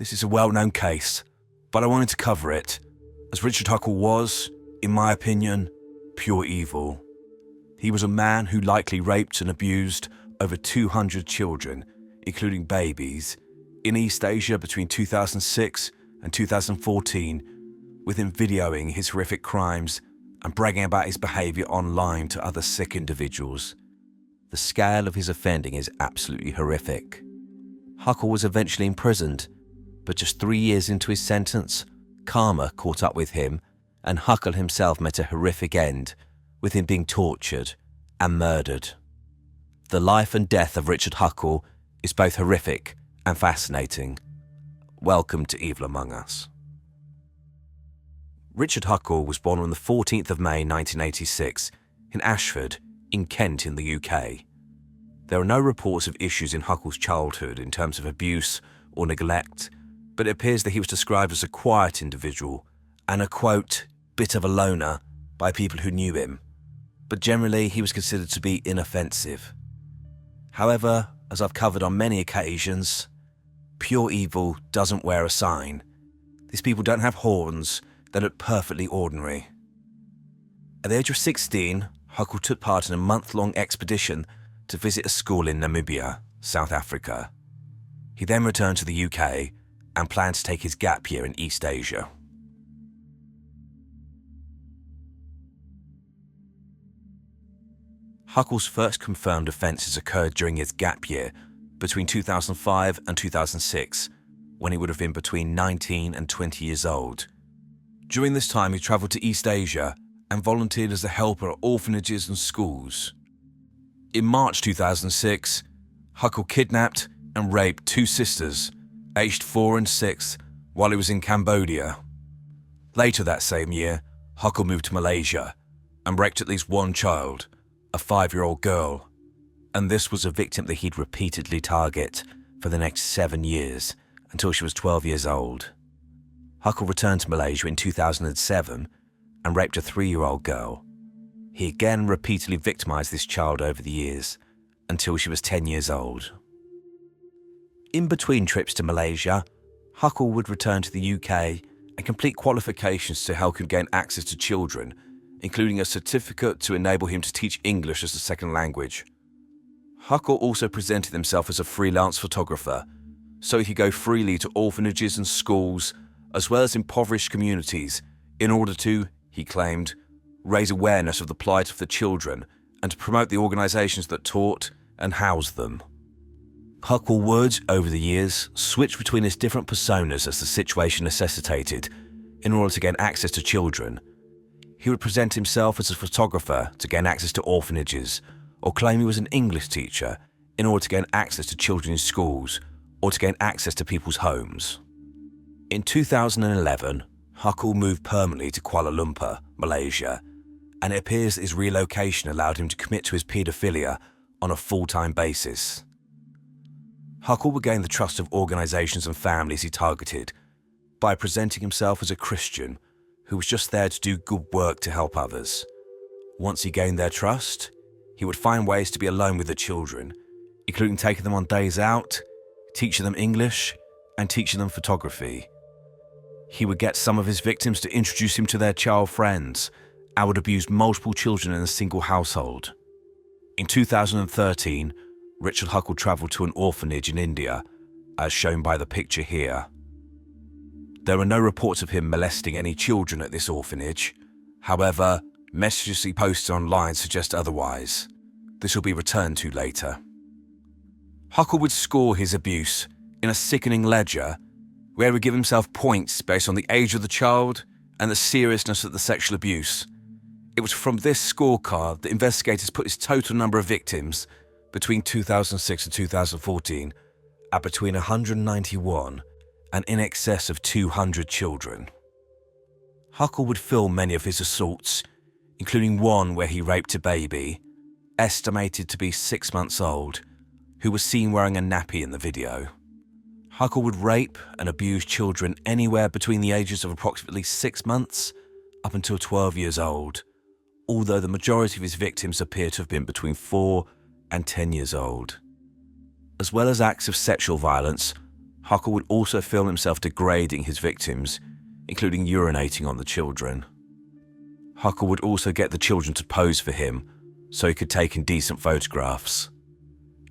This is a well-known case, but I wanted to cover it, as Richard Huckle was, in my opinion, pure evil. He was a man who likely raped and abused over 200 children, including babies, in East Asia between 2006 and 2014, with him videoing his horrific crimes and bragging about his behaviour online to other sick individuals. The scale of his offending is absolutely horrific. Huckle was eventually imprisoned, but just 3 years into his sentence, karma caught up with him, and Huckle himself met a horrific end, with him being tortured and murdered. The life and death of Richard Huckle is both horrific and fascinating. Welcome to Evil Among Us. Richard Huckle was born on the 14th of May 1986 in Ashford, in Kent in the UK. There are no reports of issues in Huckle's childhood in terms of abuse or neglect, but it appears that he was described as a quiet individual and a, quote, bit of a loner by people who knew him, but generally he was considered to be inoffensive. However, as I've covered on many occasions, pure evil doesn't wear a sign. These people don't have horns, they look perfectly ordinary. At the age of 16, Huckle took part in a month-long expedition to visit a school in Namibia, South Africa. He then returned to the UK and planned to take his gap year in East Asia. Huckle's first confirmed offences occurred during his gap year between 2005 and 2006, when he would have been between 19 and 20 years old. During this time, he travelled to East Asia and volunteered as a helper at orphanages and schools. In March 2006, Huckle kidnapped and raped 2 sisters, aged 4 and 6, while he was in Cambodia. Later that same year, Huckle moved to Malaysia and raped at least 1 child, a 5-year-old girl, and this was a victim that he'd repeatedly target for the next 7 years until she was 12 years old. Huckle returned to Malaysia in 2007 and raped a 3-year-old girl. He again repeatedly victimised this child over the years until she was 10 years old. In between trips to Malaysia, Huckle would return to the UK and complete qualifications to help him gain access to children, including a certificate to enable him to teach English as a second language. Huckle also presented himself as a freelance photographer, so he could go freely to orphanages and schools, as well as impoverished communities, in order to, he claimed, raise awareness of the plight of the children and to promote the organisations that taught and housed them. Huckle would, over the years, switch between his different personas as the situation necessitated, in order to gain access to children. He would present himself as a photographer to gain access to orphanages, or claim he was an English teacher in order to gain access to children in schools, or to gain access to people's homes. In 2011, Huckle moved permanently to Kuala Lumpur, Malaysia, and it appears that his relocation allowed him to commit to his paedophilia on a full-time basis. Huckle would gain the trust of organisations and families he targeted by presenting himself as a Christian who was just there to do good work to help others. Once he gained their trust, he would find ways to be alone with the children, including taking them on days out, teaching them English, and teaching them photography. He would get some of his victims to introduce him to their child friends and would abuse multiple children in a single household. In 2013, Richard Huckle travelled to an orphanage in India, as shown by the picture here. There are no reports of him molesting any children at this orphanage. However, messages he posted online suggest otherwise. This will be returned to later. Huckle would score his abuse in a sickening ledger where he would give himself points based on the age of the child and the seriousness of the sexual abuse. It was from this scorecard that investigators put his total number of victims between 2006 and 2014 at between 191 and in excess of 200 children. Huckle would film many of his assaults, including one where he raped a baby, estimated to be 6 months old, who was seen wearing a nappy in the video. Huckle would rape and abuse children anywhere between the ages of approximately 6 months up until 12 years old, although the majority of his victims appear to have been between 4 and 10 years old. As well as acts of sexual violence, Huckle would also film himself degrading his victims, including urinating on the children. Huckle would also get the children to pose for him so he could take indecent photographs.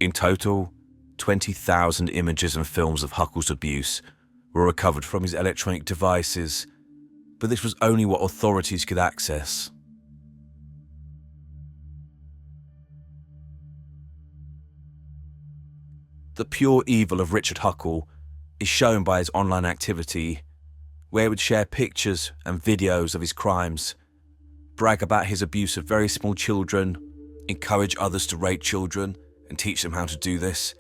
In total, 20,000 images and films of Huckle's abuse were recovered from his electronic devices, but this was only what authorities could access. The pure evil of Richard Huckle is shown by his online activity, where he would share pictures and videos of his crimes, brag about his abuse of very small children, encourage others to rape children and teach them how to do this,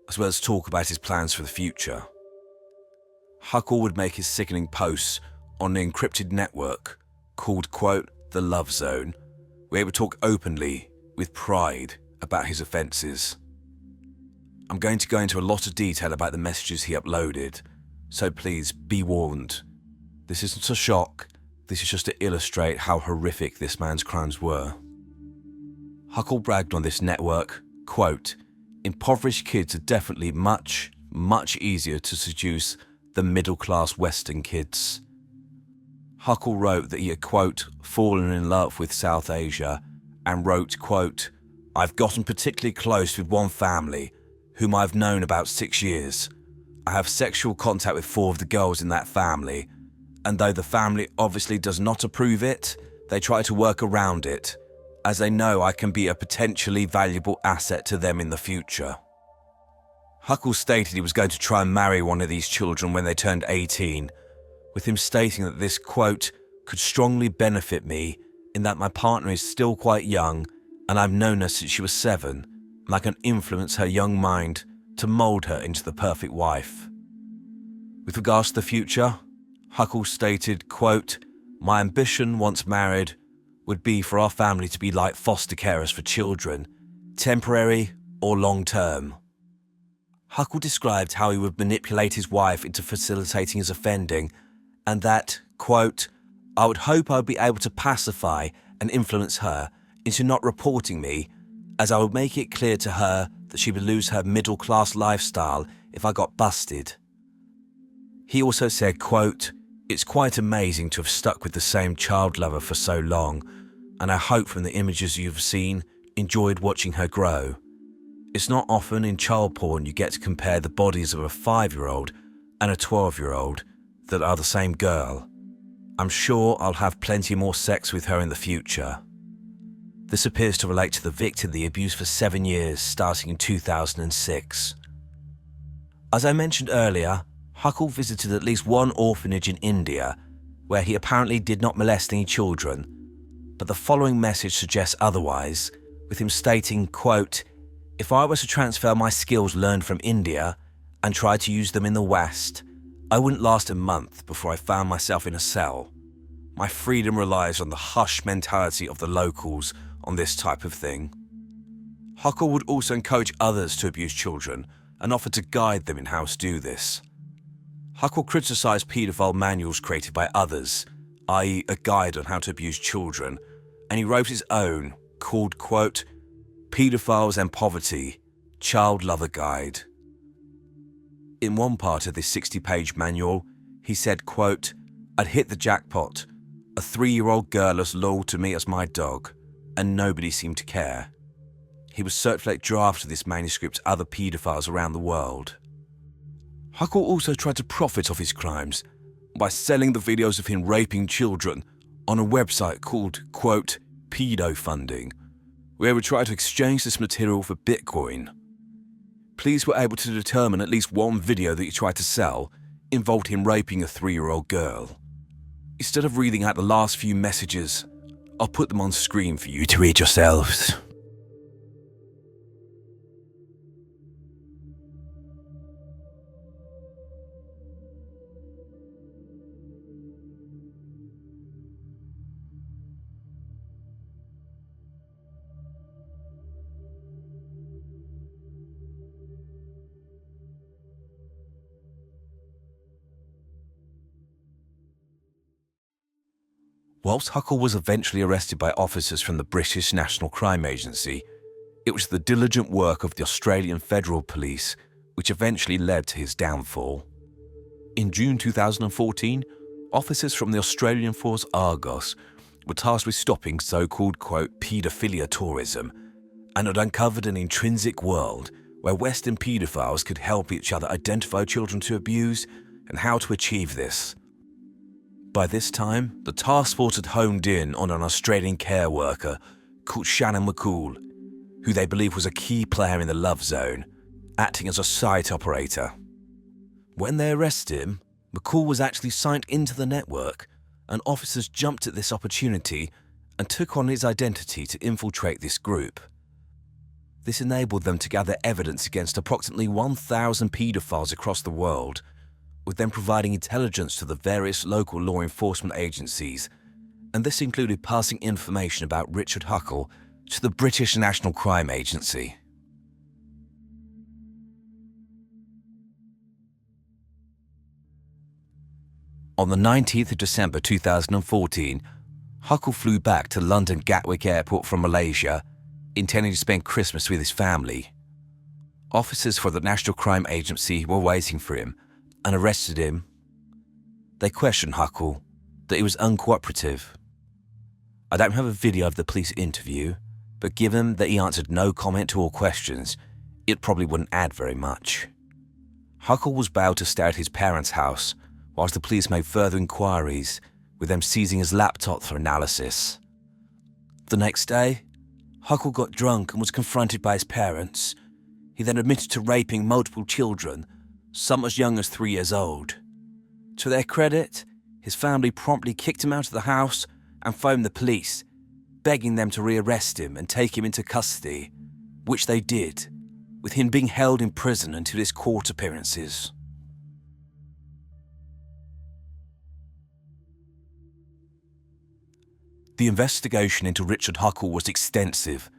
as well as talk about his plans for the future. Huckle would make his sickening posts on an encrypted network called, quote, the Love Zone, where he would talk openly, with pride, about his offences. I'm going to go into a lot of detail about the messages he uploaded, so please be warned. This isn't a shock, this is just to illustrate how horrific this man's crimes were. Huckle bragged on this network, quote, impoverished kids are definitely much easier to seduce than middle-class Western kids. Huckle wrote that he had, quote, fallen in love with South Asia, and wrote, quote, I've gotten particularly close with one family, whom I've known about 6 years. I have sexual contact with 4 of the girls in that family, and though the family obviously does not approve it, they try to work around it, as they know I can be a potentially valuable asset to them in the future. Huckle stated he was going to try and marry one of these children when they turned 18, with him stating that this, quote, could strongly benefit me in that my partner is still quite young and I've known her since she was 7, and I can influence her young mind to mould her into the perfect wife. With regards to the future, Huckle stated, quote, my ambition once married would be for our family to be like foster carers for children, temporary or long-term. Huckle described how he would manipulate his wife into facilitating his offending, and that, quote, I would hope I would be able to pacify and influence her into not reporting me, as I would make it clear to her that she would lose her middle-class lifestyle if I got busted. He also said, quote, it's quite amazing to have stuck with the same child lover for so long, and I hope from the images you've seen, enjoyed watching her grow. It's not often in child porn you get to compare the bodies of a 5-year-old and a 12-year-old that are the same girl. I'm sure I'll have plenty more sex with her in the future. This appears to relate to the victim he abused for 7 years, starting in 2006. As I mentioned earlier, Huckle visited at least one orphanage in India, where he apparently did not molest any children, but the following message suggests otherwise, with him stating, quote, if I was to transfer my skills learned from India and try to use them in the West, I wouldn't last a month before I found myself in a cell. My freedom relies on the hush mentality of the locals on this type of thing. Huckle would also encourage others to abuse children and offer to guide them in how to do this. Huckle criticised paedophile manuals created by others, i.e. a guide on how to abuse children, and he wrote his own, called, quote, Paedophiles and Poverty, Child Lover Guide. In one part of this 60-page manual, he said, quote, I'd hit the jackpot, a 3-year-old girl as loyal to me as my dog, and nobody seemed to care. He would circulate drafts of this manuscript to other paedophiles around the world. Huckle also tried to profit off his crimes by selling the videos of him raping children on a website called, quote, Pedofunding, where he would try to exchange this material for Bitcoin. Police were able to determine at least one video that he tried to sell involved him raping a 3-year-old girl. Instead of reading out the last few messages, I'll put them on screen for you to read yourselves. Whilst Huckle was eventually arrested by officers from the British National Crime Agency, it was the diligent work of the Australian Federal Police which eventually led to his downfall. In June 2014, officers from the Australian force Argos were tasked with stopping so-called, quote, paedophilia tourism, and had uncovered an intrinsic world where Western paedophiles could help each other identify children to abuse and how to achieve this. By this time, the task force had honed in on an Australian care worker called Shannon McCool, who they believed was a key player in the Love Zone, acting as a site operator. When they arrested him, McCool was actually signed into the network, and officers jumped at this opportunity and took on his identity to infiltrate this group. This enabled them to gather evidence against approximately 1,000 paedophiles across the world, with them providing intelligence to the various local law enforcement agencies, and this included passing information about Richard Huckle to the British National Crime Agency. On the 19th of December 2014, Huckle flew back to London Gatwick Airport from Malaysia, intending to spend Christmas with his family. Officers for the National Crime Agency were waiting for him and arrested him. They questioned Huckle, that he was uncooperative. I don't have a video of the police interview, but given that he answered no comment to all questions, it probably wouldn't add very much. Huckle was bailed to stay at his parents' house, whilst the police made further inquiries, with them seizing his laptop for analysis. The next day, Huckle got drunk and was confronted by his parents. He then admitted to raping multiple children, some as young as 3 years old. To their credit, his family promptly kicked him out of the house and phoned the police, begging them to rearrest him and take him into custody, which they did, with him being held in prison until his court appearances. The investigation into Richard Huckle was extensive,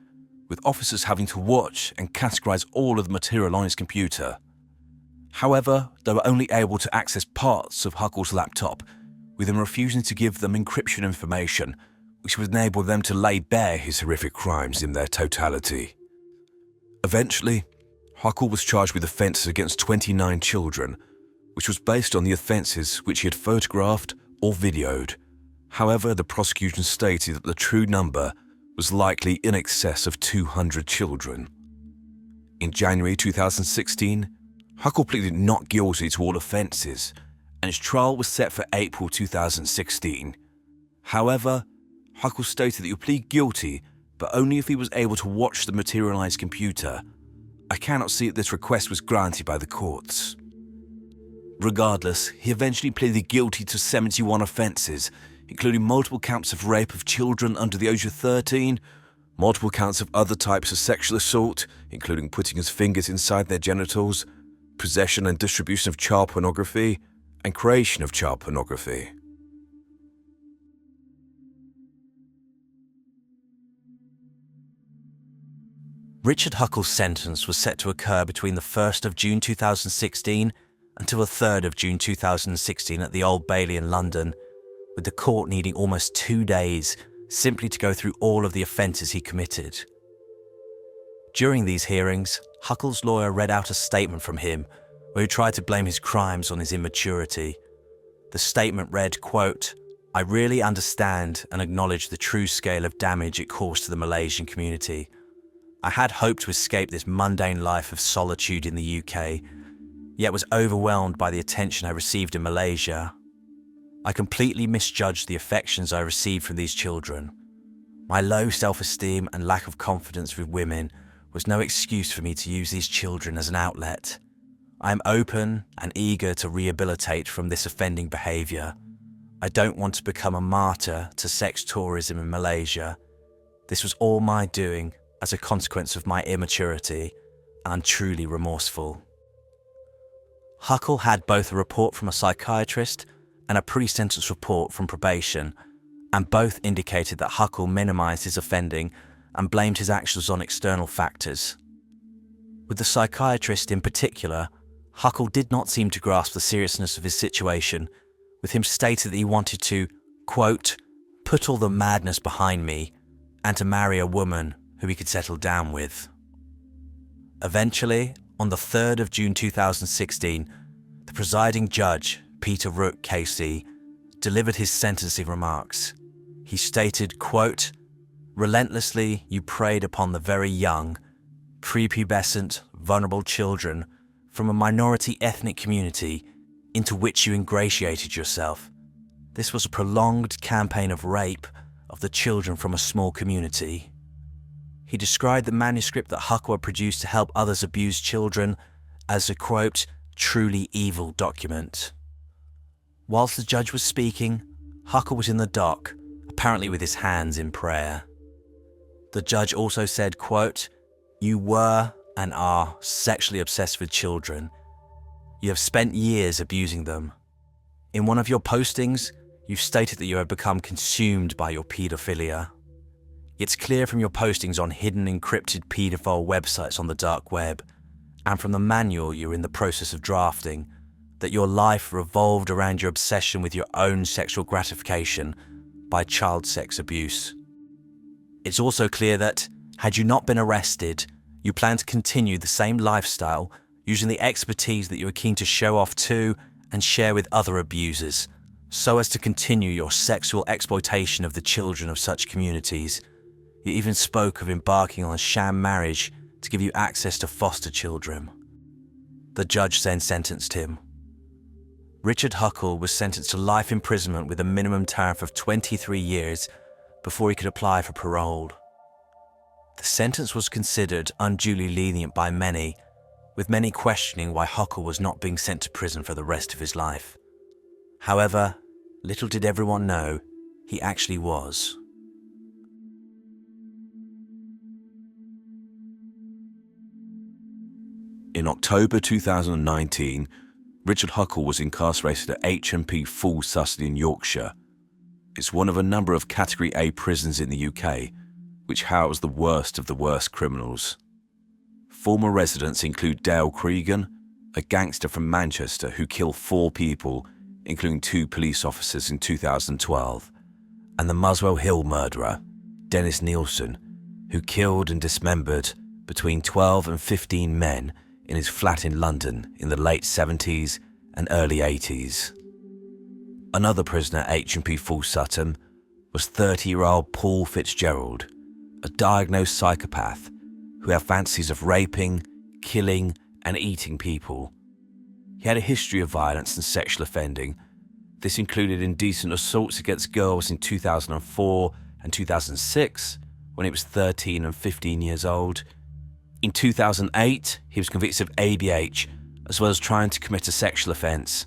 with officers having to watch and categorize all of the material on his computer. However, they were only able to access parts of Huckle's laptop, with him refusing to give them encryption information, which would enable them to lay bare his horrific crimes in their totality. Eventually, Huckle was charged with offences against 29 children, which was based on the offences which he had photographed or videoed. However, the prosecution stated that the true number was likely in excess of 200 children. In January 2016, Huckle pleaded not guilty to all offences, and his trial was set for April 2016. However, Huckle stated that he would plead guilty, but only if he was able to watch the material on his computer. I cannot see that this request was granted by the courts. Regardless, he eventually pleaded guilty to 71 offences, including multiple counts of rape of children under the age of 13, multiple counts of other types of sexual assault, including putting his fingers inside their genitals, possession and distribution of child pornography, and creation of child pornography. Richard Huckle's sentence was set to occur between the 1st of June 2016 until the 3rd of June 2016 at the Old Bailey in London, with the court needing almost 2 days simply to go through all of the offences he committed. During these hearings, Huckle's lawyer read out a statement from him where he tried to blame his crimes on his immaturity. The statement read, quote, "I really understand and acknowledge the true scale of damage it caused to the Malaysian community. I had hoped to escape this mundane life of solitude in the UK, yet was overwhelmed by the attention I received in Malaysia. I completely misjudged the affections I received from these children. My low self-esteem and lack of confidence with women was no excuse for me to use these children as an outlet. I am open and eager to rehabilitate from this offending behaviour. I don't want to become a martyr to sex tourism in Malaysia. This was all my doing as a consequence of my immaturity, and I'm truly remorseful." Huckle had both a report from a psychiatrist and a pre-sentence report from probation, and both indicated that Huckle minimised his offending and blamed his actions on external factors. With the psychiatrist in particular, Huckle did not seem to grasp the seriousness of his situation, with him stating that he wanted to, quote, "put all the madness behind me and to marry a woman who he could settle down with." Eventually, On the 3rd of June 2016, the presiding judge, Peter Rook KC, delivered his sentencing remarks. He stated, quote, "Relentlessly you preyed upon the very young, prepubescent, vulnerable children from a minority ethnic community into which you ingratiated yourself. This was a prolonged campaign of rape of the children from a small community." He described the manuscript that Huckle had produced to help others abuse children as a, quote, "truly evil document." Whilst the judge was speaking, Huckle was in the dock, apparently with his hands in prayer. The judge also said, quote, "You were and are sexually obsessed with children. You have spent years abusing them. In one of your postings, you've stated that you have become consumed by your paedophilia. It's clear from your postings on hidden encrypted paedophile websites on the dark web, and from the manual you're in the process of drafting, that your life revolved around your obsession with your own sexual gratification by child sex abuse. It's also clear that, had you not been arrested, you plan to continue the same lifestyle using the expertise that you are keen to show off to and share with other abusers, so as to continue your sexual exploitation of the children of such communities. You even spoke of embarking on a sham marriage to give you access to foster children." The judge then sentenced him. Richard Huckle was sentenced to life imprisonment with a minimum term of 23 years before he could apply for parole. The sentence was considered unduly lenient by many, with many questioning why Huckle was not being sent to prison for the rest of his life. However, little did everyone know, he actually was. In October 2019, Richard Huckle was incarcerated at HMP Full Sussex in Yorkshire. It's one of a number of Category A prisons in the UK, which house the worst of the worst criminals. Former residents include Dale Cregan, a gangster from Manchester who killed 4 people, including 2 police officers in 2012, and the Muswell Hill murderer, Dennis Nielsen, who killed and dismembered between 12 and 15 men in his flat in London in the late 70s and early 80s. Another prisoner at HMP Full Sutton was 30-year-old Paul Fitzgerald, a diagnosed psychopath who had fantasies of raping, killing, and eating people. He had a history of violence and sexual offending. This included indecent assaults against girls in 2004 and 2006, when he was 13 and 15 years old. In 2008, he was convicted of ABH, as well as trying to commit a sexual offence.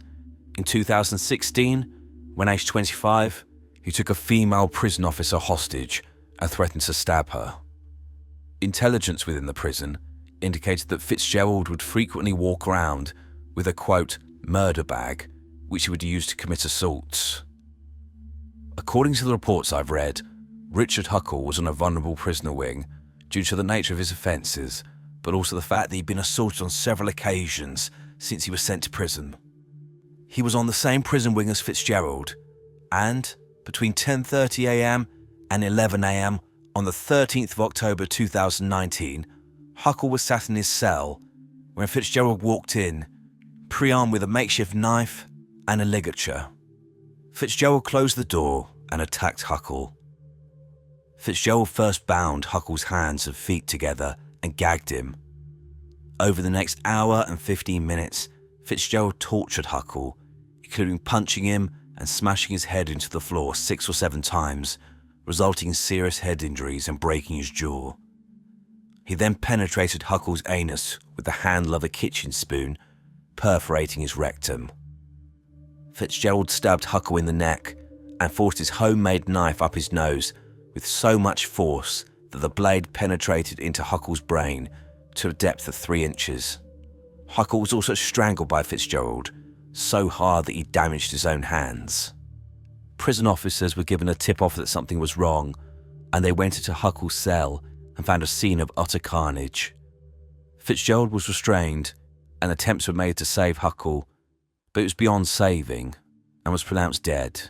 In 2016, when aged 25, he took a female prison officer hostage and threatened to stab her. Intelligence within the prison indicated that Fitzgerald would frequently walk around with a, quote, murder bag, which he would use to commit assaults. According to the reports I've read, Richard Huckle was on a vulnerable prisoner wing due to the nature of his offences, but also the fact that he'd been assaulted on several occasions since he was sent to prison. He was on the same prison wing as Fitzgerald, and between 10:30 a.m. and 11 a.m. on the 13th of October 2019, Huckle was sat in his cell when Fitzgerald walked in, pre-armed with a makeshift knife and a ligature. Fitzgerald closed the door and attacked Huckle. Fitzgerald first bound Huckle's hands and feet together and gagged him. Over the next hour and 15 minutes, Fitzgerald tortured Huckle, including punching him and smashing his head into the floor 6 or 7 times, resulting in serious head injuries and breaking his jaw. He then penetrated Huckle's anus with the handle of a kitchen spoon, perforating his rectum. Fitzgerald stabbed Huckle in the neck and forced his homemade knife up his nose with so much force that the blade penetrated into Huckle's brain to a depth of 3 inches. Huckle was also strangled by Fitzgerald, so hard that he damaged his own hands. Prison officers were given a tip-off that something was wrong, and they went into Huckle's cell and found a scene of utter carnage. Fitzgerald was restrained, and attempts were made to save Huckle, but it was beyond saving and was pronounced dead.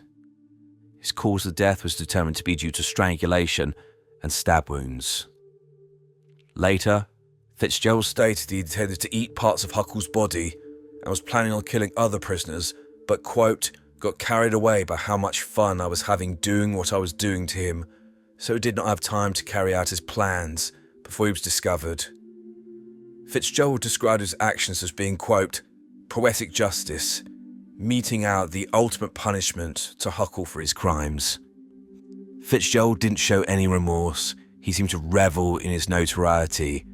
His cause of death was determined to be due to strangulation and stab wounds. Later, Fitzgerald stated he intended to eat parts of Huckle's body and was planning on killing other prisoners, but, quote, got carried away by how much fun I was having doing what I was doing to him, so he did not have time to carry out his plans before he was discovered. Fitzgerald described his actions as being, quote, poetic justice, meting out the ultimate punishment to Huckle for his crimes. Fitzgerald didn't show any remorse. He seemed to revel in his notoriety.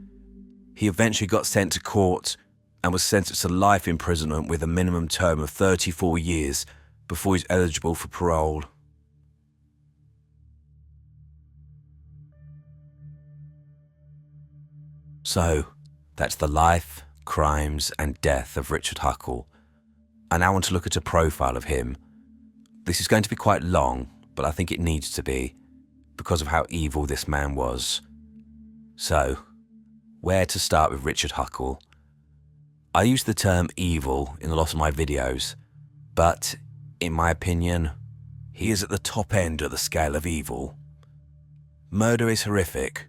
He eventually got sent to court and was sentenced to life imprisonment with a minimum term of 34 years before he's eligible for parole. So, that's the life, crimes and death of Richard Huckle. I now want to look at a profile of him. This is going to be quite long, but I think it needs to be, because of how evil this man was. So, where to start with Richard Huckle? I use the term evil in a lot of my videos, but, in my opinion, he is at the top end of the scale of evil. Murder is horrific,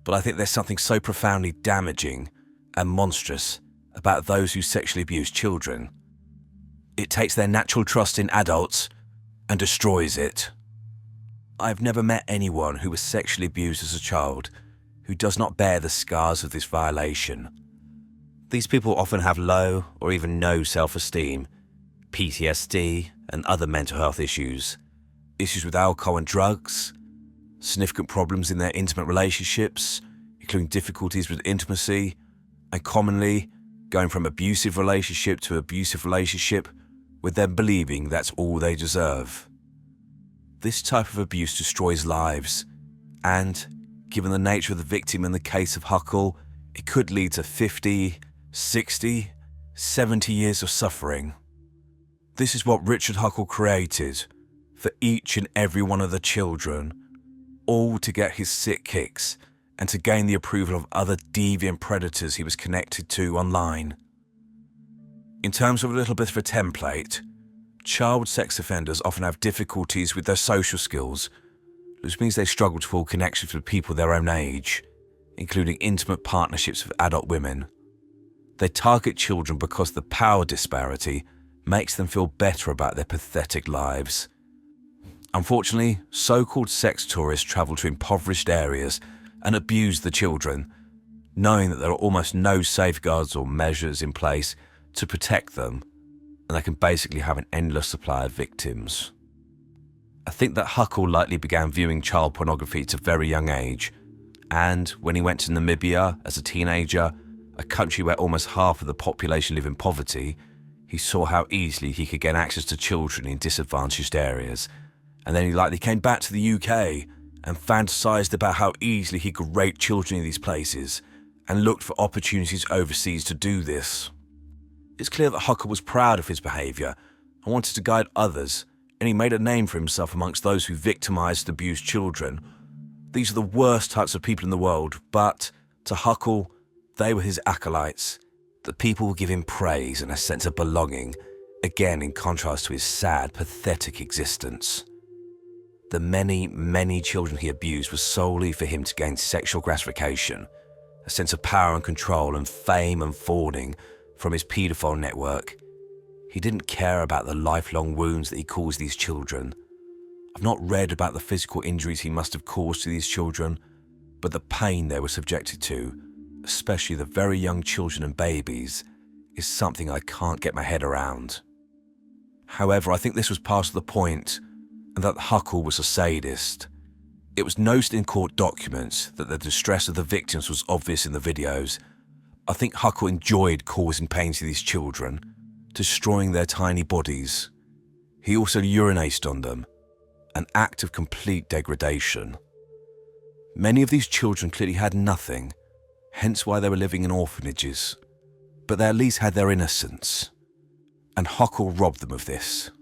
but I think there's something so profoundly damaging and monstrous about those who sexually abuse children. It takes their natural trust in adults and destroys it. I've never met anyone who was sexually abused as a child who does not bear the scars of this violation. These people often have low or even no self-esteem, PTSD and other mental health issues, issues with alcohol and drugs, significant problems in their intimate relationships, including difficulties with intimacy, and commonly going from abusive relationship to abusive relationship with them believing that's all they deserve. This type of abuse destroys lives, and, given the nature of the victim in the case of Huckle, it could lead to 50, 60, 70 years of suffering. This is what Richard Huckle created for each and every one of the children, all to get his sick kicks and to gain the approval of other deviant predators he was connected to online. In terms of a little bit of a template, child sex offenders often have difficulties with their social skills, which means they struggle to form connections with people their own age, including intimate partnerships with adult women. They target children because the power disparity makes them feel better about their pathetic lives. Unfortunately, so-called sex tourists travel to impoverished areas and abuse the children, knowing that there are almost no safeguards or measures in place to protect them, and they can basically have an endless supply of victims. I think that Huckle likely began viewing child pornography at a very young age, and when he went to Namibia as a teenager, a country where almost half of the population live in poverty, he saw how easily he could get access to children in disadvantaged areas, and then he likely came back to the UK and fantasized about how easily he could rape children in these places, and looked for opportunities overseas to do this. It's clear that Huckle was proud of his behaviour and wanted to guide others, and he made a name for himself amongst those who victimised and abused children. These are the worst types of people in the world, but to Huckle, they were his acolytes. The people will give him praise and a sense of belonging, again in contrast to his sad, pathetic existence. The many, many children he abused was solely for him to gain sexual gratification, a sense of power and control and fame and fawning from his paedophile network. He didn't care about the lifelong wounds that he caused these children. I've not read about the physical injuries he must have caused to these children, but the pain they were subjected to, especially the very young children and babies, is something I can't get my head around. However, I think this was part of the point, and that Huckle was a sadist. It was noted in court documents that the distress of the victims was obvious in the videos. I think Huckle enjoyed causing pain to these children, destroying their tiny bodies. He also urinated on them, an act of complete degradation. Many of these children clearly had nothing, hence why they were living in orphanages, but they at least had their innocence, and Huckle robbed them of this.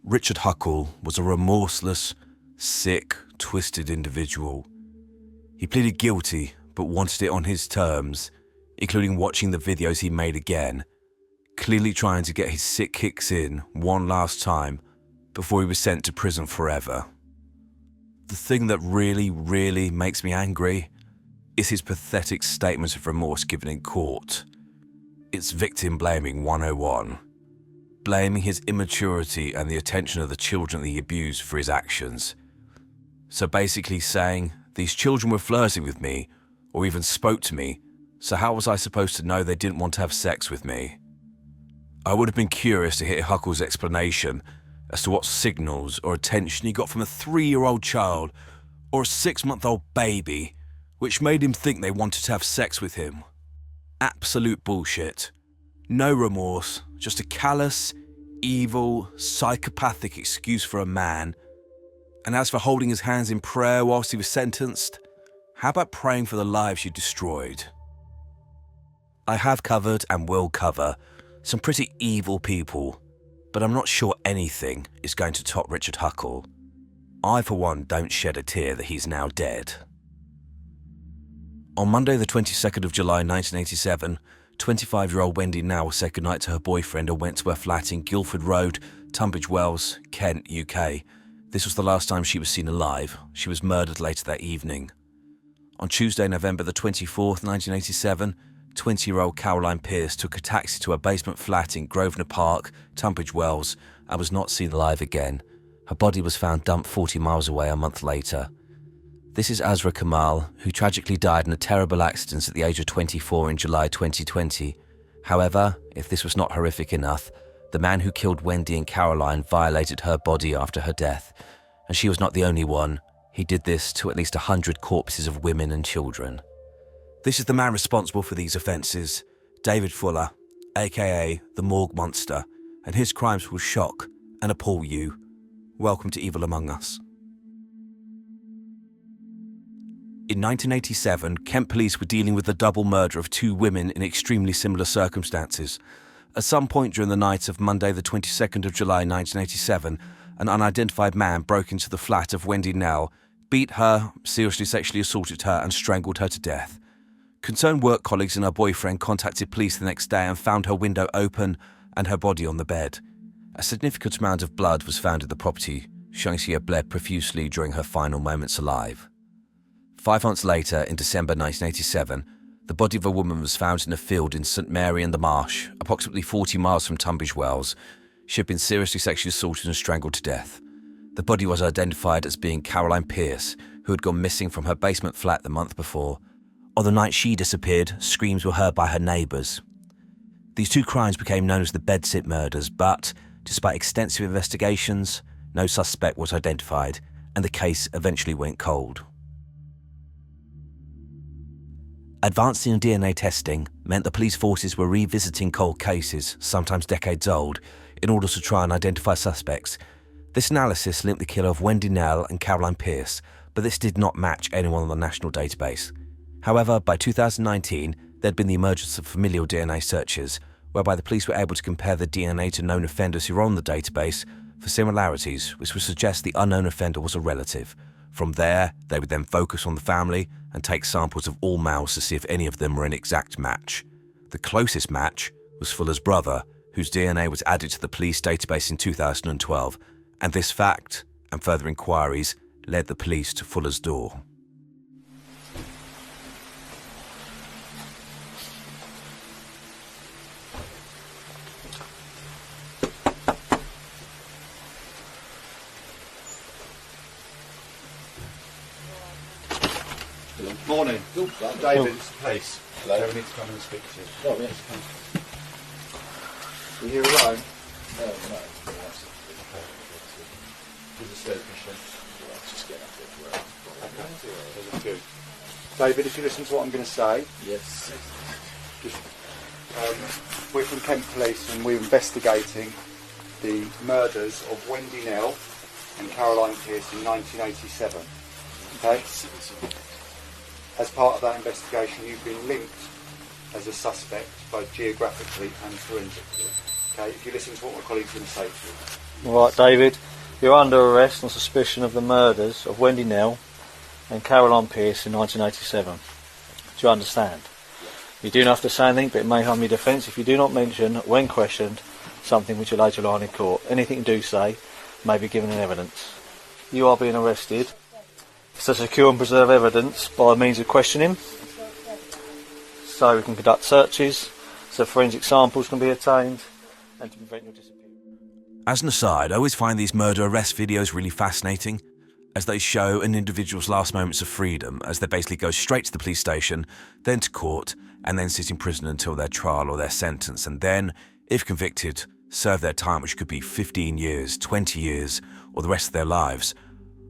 Richard Huckle was a remorseless, sick, twisted individual. He pleaded guilty, but wanted it on his terms, including watching the videos he made again, clearly trying to get his sick kicks in one last time before he was sent to prison forever. The thing that really, really makes me angry is his pathetic statement of remorse given in court. It's victim blaming 101, blaming his immaturity and the attention of the children that he abused for his actions. So basically saying, these children were flirting with me, or even spoke to me, so how was I supposed to know they didn't want to have sex with me? I would have been curious to hear Huckle's explanation as to what signals or attention he got from a 3-year-old child or a 6-month-old baby, which made him think they wanted to have sex with him. Absolute bullshit. No remorse, just a callous, evil, psychopathic excuse for a man. And as for holding his hands in prayer whilst he was sentenced, how about praying for the lives you destroyed? I have covered and will cover some pretty evil people, but I'm not sure anything is going to top Richard Huckle. I, for one, don't shed a tear that he's now dead. On Monday the 22nd of July 1987, 25-year-old Wendy Nell said goodnight to her boyfriend and went to her flat in Guildford Road, Tunbridge Wells, Kent, UK. This was the last time she was seen alive. She was murdered later that evening. On Tuesday, November the 24th, 1987, 20-year-old Caroline Pierce took a taxi to her basement flat in Grosvenor Park, Tunbridge Wells, and was not seen alive again. Her body was found dumped 40 miles away a month later. This is Azra Kamal, who tragically died in a terrible accident at the age of 24 in July 2020. However, if this was not horrific enough, the man who killed Wendy and Caroline violated her body after her death, and she was not the only one. He did this to at least 100 corpses of women and children. This is the man responsible for these offences, David Fuller, aka the Morgue Monster, and his crimes will shock and appall you. Welcome to Evil Among Us. In 1987, Kent police were dealing with the double murder of 2 women in extremely similar circumstances. At some point during the night of Monday the 22nd of July 1987, an unidentified man broke into the flat of Wendy Nell, beat her, seriously sexually assaulted her and strangled her to death. Concerned work colleagues and her boyfriend contacted police the next day and found her window open and her body on the bed. A significant amount of blood was found at the property, showing she had bled profusely during her final moments alive. 5 months later, in December 1987, the body of a woman was found in a field in St Mary in the Marsh, approximately 40 miles from Tunbridge Wells. She had been seriously sexually assaulted and strangled to death. The body was identified as being Caroline Pierce, who had gone missing from her basement flat the month before. On the night she disappeared, screams were heard by her neighbours. These 2 crimes became known as the bedsit murders, but, despite extensive investigations, no suspect was identified, and the case eventually went cold. Advancing DNA testing meant the police forces were revisiting cold cases, sometimes decades old, in order to try and identify suspects. This analysis linked the killer of Wendy Nell and Caroline Pierce, but this did not match anyone on the national database. However, by 2019, there had been the emergence of familial DNA searches, whereby the police were able to compare the DNA to known offenders who were on the database for similarities, which would suggest the unknown offender was a relative. From there, they would then focus on the family and take samples of all males to see if any of them were an exact match. The closest match was Fuller's brother, whose DNA was added to the police database in 2012, and this fact, and further inquiries, led the police to Fuller's door. Morning. David, it's the police. Hello. So we need to come and speak to you. Oh, yes. Are you alone? No, no. There's a sleep mission. Well, just get up there. Okay. There's a few. David, if you listen to what I'm going to say. Yes. Just, we're from Kent Police and we're investigating the murders of Wendy Nell and Caroline Pierce in 1987. Okay? As part of that investigation, you've been linked as a suspect, both geographically and forensically. Okay, if you listen to what my colleague's going to say to you. Right, David, you're under arrest on suspicion of the murders of Wendy Nell and Caroline Pierce in 1987. Do you understand? You do not have to say anything, but it may harm your defence if you do not mention, when questioned, something which will later lie in court. Anything you do say may be given in evidence. You are being arrested to secure and preserve evidence by means of questioning, so we can conduct searches, so forensic samples can be obtained, and to prevent your disappearance. As an aside, I always find these murder arrest videos really fascinating, as they show an individual's last moments of freedom, as they basically go straight to the police station, then to court, and then sit in prison until their trial or their sentence, and then, if convicted, serve their time, which could be 15 years, 20 years, or the rest of their lives.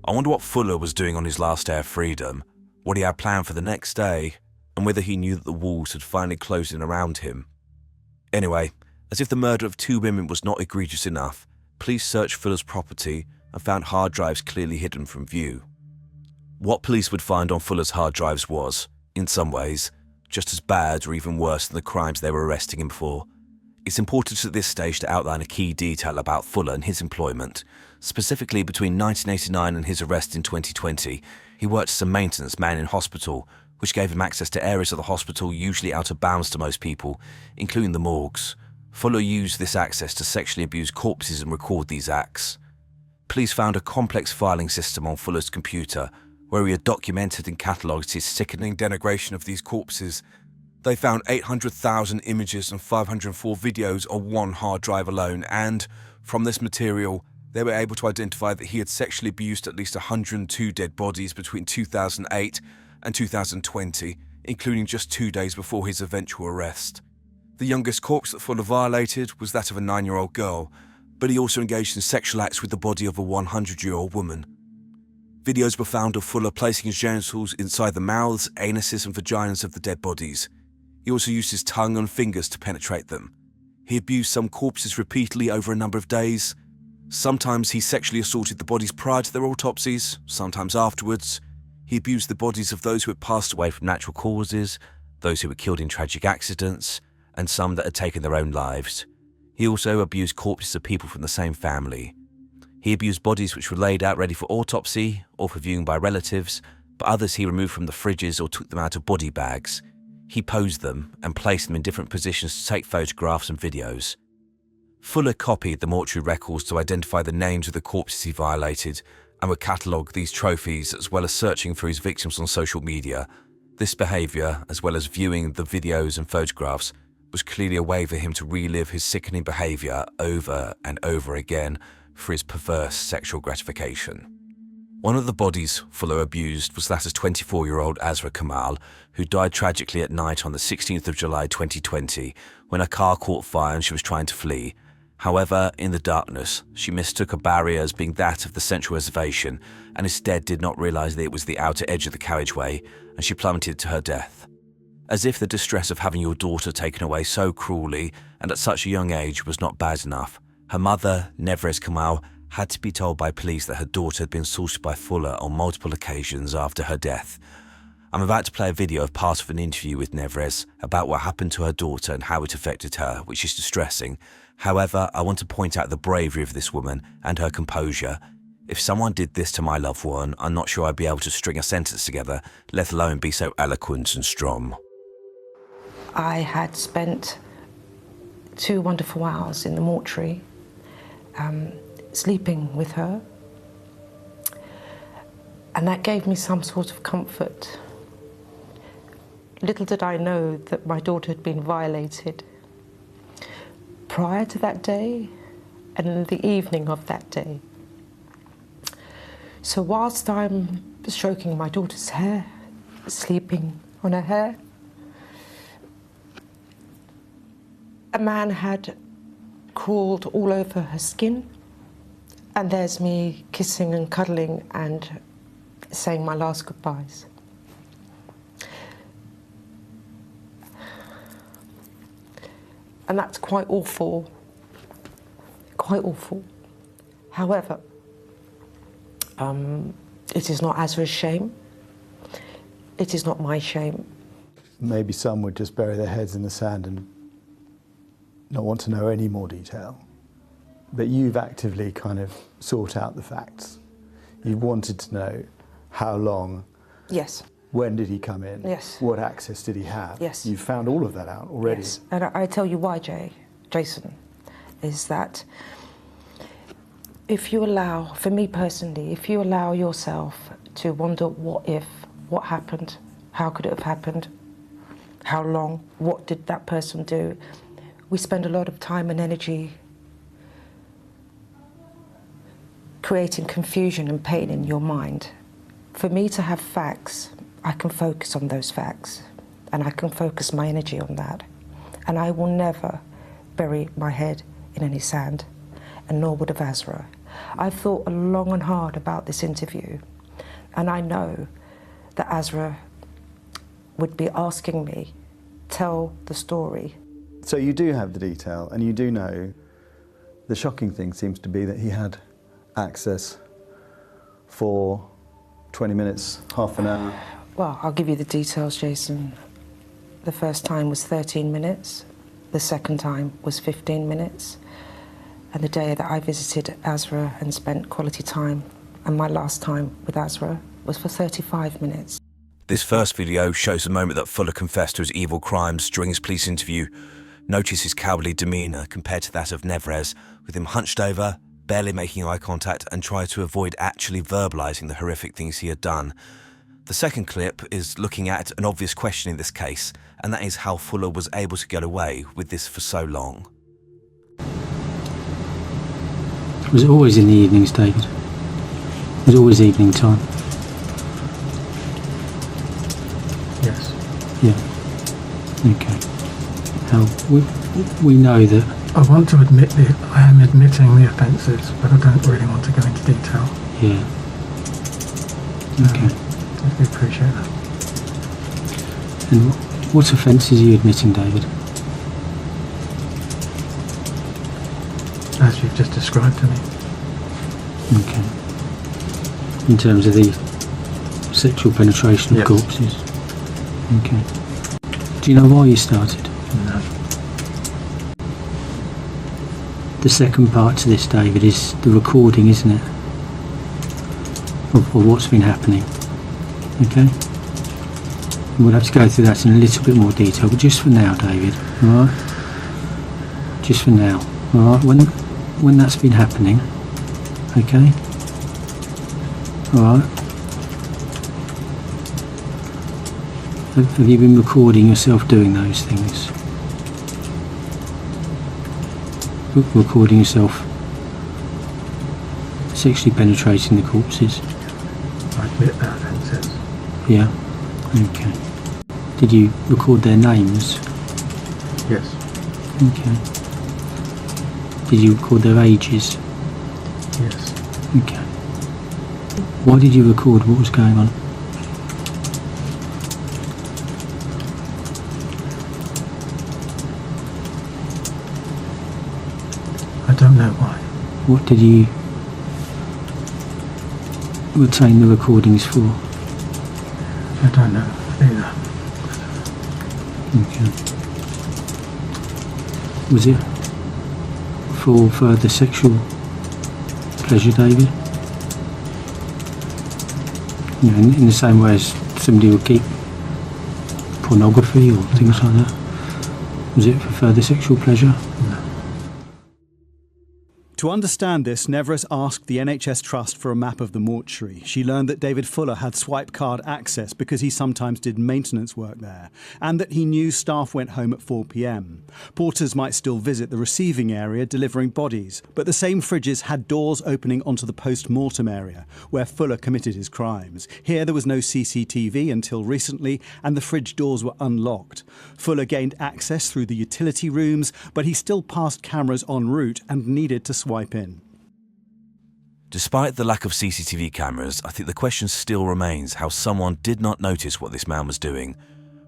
I wonder what Fuller was doing on his last day of freedom, what he had planned for the next day, and whether he knew that the walls had finally closed in around him. Anyway, as if the murder of 2 women was not egregious enough, police searched Fuller's property and found hard drives clearly hidden from view. What police would find on Fuller's hard drives was, in some ways, just as bad or even worse than the crimes they were arresting him for. It's important at this stage to outline a key detail about Fuller and his employment. Specifically, between 1989 and his arrest in 2020, he worked as a maintenance man in hospital, which gave him access to areas of the hospital usually out of bounds to most people, including the morgues. Fuller used this access to sexually abuse corpses and record these acts. Police found a complex filing system on Fuller's computer, where he had documented and catalogued his sickening denigration of these corpses. They found 800,000 images and 504 videos on one hard drive alone, and, from this material, they were able to identify that he had sexually abused at least 102 dead bodies between 2008 and 2020, including just 2 days before his eventual arrest. The youngest corpse that Fuller violated was that of a 9-year-old girl, but he also engaged in sexual acts with the body of a 100-year-old woman. Videos were found of Fuller placing his genitals inside the mouths, anuses and vaginas of the dead bodies. He also used his tongue and fingers to penetrate them. He abused some corpses repeatedly over a number of days. Sometimes he sexually assaulted the bodies prior to their autopsies, sometimes afterwards. He abused the bodies of those who had passed away from natural causes, those who were killed in tragic accidents, and some that had taken their own lives. He also abused corpses of people from the same family. He abused bodies which were laid out ready for autopsy or for viewing by relatives, but others he removed from the fridges or took them out of body bags. He posed them and placed them in different positions to take photographs and videos. Fuller copied the mortuary records to identify the names of the corpses he violated and would catalogue these trophies, as well as searching for his victims on social media. This behaviour, as well as viewing the videos and photographs, was clearly a way for him to relive his sickening behaviour over and over again for his perverse sexual gratification. One of the bodies Fuller abused was that of 24-year-old Azra Kamal, who died tragically at night on the 16th of July 2020 when a car caught fire and she was trying to flee. However, in the darkness, she mistook a barrier as being that of the central reservation and instead did not realise that it was the outer edge of the carriageway, and she plummeted to her death. As if the distress of having your daughter taken away so cruelly and at such a young age was not bad enough, her mother, Nevrez Kamal, had to be told by police that her daughter had been assaulted by Fuller on multiple occasions after her death. I'm about to play a video of part of an interview with Nevrez about what happened to her daughter and how it affected her, which is distressing. However, I want to point out the bravery of this woman and her composure. If someone did this to my loved one, I'm not sure I'd be able to string a sentence together, let alone be so eloquent and strong. I had spent 2 wonderful hours in the mortuary, sleeping with her, and that gave me some sort of comfort. Little did I know that my daughter had been violated prior to that day and in the evening of that day. So whilst I'm stroking my daughter's hair, sleeping on her hair, a man had crawled all over her skin, and there's me kissing and cuddling and saying my last goodbyes. And that's quite awful, quite awful. However, it is not Azra's shame. It is not my shame. Maybe some would just bury their heads in the sand and not want to know any more detail. But you've actively kind of sought out the facts. You've wanted to know how long. Yes. When did he come in? Yes. What access did he have? Yes. You've found all of that out already. Yes. And I tell you why, Jason, is that if you allow, for me personally, if you allow yourself to wonder what if, what happened, how could it have happened, how long, what did that person do. We spend a lot of time and energy creating confusion and pain in your mind. For me to have facts, I can focus on those facts and I can focus my energy on that. And I will never bury my head in any sand, and nor would have Azra. I've thought long and hard about this interview, and I know that Azra would be asking me, tell the story. So you do have the detail, and you do know the shocking thing seems to be that he had access for 20 minutes, half an hour. Well, I'll give you the details, Jason. The first time was 13 minutes, the second time was 15 minutes, and the day that I visited Azra and spent quality time, and my last time with Azra, was for 35 minutes. This first video shows the moment that Fuller confessed to his evil crimes during his police interview. Notice his cowardly demeanour compared to that of Nevrez, with him hunched over, barely making eye contact, and trying to avoid actually verbalising the horrific things he had done. The second clip is looking at an obvious question in this case, and that is how Fuller was able to get away with this for so long. Was it always in the evenings, David? Was it always evening time? Yes. Yeah. Okay. Now, we know that... I want to admit I am admitting the offences, but I don't really want to go into detail. Yeah. Okay. I appreciate that. And what offences are you admitting, David? As you've just described to me. Okay. In terms of the sexual penetration of Yes. corpses? Okay. Do you know why you started? No. The second part to this, David, is the recording, isn't it? Of what's been happening. Okay? And we'll have to go through that in a little bit more detail, but just for now, David, alright? Just for now, alright? When that's been happening, okay? Alright? Have you been recording yourself doing those things? Recording yourself sexually penetrating the corpses? I admit that offences. Yeah? Okay. Did you record their names? Yes. Okay. Did you record their ages? Yes. Okay. Why did you record what was going on? I don't know why. What did you retain the recordings for? I don't know either. Okay. Was it for further sexual pleasure, David? You know, in the same way as somebody would keep pornography or things like that? Was it for further sexual pleasure? No. To understand this, Nevrez asked the NHS Trust for a map of the mortuary. She learned that David Fuller had swipe card access because he sometimes did maintenance work there, and that he knew staff went home at 4 p.m. Porters might still visit the receiving area delivering bodies, but the same fridges had doors opening onto the post-mortem area, where Fuller committed his crimes. Here there was no CCTV until recently, and the fridge doors were unlocked. Fuller gained access through the utility rooms, but he still passed cameras en route and needed to swipe in. Despite the lack of CCTV cameras, I think the question still remains how someone did not notice what this man was doing.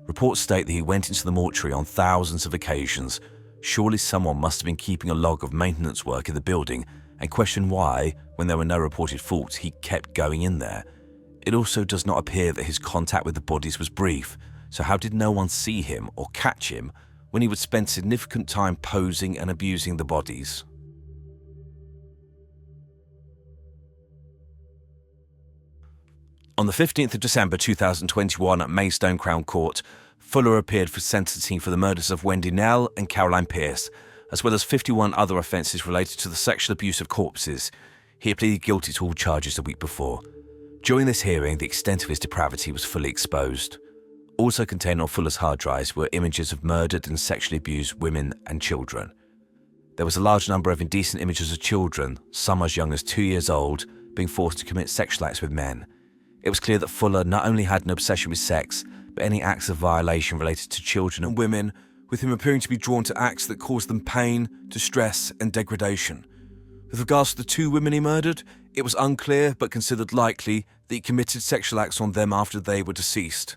Reports state that he went into the mortuary on thousands of occasions. Surely someone must have been keeping a log of maintenance work in the building and question why, when there were no reported faults, he kept going in there. It also does not appear that his contact with the bodies was brief, so how did no one see him or catch him when he would spend significant time posing and abusing the bodies? On the 15th of December 2021 at Maidstone Crown Court, Fuller appeared for sentencing for the murders of Wendy Nell and Caroline Pierce, as well as 51 other offences related to the sexual abuse of corpses. He had pleaded guilty to all charges a week before. During this hearing, the extent of his depravity was fully exposed. Also contained on Fuller's hard drives were images of murdered and sexually abused women and children. There was a large number of indecent images of children, some as young as 2 years old, being forced to commit sexual acts with men. It was clear that Fuller not only had an obsession with sex, but any acts of violation related to children and women, with him appearing to be drawn to acts that caused them pain, distress, and degradation. With regards to the 2 women he murdered, it was unclear but considered likely that he committed sexual acts on them after they were deceased.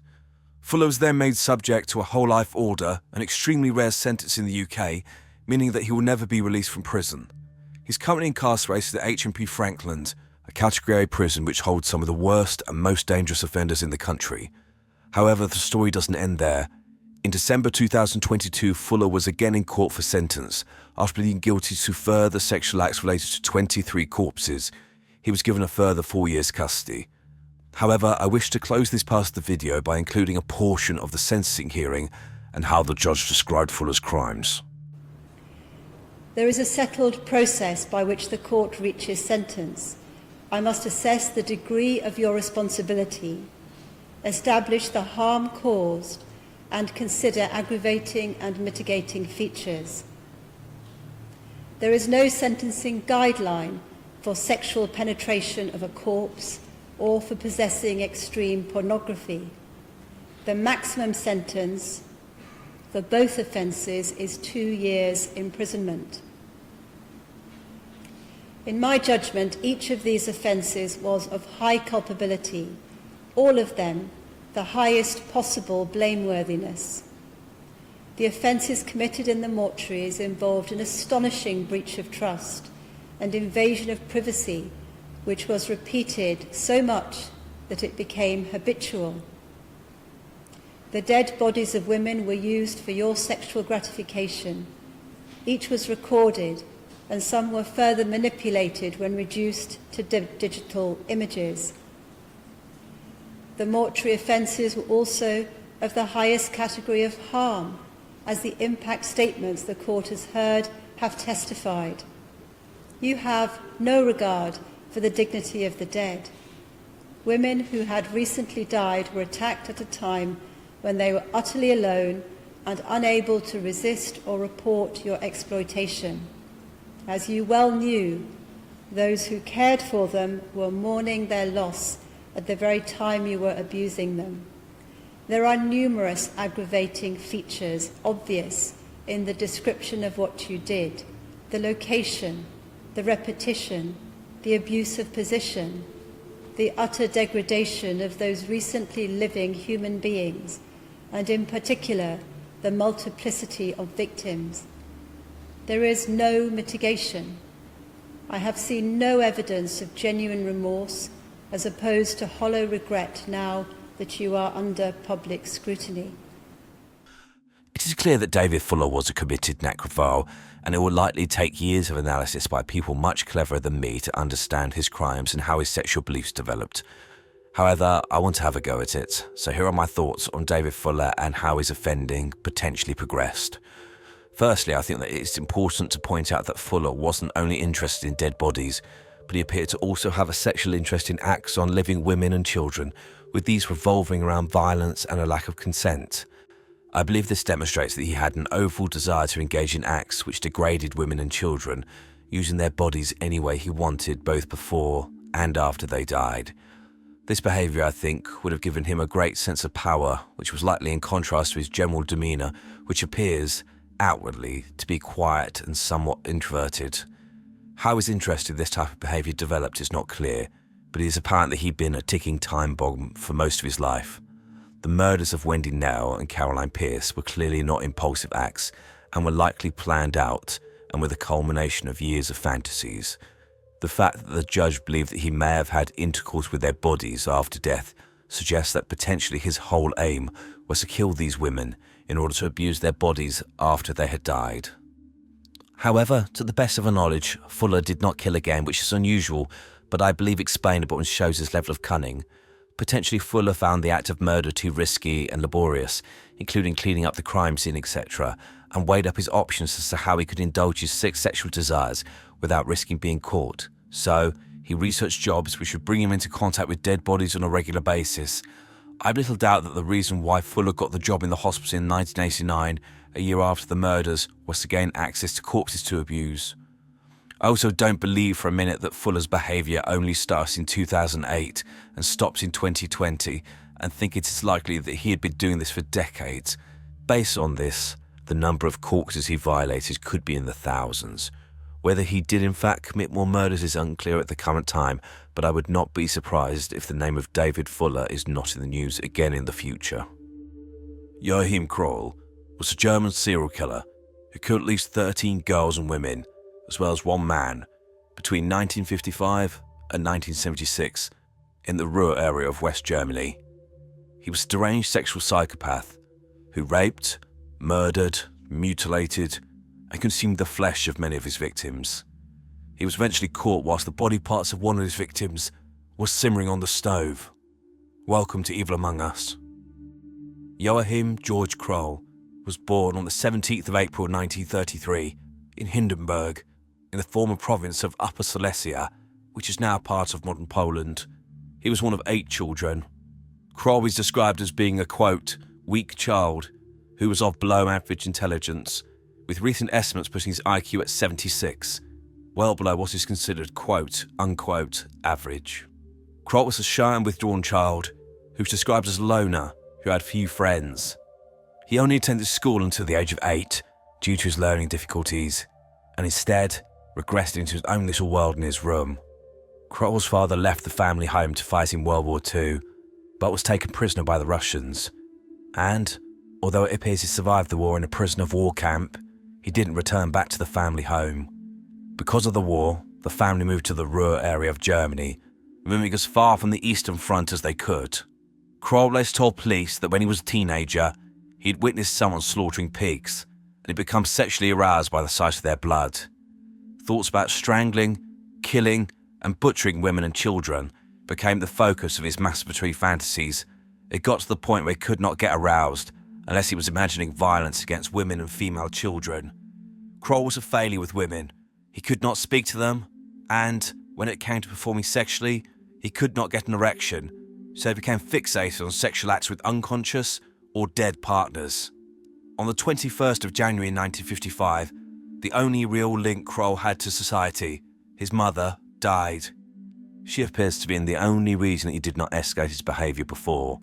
Fuller was then made subject to a whole life order, an extremely rare sentence in the UK, meaning that he will never be released from prison. He's currently incarcerated at HMP Frankland, a Category A prison which holds some of the worst and most dangerous offenders in the country. However, the story doesn't end there. In December 2022, Fuller was again in court for sentence. After pleading guilty to further sexual acts related to 23 corpses, he was given a further 4 years custody. However, I wish to close this part of the video by including a portion of the sentencing hearing and how the judge described Fuller's crimes. There is a settled process by which the court reaches sentence. I must assess the degree of your responsibility, establish the harm caused, and consider aggravating and mitigating features. There is no sentencing guideline for sexual penetration of a corpse or for possessing extreme pornography. The maximum sentence for both offences is 2 years imprisonment. In my judgment, each of these offences was of high culpability, all of them the highest possible blameworthiness. The offences committed in the mortuaries involved an astonishing breach of trust and invasion of privacy, which was repeated so much that it became habitual. The dead bodies of women were used for your sexual gratification. Each was recorded, and some were further manipulated when reduced to digital images. The mortuary offences were also of the highest category of harm, as the impact statements the court has heard have testified. You have no regard for the dignity of the dead. Women who had recently died were attacked at a time when they were utterly alone and unable to resist or report your exploitation. As you well knew, those who cared for them were mourning their loss at the very time you were abusing them. There are numerous aggravating features obvious in the description of what you did: the location, the repetition, the abuse of position, the utter degradation of those recently living human beings, and in particular, the multiplicity of victims. There is no mitigation. I have seen no evidence of genuine remorse, as opposed to hollow regret now that you are under public scrutiny. It is clear that David Fuller was a committed necrophile, and it will likely take years of analysis by people much cleverer than me to understand his crimes and how his sexual beliefs developed. However, I want to have a go at it, so here are my thoughts on David Fuller and how his offending potentially progressed. Firstly, I think that it's important to point out that Fuller wasn't only interested in dead bodies, but he appeared to also have a sexual interest in acts on living women and children, with these revolving around violence and a lack of consent. I believe this demonstrates that he had an overall desire to engage in acts which degraded women and children, using their bodies any way he wanted, both before and after they died. This behaviour, I think, would have given him a great sense of power, which was likely in contrast to his general demeanour, which appears, outwardly, to be quiet and somewhat introverted. How his interest in this type of behaviour developed is not clear, but it is apparent that he'd been a ticking time bomb for most of his life. The murders of Wendy Nell and Caroline Pierce were clearly not impulsive acts and were likely planned out and were the culmination of years of fantasies. The fact that the judge believed that he may have had intercourse with their bodies after death suggests that potentially his whole aim was to kill these women in order to abuse their bodies after they had died. However, to the best of our knowledge, Fuller did not kill again, which is unusual, but I believe explainable and shows his level of cunning. Potentially Fuller found the act of murder too risky and laborious, including cleaning up the crime scene, etc., and weighed up his options as to how he could indulge his sick sexual desires without risking being caught. So, he researched jobs which would bring him into contact with dead bodies on a regular basis. I have little doubt that the reason why Fuller got the job in the hospital in 1989, a year after the murders, was to gain access to corpses to abuse. I also don't believe for a minute that Fuller's behaviour only starts in 2008 and stops in 2020, and think it is likely that he had been doing this for decades. Based on this, the number of corpses he violated could be in the thousands. Whether he did in fact commit more murders is unclear at the current time, but I would not be surprised if the name of David Fuller is not in the news again in the future. Joachim Kroll was a German serial killer who killed at least 13 girls and women, as well as one man, between 1955 and 1976 in the Ruhr area of West Germany. He was a deranged sexual psychopath who raped, murdered, mutilated, and consumed the flesh of many of his victims. He was eventually caught whilst the body parts of one of his victims was simmering on the stove. Welcome to Evil Among Us. Joachim George Kroll was born on the 17th of April 1933 in Hindenburg, in the former province of Upper Silesia, which is now part of modern Poland. He was one of 8 children. Kroll is described as being a, quote, weak child who was of below average intelligence, with recent estimates putting his IQ at 76, well below what is considered, quote, unquote, average. Kroll was a shy and withdrawn child who was described as a loner who had few friends. He only attended school until the age of 8 due to his learning difficulties, and instead regressed into his own little world in his room. Kroll's father left the family home to fight in World War II, but was taken prisoner by the Russians. And, although it appears he survived the war in a prisoner of war camp, he didn't return back to the family home. Because of the war, the family moved to the Ruhr area of Germany, moving as far from the Eastern Front as they could. Kroll later told police that when he was a teenager, he'd witnessed someone slaughtering pigs, and he'd become sexually aroused by the sight of their blood. Thoughts about strangling, killing, and butchering women and children became the focus of his masturbatory fantasies. It got to the point where he could not get aroused unless he was imagining violence against women and female children. Kroll was a failure with women. He could not speak to them, and when it came to performing sexually, he could not get an erection, so he became fixated on sexual acts with unconscious or dead partners. On the 21st of January 1955, the only real link Kroll had to society, his mother, died. She appears to be the only reason he did not escalate his behaviour before.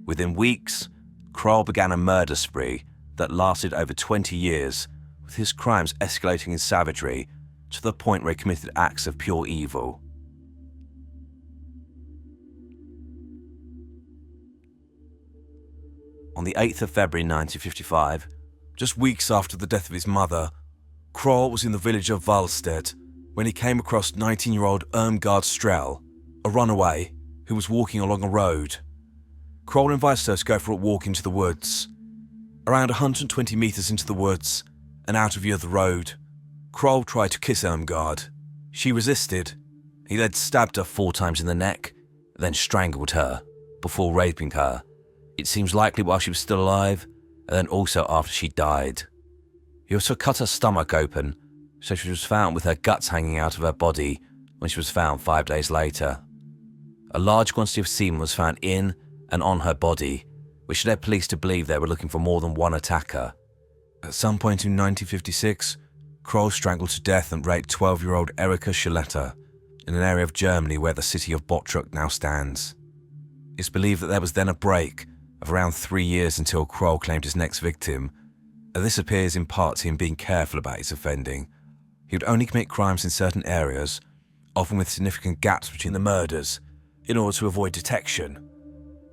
Within weeks, Kroll began a murder spree that lasted over 20 years, with his crimes escalating in savagery to the point where he committed acts of pure evil. On the 8th of February 1955, just weeks after the death of his mother, Kroll was in the village of Valstedt when he came across 19-year-old Irmgard Strell, a runaway who was walking along a road. Kroll invited her to go for a walk into the woods. Around 120 metres into the woods and out of view of the road, Kroll tried to kiss Irmgard. She resisted. He then stabbed her 4 times in the neck, then strangled her, before raping her. It seems likely while she was still alive, and then also after she died. He also cut her stomach open, so she was found with her guts hanging out of her body when she was found 5 days later. A large quantity of semen was found in and on her body, which led police to believe they were looking for more than one attacker. At some point in 1956, Kroll strangled to death and raped 12-year-old Erika Schilletter in an area of Germany where the city of Bottrop now stands. It's believed that there was then a break of around 3 years until Kroll claimed his next victim, and this appears in part to him being careful about his offending. He would only commit crimes in certain areas, often with significant gaps between the murders, in order to avoid detection.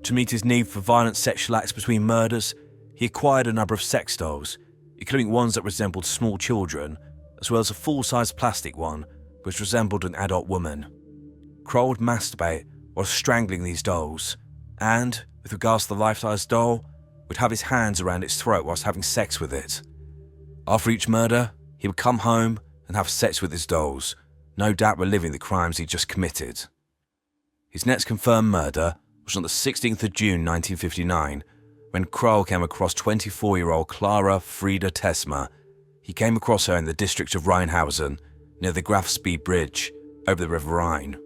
To meet his need for violent sexual acts between murders, he acquired a number of sex dolls, including ones that resembled small children, as well as a full-size plastic one which resembled an adult woman. Kroll would masturbate while strangling these dolls, and, with regards to the life-size doll, would have his hands around its throat whilst having sex with it. After each murder, he would come home and have sex with his dolls, no doubt reliving the crimes he'd just committed. His next confirmed murder was on the 16th of June 1959, when Kroll came across 24-year-old Clara Frieda Tesma. He came across her in the district of Rheinhausen, near the Grafspee Bridge, over the River Rhine.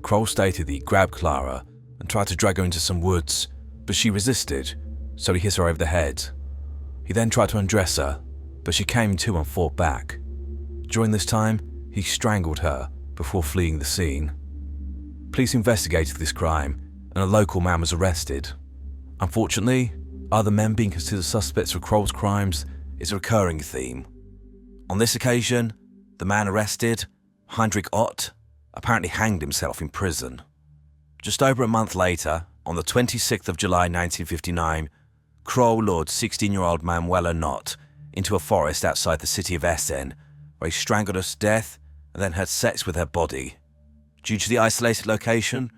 Kroll stated that he grabbed Clara and tried to drag her into some woods, but she resisted, so he hit her over the head. He then tried to undress her, but she came to and fought back. During this time, he strangled her before fleeing the scene. Police investigated this crime, and a local man was arrested. Unfortunately, other men being considered suspects for Kroll's crimes is a recurring theme. On this occasion, the man arrested, Heinrich Ott, apparently hanged himself in prison. Just over a month later, on the 26th of July 1959, Kroll lured 16-year-old Manuela Nott into a forest outside the city of Essen, where he strangled her to death and then had sex with her body. Due to the isolated location,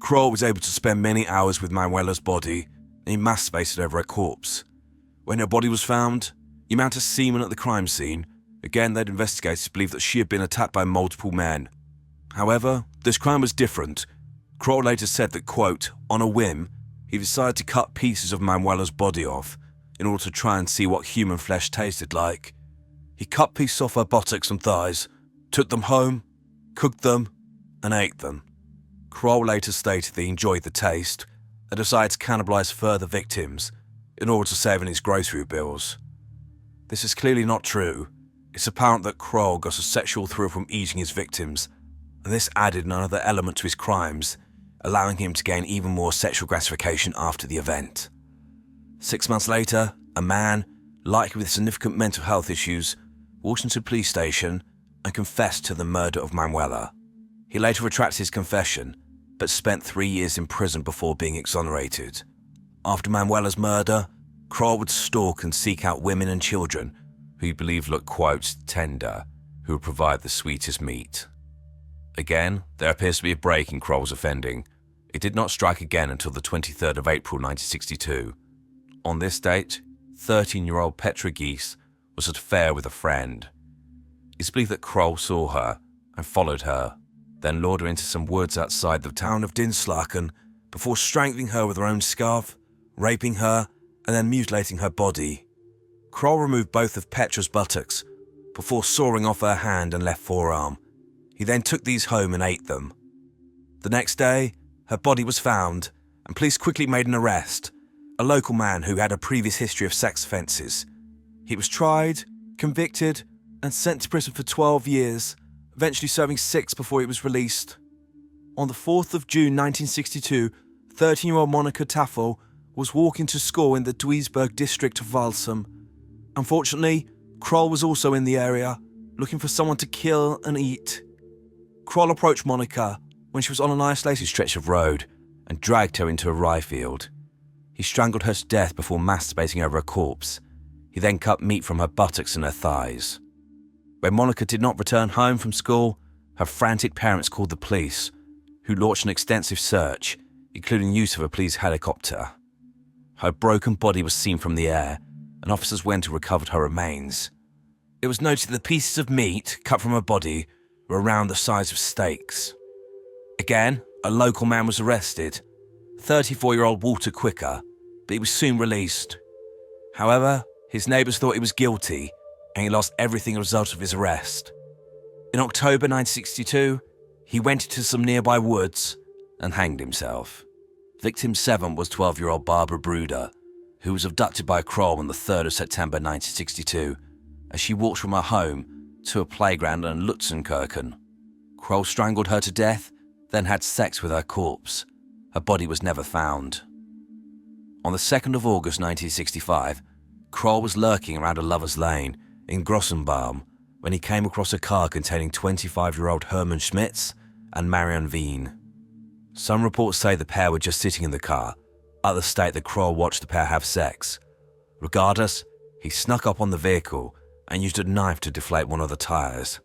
Kroll was able to spend many hours with Manuela's body, and he masturbated over her corpse. When her body was found, the amount of semen at the crime scene, again they'd investigators believed that she had been attacked by multiple men. However, this crime was different. Kroll later said that, quote, on a whim, he decided to cut pieces of Manuela's body off in order to try and see what human flesh tasted like. He cut pieces off her buttocks and thighs, took them home, cooked them, and ate them. Kroll later stated that he enjoyed the taste and decided to cannibalize further victims in order to save on his grocery bills. This is clearly not true. It's apparent that Kroll got a sexual thrill from eating his victims, and this added another element to his crimes, allowing him to gain even more sexual gratification after the event. 6 months later, a man, likely with significant mental health issues, walked into the police station and confessed to the murder of Manuela. He later retracted his confession, but spent 3 years in prison before being exonerated. After Manuela's murder, Kroll would stalk and seek out women and children who he believed looked, quote, tender, who would provide the sweetest meat. Again, there appears to be a break in Kroll's offending. It did not strike again until the 23rd of April 1962. On this date, 13-year-old Petra Gies was at a fair with a friend. It's believed that Kroll saw her and followed her, then lured her into some woods outside the town of Dinslaken before strangling her with her own scarf, raping her, and then mutilating her body. Kroll removed both of Petra's buttocks before sawing off her hand and left forearm. He then took these home and ate them. The next day, her body was found, and police quickly made an arrest, a local man who had a previous history of sex offences. He was tried, convicted, and sent to prison for 12 years, eventually serving 6 before he was released. On the 4th of June 1962, 13-year-old Monika Tafel was walking to school in the Duisburg district of Walsum. Unfortunately, Kroll was also in the area, looking for someone to kill and eat. Kroll approached Monika when she was on an isolated stretch of road and dragged her into a rye field. He strangled her to death before masturbating over her corpse. He then cut meat from her buttocks and her thighs. When Monika did not return home from school, her frantic parents called the police, who launched an extensive search, including use of a police helicopter. Her broken body was seen from the air, and officers went and recovered her remains. It was noted that the pieces of meat cut from her body were around the size of steaks. Again, a local man was arrested, 34-year-old Walter Quicker, but he was soon released. However, his neighbours thought he was guilty, and he lost everything as a result of his arrest. In October 1962, he went into some nearby woods and hanged himself. Victim 7 was 12-year-old Barbara Bruder, who was abducted by Kroll on the 3rd of September 1962 as she walked from her home to a playground in Lutzenkirchen. Kroll strangled her to death, then had sex with her corpse. Her body was never found. On the 2nd of August 1965, Kroll was lurking around a lover's lane in Grossenbaum when he came across a car containing 25-year-old Hermann Schmitz and Marion Wien. Some reports say the pair were just sitting in the car, others state that Kroll watched the pair have sex. Regardless, he snuck up on the vehicle and used a knife to deflate one of the tyres.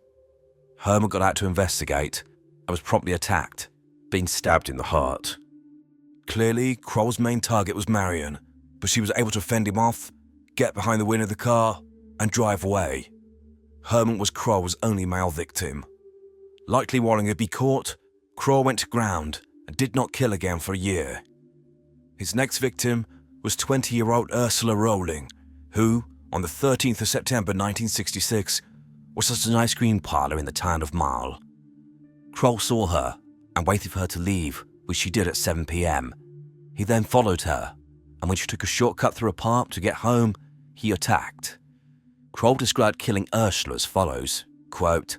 Hermann got out to investigate and was promptly attacked, being stabbed in the heart. Clearly, Kroll's main target was Marion, but she was able to fend him off, get behind the wheel of the car, and drive away. Hermann was Kroll's only male victim. Likely worrying he'd be caught, Kroll went to ground and did not kill again for a year. His next victim was 20-year-old Ursula Rowling, who, on the 13th of September 1966, was at an ice cream parlour in the town of Marl. Kroll saw her and waited for her to leave, which she did at 7 p.m. He then followed her and when she took a shortcut through a park to get home, he attacked. Kroll described killing Ursula as follows, quote,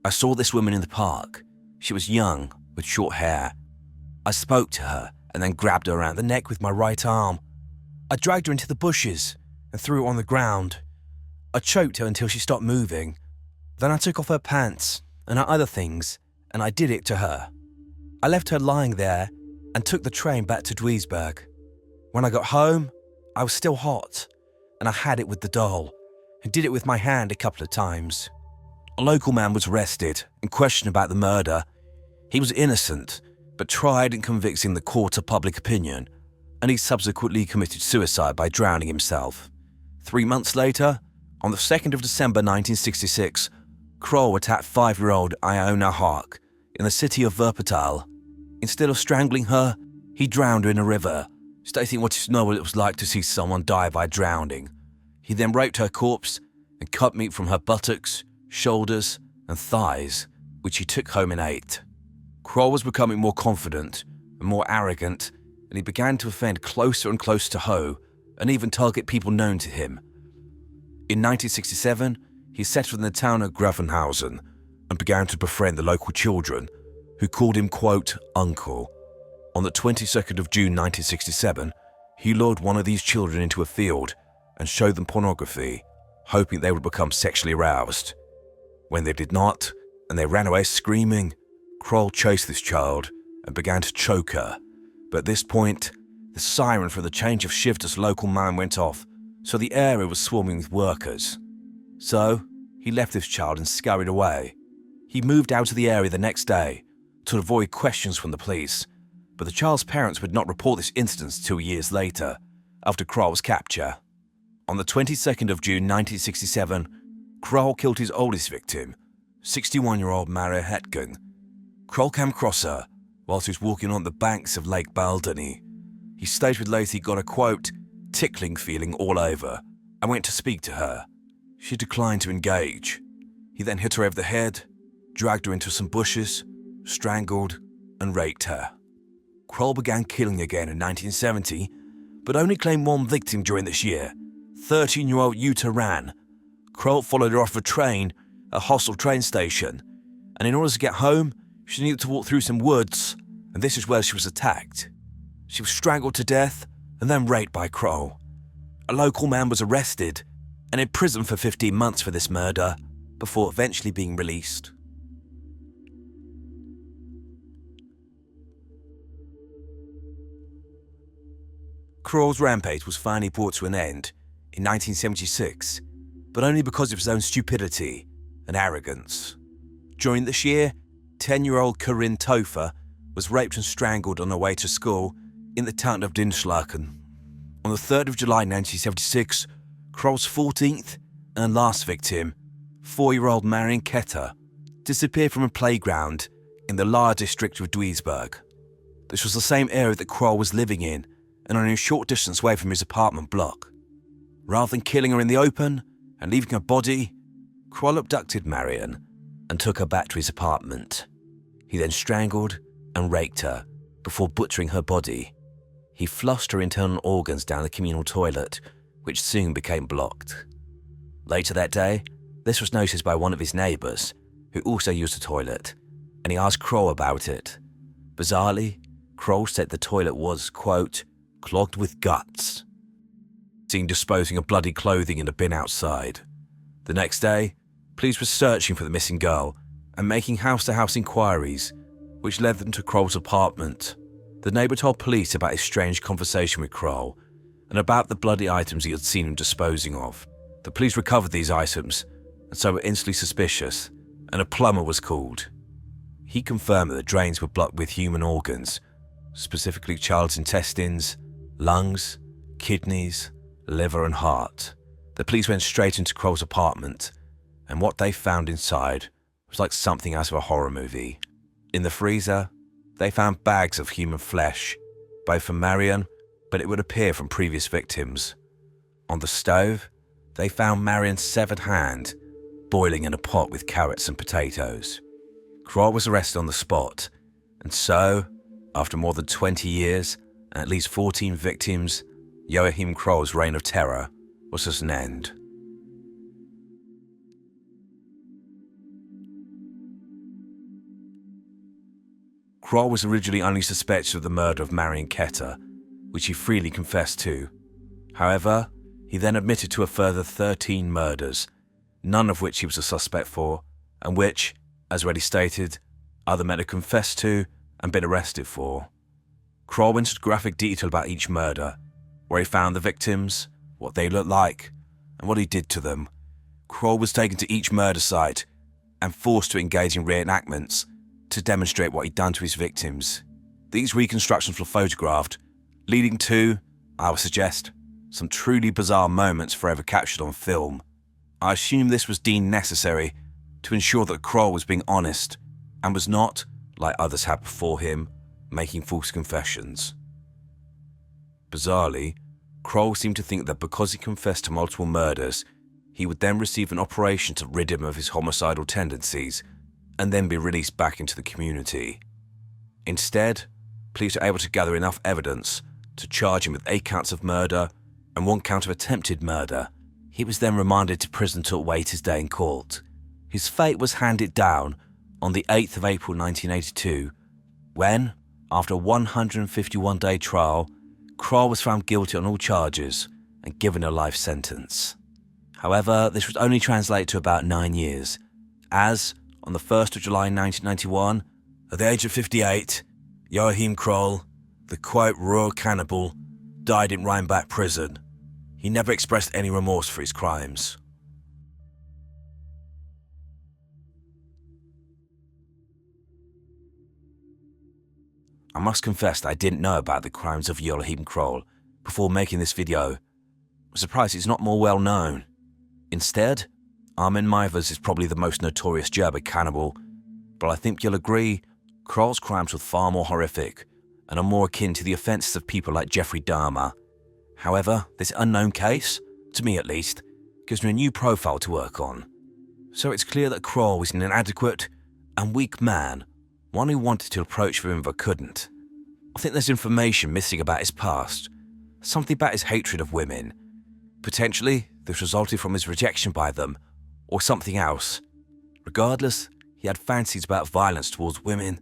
"I saw this woman in the park. She was young, with short hair. I spoke to her and then grabbed her around the neck with my right arm. I dragged her into the bushes and threw her on the ground. I choked her until she stopped moving. Then I took off her pants and her other things, and I did it to her. I left her lying there and took the train back to Duisburg. When I got home, I was still hot, and I had it with the doll, and did it with my hand a couple of times. A local man was arrested and questioned about the murder. He was innocent, but tried and convicted in the court of public opinion, and he subsequently committed suicide by drowning himself. 3 months later, on the 2nd of December 1966, Kroll attacked 5-year-old Iona Haak in the city of Wuppertal. Instead of strangling her, he drowned her in a river, stating what is know what it was like to see someone die by drowning. He then raped her corpse and cut meat from her buttocks, shoulders, and thighs, which he took home and ate. Kroll was becoming more confident and more arrogant, and he began to offend closer and closer to Ho, and even target people known to him. In 1967, he settled in the town of Gravenhausen and began to befriend the local children, who called him, quote, uncle. On the 22nd of June 1967, he lured one of these children into a field and showed them pornography, hoping they would become sexually aroused. When they did not, and they ran away screaming, Kroll chased this child and began to choke her. But at this point, the siren for the change of shift as local man went off, so the area was swarming with workers. So, he left this child and scurried away. He moved out of the area the next day to avoid questions from the police, but the child's parents would not report this incident 2 years later, after Kroll's capture. On the 22nd of June 1967, Kroll killed his oldest victim, 61-year-old Maria Hetgen. Kroll came across her whilst he was walking on the banks of Lake Baldini. He stated later he got a, quote, tickling feeling all over and went to speak to her. She declined to engage. He then hit her over the head, dragged her into some bushes, strangled, and raped her. Kroll began killing again in 1970, but only claimed one victim during this year, 13-year-old Jutta Rahn. Kroll followed her off a train at a hostel train station, and in order to get home, she needed to walk through some woods, and this is where she was attacked. She was strangled to death and then raped by Kroll. A local man was arrested and in prison for 15 months for this murder, before eventually being released. Kroll's rampage was finally brought to an end in 1976, but only because of his own stupidity and arrogance. During this year, 10-year-old Corinne Topher was raped and strangled on her way to school in the town of Dinslaken. On the 3rd of July 1976, Kroll's 14th and last victim, 4-year-old Marion Ketter, disappeared from a playground in the Lahr district of Duisburg. This was the same area that Kroll was living in and only a short distance away from his apartment block. Rather than killing her in the open and leaving her body, Kroll abducted Marion and took her back to his apartment. He then strangled and raked her before butchering her body. He flushed her internal organs down the communal toilet, which soon became blocked. Later that day, this was noticed by one of his neighbours, who also used the toilet, and he asked Kroll about it. Bizarrely, Kroll said the toilet was, quote, clogged with guts. Seen disposing of bloody clothing in a bin outside. The next day, police were searching for the missing girl and making house-to-house inquiries, which led them to Kroll's apartment. The neighbour told police about his strange conversation with Kroll and about the bloody items he had seen him disposing of. The police recovered these items and so were instantly suspicious, and a plumber was called. He confirmed that the drains were blocked with human organs, specifically child's intestines, lungs, kidneys, liver and heart. The police went straight into Kroll's apartment, and what they found inside was like something out of a horror movie. In the freezer, they found bags of human flesh, both from Marion, but it would appear from previous victims. On the stove, they found Marion's severed hand, boiling in a pot with carrots and potatoes. Kroll was arrested on the spot, and so, after more than 20 years and at least 14 victims, Joachim Kroll's reign of terror was at an end. Kroll was originally only suspected of the murder of Marion Ketter, which he freely confessed to. However, he then admitted to a further 13 murders, none of which he was a suspect for, and which, as already stated, other men had confessed to and been arrested for. Kroll went into graphic detail about each murder, where he found the victims, what they looked like, and what he did to them. Kroll was taken to each murder site and forced to engage in reenactments to demonstrate what he'd done to his victims. These reconstructions were photographed, leading to, I would suggest, some truly bizarre moments forever captured on film. I assume this was deemed necessary to ensure that Kroll was being honest and was not, like others had before him, making false confessions. Bizarrely, Kroll seemed to think that because he confessed to multiple murders, he would then receive an operation to rid him of his homicidal tendencies and then be released back into the community. Instead, police were able to gather enough evidence to charge him with 8 counts of murder and 1 count of attempted murder. He was then remanded to prison to await his day in court. His fate was handed down on the 8th of April 1982, when, after a 151-day trial, Kroll was found guilty on all charges and given a life sentence. However, this would only translate to about 9 years, as, on the 1st of July 1991, at the age of 58, Joachim Kroll, the quote "raw cannibal," died in Rheinbach prison. He never expressed any remorse for his crimes. I must confess that I didn't know about the crimes of Joachim Kroll before making this video. I'm surprised it's not more well known. Instead, Armin Meiwes is probably the most notorious German cannibal, but I think you'll agree Kroll's crimes were far more horrific and are more akin to the offences of people like Jeffrey Dahmer. However, this unknown case, to me at least, gives me a new profile to work on. So it's clear that Kroll was an inadequate and weak man, one who wanted to approach women but couldn't. I think there's information missing about his past, something about his hatred of women. Potentially, this resulted from his rejection by them, or something else. Regardless, he had fancies about violence towards women,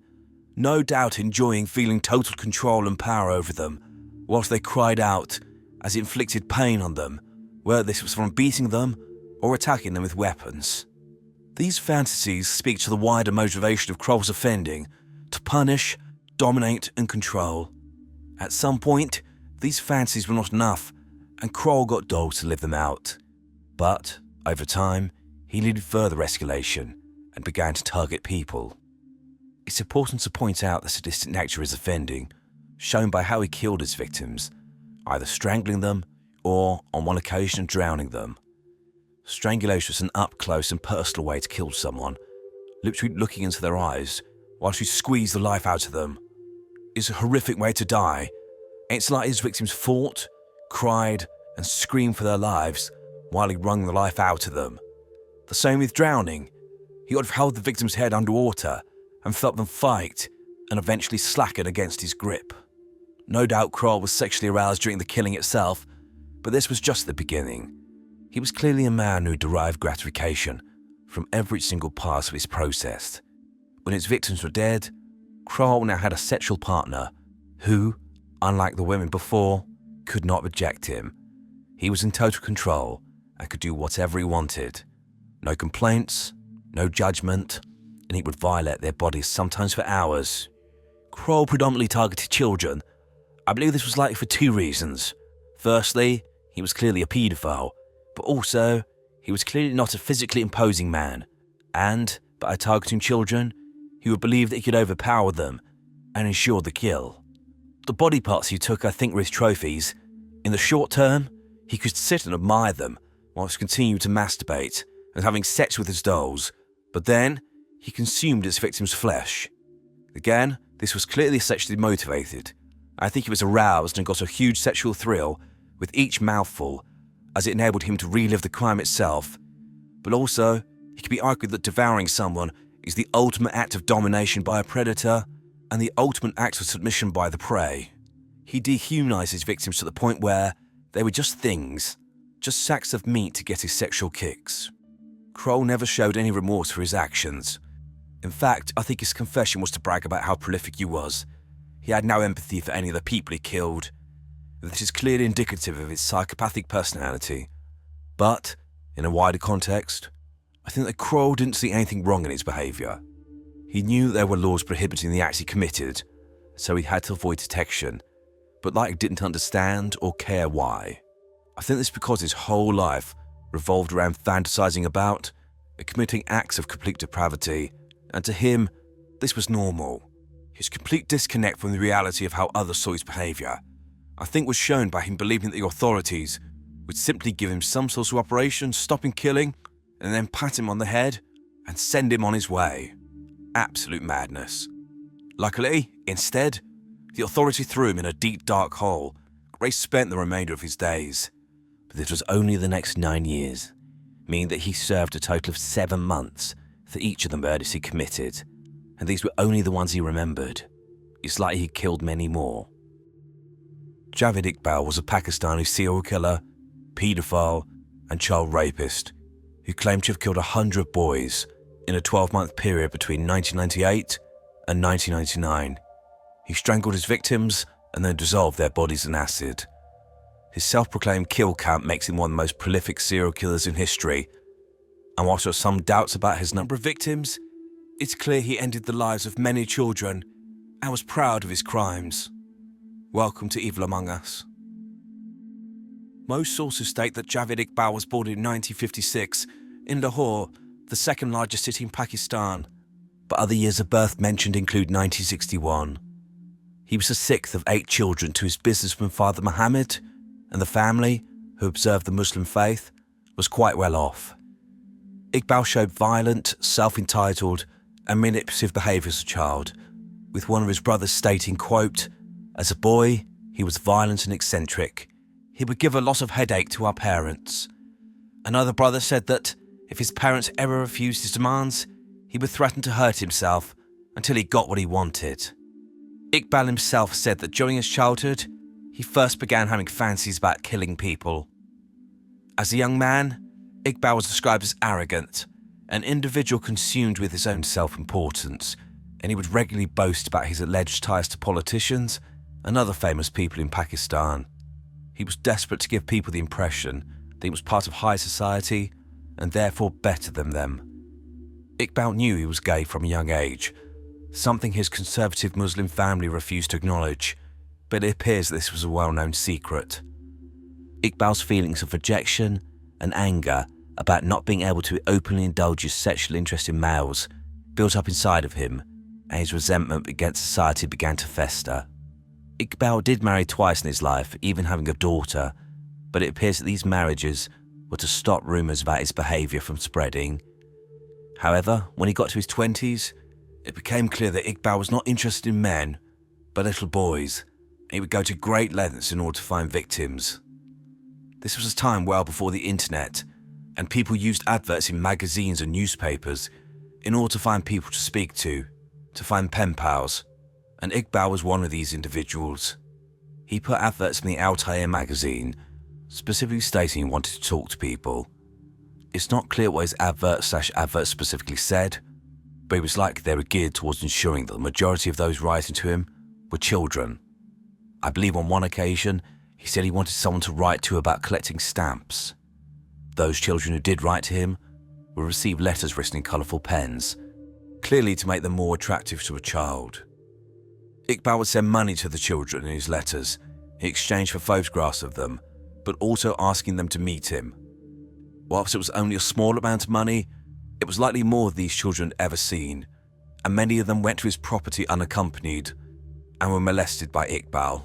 no doubt enjoying feeling total control and power over them, whilst they cried out as he inflicted pain on them, whether this was from beating them or attacking them with weapons. These fantasies speak to the wider motivation of Kroll's offending, to punish, dominate and control. At some point, these fantasies were not enough, and Kroll got dolls to live them out. But, over time, he needed further escalation and began to target people. It's important to point out the sadistic nature of his offending, shown by how he killed his victims, either strangling them or, on one occasion, drowning them. Strangulation is an up-close and personal way to kill someone, literally looking into their eyes whilst you squeeze the life out of them. It's a horrific way to die. It's like his victims fought, cried, and screamed for their lives while he wrung the life out of them. The same with drowning. He would have held the victim's head underwater and felt them fight and eventually slacken against his grip. No doubt Kroll was sexually aroused during the killing itself, but this was just the beginning. He was clearly a man who derived gratification from every single part of his process. When his victims were dead, Kroll now had a sexual partner who, unlike the women before, could not reject him. He was in total control and could do whatever he wanted. No complaints, no judgment, and he would violate their bodies sometimes for hours. Kroll predominantly targeted children. I believe this was likely for 2 reasons. Firstly, he was clearly a paedophile, but also, he was clearly not a physically imposing man, and, by targeting children, he would believe that he could overpower them and ensure the kill. The body parts he took, I think, were his trophies. In the short term, he could sit and admire them whilst continuing to masturbate and having sex with his dolls, but then he consumed his victim's flesh. Again, this was clearly sexually motivated. I think he was aroused and got a huge sexual thrill with each mouthful, as it enabled him to relive the crime itself. But also, it could be argued that devouring someone is the ultimate act of domination by a predator and the ultimate act of submission by the prey. He dehumanized his victims to the point where, They were just things, just sacks of meat to get his sexual kicks. Kroll never showed any remorse for his actions. In fact, I think his confession was to brag about how prolific he was. He had no empathy for any of the people he killed. This is clearly indicative of his psychopathic personality. But, in a wider context, I think that Kroll didn't see anything wrong in his behaviour. He knew there were laws prohibiting the acts he committed, so he had to avoid detection, but like didn't understand or care why. I think this is because his whole life revolved around fantasizing about and committing acts of complete depravity, and to him, this was normal. His complete disconnect from the reality of how others saw his behaviour, I think, was shown by him believing that the authorities would simply give him some sort of operation, stop him killing, and then pat him on the head and send him on his way. Absolute madness. Luckily, instead, the authority threw him in a deep, dark hole where he spent the remainder of his days. But this was only the next 9 years, meaning that he served a total of 7 months for each of the murders he committed, and these were only the ones he remembered. It's like he killed many more. Javed Iqbal was a Pakistani serial killer, paedophile, and child rapist who claimed to have killed 100 boys in a 12-month period between 1998 and 1999. He strangled his victims and then dissolved their bodies in acid. His self-proclaimed kill count makes him one of the most prolific serial killers in history, and whilst there are some doubts about his number of victims, it's clear he ended the lives of many children and was proud of his crimes. Welcome to Evil Among Us. Most sources state that Javed Iqbal was born in 1956 in Lahore, the second largest city in Pakistan, but other years of birth mentioned include 1961. He was the 6th of 8 children to his businessman father Muhammad, and the family, who observed the Muslim faith, was quite well off. Iqbal showed violent, self-entitled, and manipulative behaviour as a child, with one of his brothers stating, quote, "As a boy, he was violent and eccentric. He would give a lot of headache to our parents." Another brother said that if his parents ever refused his demands, he would threaten to hurt himself until he got what he wanted. Iqbal himself said that during his childhood, he first began having fancies about killing people. As a young man, Iqbal was described as arrogant, an individual consumed with his own self-importance, and he would regularly boast about his alleged ties to politicians and other famous people in Pakistan. He was desperate to give people the impression that he was part of high society and therefore better than them. Iqbal knew he was gay from a young age, something his conservative Muslim family refused to acknowledge, but it appears this was a well-known secret. Iqbal's feelings of rejection and anger about not being able to openly indulge his sexual interest in males built up inside of him, and his resentment against society began to fester. Iqbal did marry twice in his life, even having a daughter, but it appears that these marriages were to stop rumours about his behaviour from spreading. However, when he got to his 20s, it became clear that Iqbal was not interested in men, but little boys, and he would go to great lengths in order to find victims. This was a time well before the internet, and people used adverts in magazines and newspapers in order to find people to speak to find pen pals, and Iqbal was one of these individuals. He put adverts in the Altair magazine, specifically stating he wanted to talk to people. It's not clear what his advert specifically said, but it was like they were geared towards ensuring that the majority of those writing to him were children. I believe on one occasion, he said he wanted someone to write to about collecting stamps. Those children who did write to him would receive letters written in colourful pens, clearly to make them more attractive to a child. Iqbal would send money to the children in his letters in exchange for photographs of them, but also asking them to meet him. Whilst it was only a small amount of money, it was likely more than these children had ever seen, and many of them went to his property unaccompanied and were molested by Iqbal.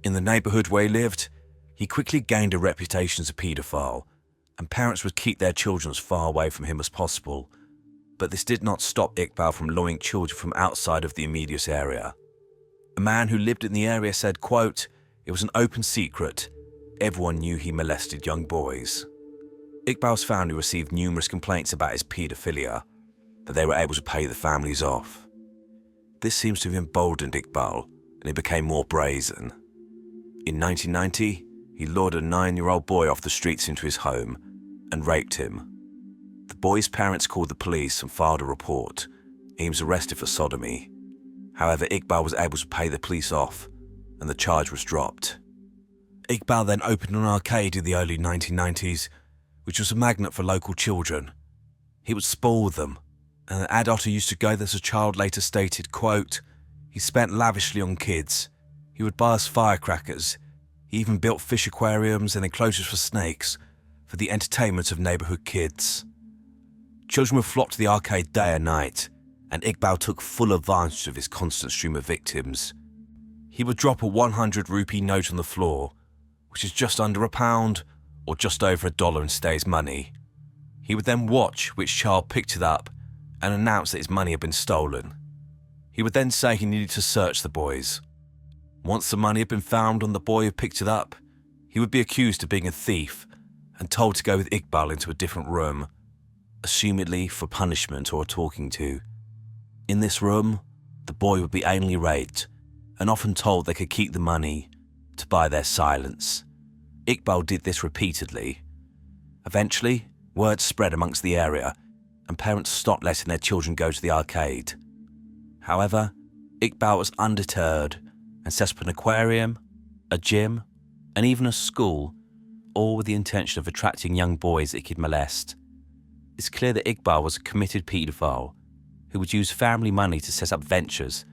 In the neighbourhood where he lived, he quickly gained a reputation as a paedophile, and parents would keep their children as far away from him as possible, but this did not stop Iqbal from luring children from outside of the immediate area. A man who lived in the area said, quote, "It was an open secret. Everyone knew he molested young boys." Iqbal's family received numerous complaints about his paedophilia, but they were able to pay the families off. This seems to have emboldened Iqbal, and he became more brazen. In 1990, he lured a 9-year-old boy off the streets into his home and raped him. The boy's parents called the police and filed a report. He was arrested for sodomy. However, Iqbal was able to pay the police off and the charge was dropped. Iqbal then opened an arcade in the early 1990s, which was a magnet for local children. He would spoil them, and an adult who used to go there as a child later stated, quote, "He spent lavishly on kids. He would buy us firecrackers. He even built fish aquariums and enclosures for snakes for the entertainment of neighbourhood kids." Children would flock to the arcade day and night, and Iqbal took full advantage of his constant stream of victims. He would drop a 100 rupee note on the floor, which is just under £1 or just over $1 in today's money. He would then watch which child picked it up and announce that his money had been stolen. He would then say he needed to search the boys. Once the money had been found on the boy who picked it up, he would be accused of being a thief and told to go with Iqbal into a different room, assumedly for punishment or a talking to. In this room, the boy would be anally raped and often told they could keep the money to buy their silence. Iqbal did this repeatedly. Eventually, word spread amongst the area and parents stopped letting their children go to the arcade. However, Iqbal was undeterred and set up an aquarium, a gym, and even a school, all with the intention of attracting young boys that he could molest. It's clear that Iqbal was a committed paedophile who would use family money to set up ventures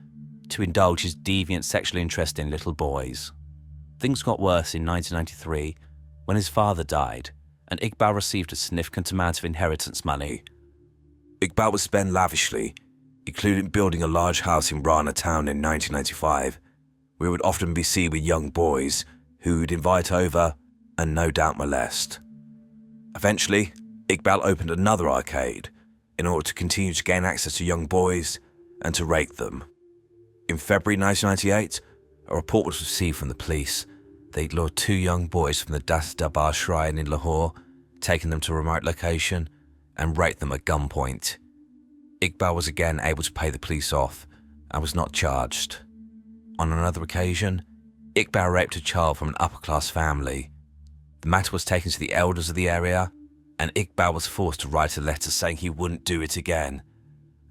to indulge his deviant sexual interest in little boys. Things got worse in 1993 when his father died and Iqbal received a significant amount of inheritance money. Iqbal would spend lavishly, including building a large house in Rana town in 1995, where he would often be seen with young boys who he'd invite over and no doubt molest. Eventually, Iqbal opened another arcade in order to continue to gain access to young boys and to rape them. In February 1998, a report was received from the police. They'd lured 2 young boys from the Das Darbar shrine in Lahore, taken them to a remote location, and raped them at gunpoint. Iqbal was again able to pay the police off and was not charged. On another occasion, Iqbal raped a child from an upper-class family. The matter was taken to the elders of the area, and Iqbal was forced to write a letter saying he wouldn't do it again.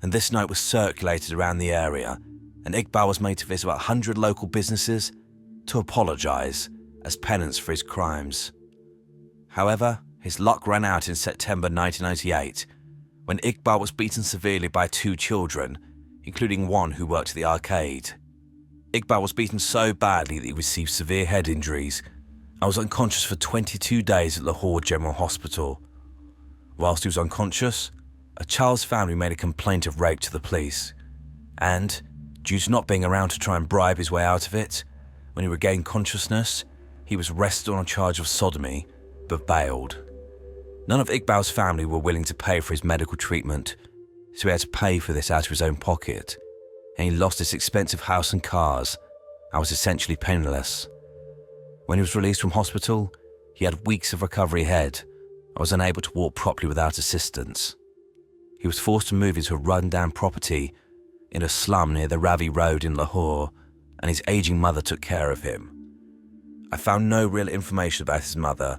And this note was circulated around the area, and Iqbal was made to visit about 100 local businesses to apologise as penance for his crimes. However, his luck ran out in September 1998, when Iqbal was beaten severely by 2 children, including one who worked at the arcade. Iqbal was beaten so badly that he received severe head injuries and was unconscious for 22 days at Lahore General Hospital. Whilst he was unconscious, a child's family made a complaint of rape to the police, and, due to not being around to try and bribe his way out of it, when he regained consciousness, he was arrested on a charge of sodomy, but bailed. None of Iqbal's family were willing to pay for his medical treatment, so he had to pay for this out of his own pocket, and he lost his expensive house and cars and was essentially penniless. When he was released from hospital, he had weeks of recovery ahead and was unable to walk properly without assistance. He was forced to move into a run-down property in a slum near the Ravi Road in Lahore, and his aging mother took care of him. I found no real information about his mother,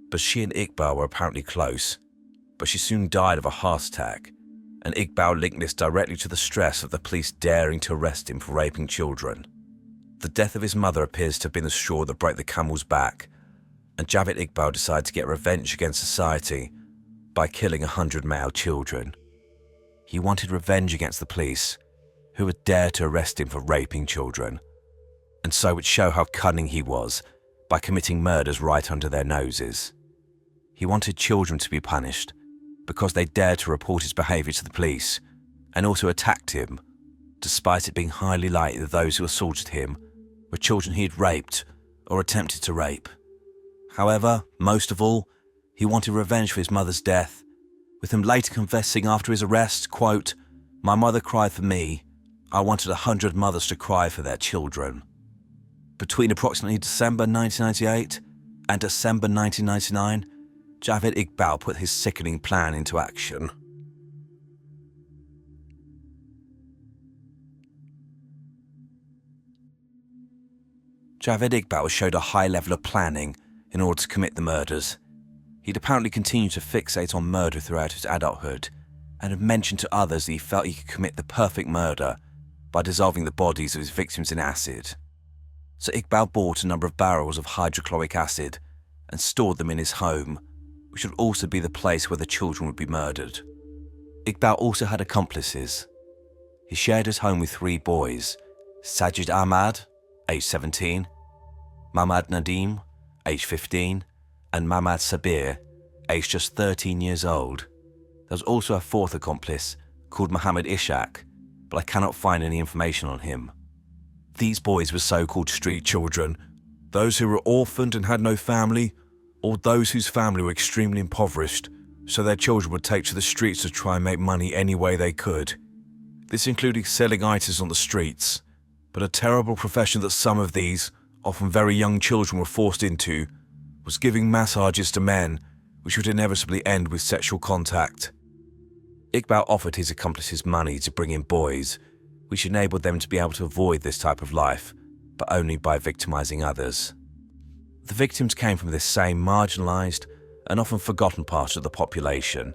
but she and Iqbal were apparently close, but she soon died of a heart attack, and Iqbal linked this directly to the stress of the police daring to arrest him for raping children. The death of his mother appears to have been the straw that broke the camel's back, and Javed Iqbal decided to get revenge against society by killing 100 male children. He wanted revenge against the police, who would dare to arrest him for raping children, and so would show how cunning he was by committing murders right under their noses. He wanted children to be punished because they dared to report his behaviour to the police and also attacked him, despite it being highly likely that those who assaulted him were children he had raped or attempted to rape. However, most of all, he wanted revenge for his mother's death, with him later confessing after his arrest, quote, "My mother cried for me. I wanted 100 mothers to cry for their children." Between approximately December 1998 and December 1999, Javed Iqbal put his sickening plan into action. Javed Iqbal showed a high level of planning in order to commit the murders. He'd apparently continued to fixate on murder throughout his adulthood and had mentioned to others that he felt he could commit the perfect murder by dissolving the bodies of his victims in acid. So Iqbal bought a number of barrels of hydrochloric acid and stored them in his home, which would also be the place where the children would be murdered. Iqbal also had accomplices. He shared his home with 3 boys, Sajid Ahmad, age 17, Mamad Nadim, age 15, and Mamad Sabir, aged just 13 years old. There was also a 4th accomplice called Mohammed Ishaq, but I cannot find any information on him. These boys were so-called street children, those who were orphaned and had no family, or those whose family were extremely impoverished, so their children would take to the streets to try and make money any way they could. This included selling items on the streets, but a terrible profession that some of these, often very young children, were forced into was giving massages to men, which would inevitably end with sexual contact. Iqbal offered his accomplices money to bring in boys, which enabled them to be able to avoid this type of life, but only by victimizing others. The victims came from this same marginalized and often forgotten part of the population,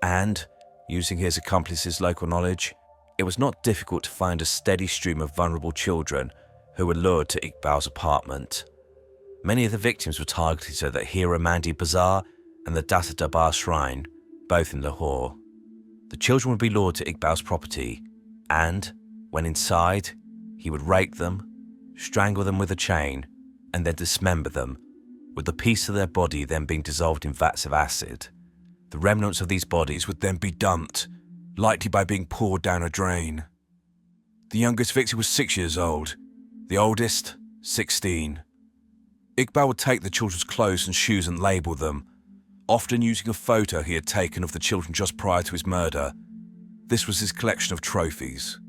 and, using his accomplices' local knowledge, it was not difficult to find a steady stream of vulnerable children who were lured to Iqbal's apartment. Many of the victims were targeted at the Hira Mandi Bazaar and the Dasa Darbar Shrine, both in Lahore. The children would be lured to Iqbal's property, and, when inside, he would rape them, strangle them with a chain, and then dismember them, with the piece of their body then being dissolved in vats of acid. The remnants of these bodies would then be dumped, likely by being poured down a drain. The youngest victim was 6 years old, the oldest, 16. Iqbal would take the children's clothes and shoes and label them, often using a photo he had taken of the children just prior to his murder. This was his collection of trophies.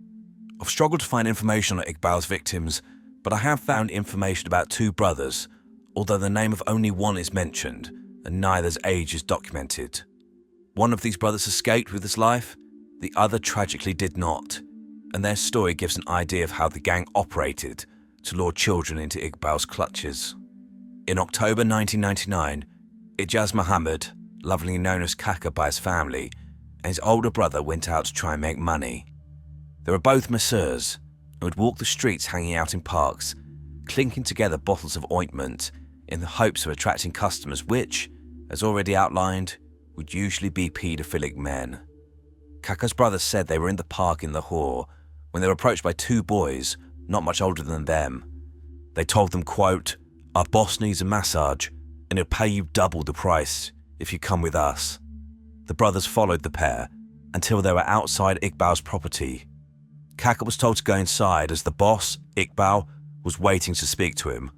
I've struggled to find information on Iqbal's victims, but I have found information about 2 brothers, although the name of only one is mentioned, and neither's age is documented. One of these brothers escaped with his life, the other tragically did not, and their story gives an idea of how the gang operated to lure children into Iqbal's clutches. In October 1999, Ijaz Muhammad, lovingly known as Kaka by his family, and his older brother went out to try and make money. They were both masseurs and would walk the streets hanging out in parks, clinking together bottles of ointment in the hopes of attracting customers which, as already outlined, would usually be paedophilic men. Kaka's brother said they were in the park in Lahore when they were approached by 2 boys not much older than them. They told them, quote, "Our boss needs a massage and he'll pay you double the price if you come with us." The brothers followed the pair until they were outside Iqbal's property. Kaka was told to go inside as the boss, Iqbal, was waiting to speak to him.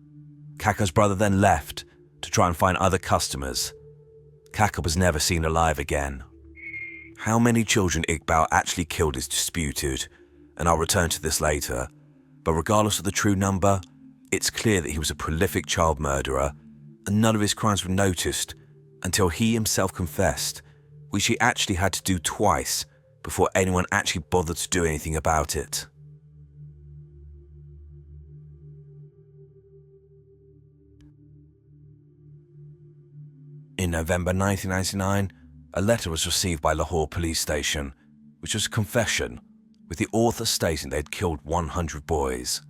Kaka's brother then left to try and find other customers. Kaka was never seen alive again. How many children Iqbal actually killed is disputed, and I'll return to this later, but regardless of the true number, it's clear that he was a prolific child murderer, and none of his crimes were noticed until he himself confessed, which he actually had to do twice before anyone actually bothered to do anything about it. In November 1999, a letter was received by Lahore police station, which was a confession, with the author stating they'd killed 100 boys.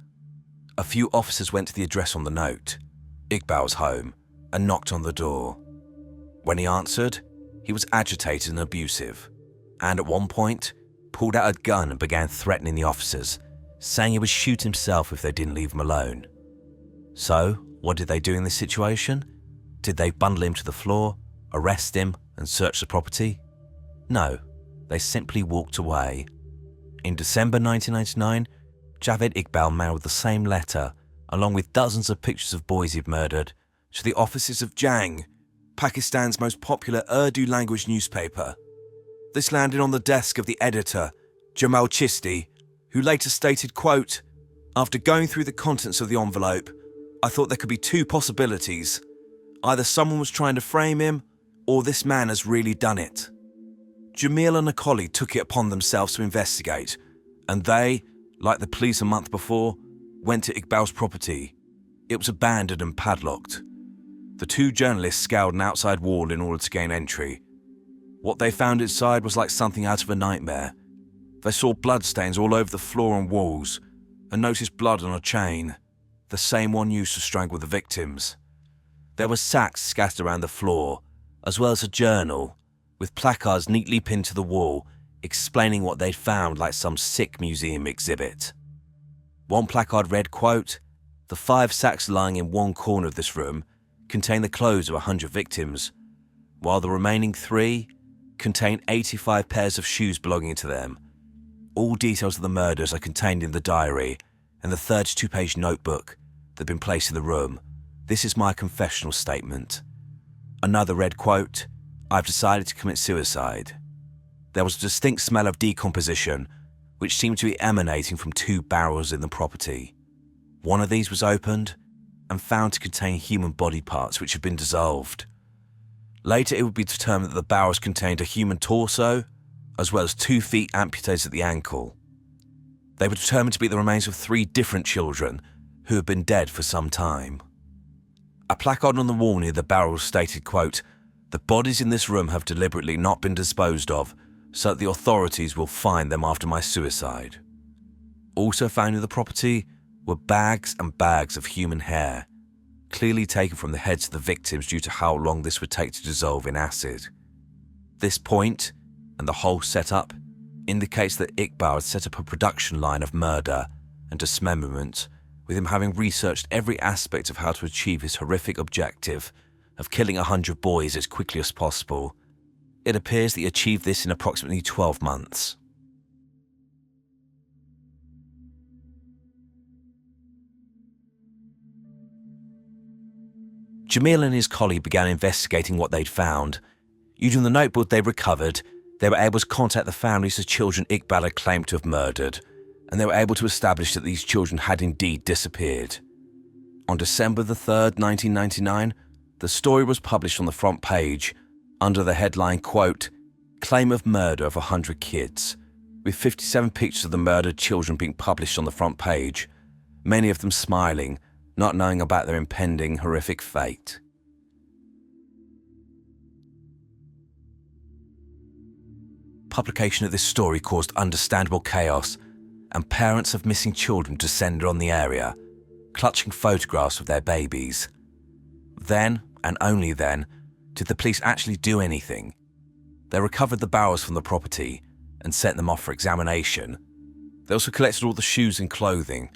A few officers went to the address on the note, Iqbal's home, and knocked on the door. When he answered, he was agitated and abusive, and at one point, pulled out a gun and began threatening the officers, saying he would shoot himself if they didn't leave him alone. So, what did they do in this situation? Did they bundle him to the floor, arrest him, and search the property? No, they simply walked away. In December 1999, Javed Iqbal mailed the same letter, along with dozens of pictures of boys he'd murdered, to the offices of Jang, Pakistan's most popular Urdu language newspaper. This landed on the desk of the editor, Jamal Chisti, who later stated, quote, "After going through the contents of the envelope, I thought there could be 2 possibilities. Either someone was trying to frame him, or this man has really done it." Jamil and a colleague took it upon themselves to investigate, and they, like the police a month before, went to Iqbal's property. It was abandoned and padlocked. the two journalists scaled an outside wall in order to gain entry. What they found inside was like something out of a nightmare. They saw bloodstains all over the floor and walls, and noticed blood on a chain, the same one used to strangle the victims. There were sacks scattered around the floor, as well as a journal, with placards neatly pinned to the wall explaining what they'd found like some sick museum exhibit. One placard read, quote, "The 5 sacks lying in one corner of this room contain the clothes of 100 victims, while the remaining 3 contain 85 pairs of shoes belonging to them. All details of the murders are contained in the diary and the 32-page notebook that had been placed in the room. This is my confessional statement." Another read, quote, "I've decided to commit suicide." There was a distinct smell of decomposition, which seemed to be emanating from 2 barrels in the property. One of these was opened and found to contain human body parts which had been dissolved. Later, it would be determined that the barrels contained a human torso, as well as 2 feet amputated at the ankle. They were determined to be the remains of 3 different children who had been dead for some time. A placard on the wall near the barrels stated, quote, "The bodies in this room have deliberately not been disposed of, so that the authorities will find them after my suicide." Also found in the property were bags and bags of human hair, clearly taken from the heads of the victims due to how long this would take to dissolve in acid. This point, and the whole setup, indicates that Iqbal had set up a production line of murder and dismemberment, with him having researched every aspect of how to achieve his horrific objective of killing 100 boys as quickly as possible. It appears that he achieved this in approximately 12 months. Jamil and his colleague began investigating what they'd found. Using the notebook they recovered, they were able to contact the families of children Iqbal had claimed to have murdered, and they were able to establish that these children had indeed disappeared. On December the 3rd, 1999, the story was published on the front page under the headline, quote, "Claim of murder of 100 kids," with 57 pictures of the murdered children being published on the front page, many of them smiling, not knowing about their impending horrific fate. Publication of this story caused understandable chaos, and parents of missing children descended on the area, clutching photographs of their babies. Then, and only then, did the police actually do anything. They recovered the barrels from the property and sent them off for examination. They also collected all the shoes and clothing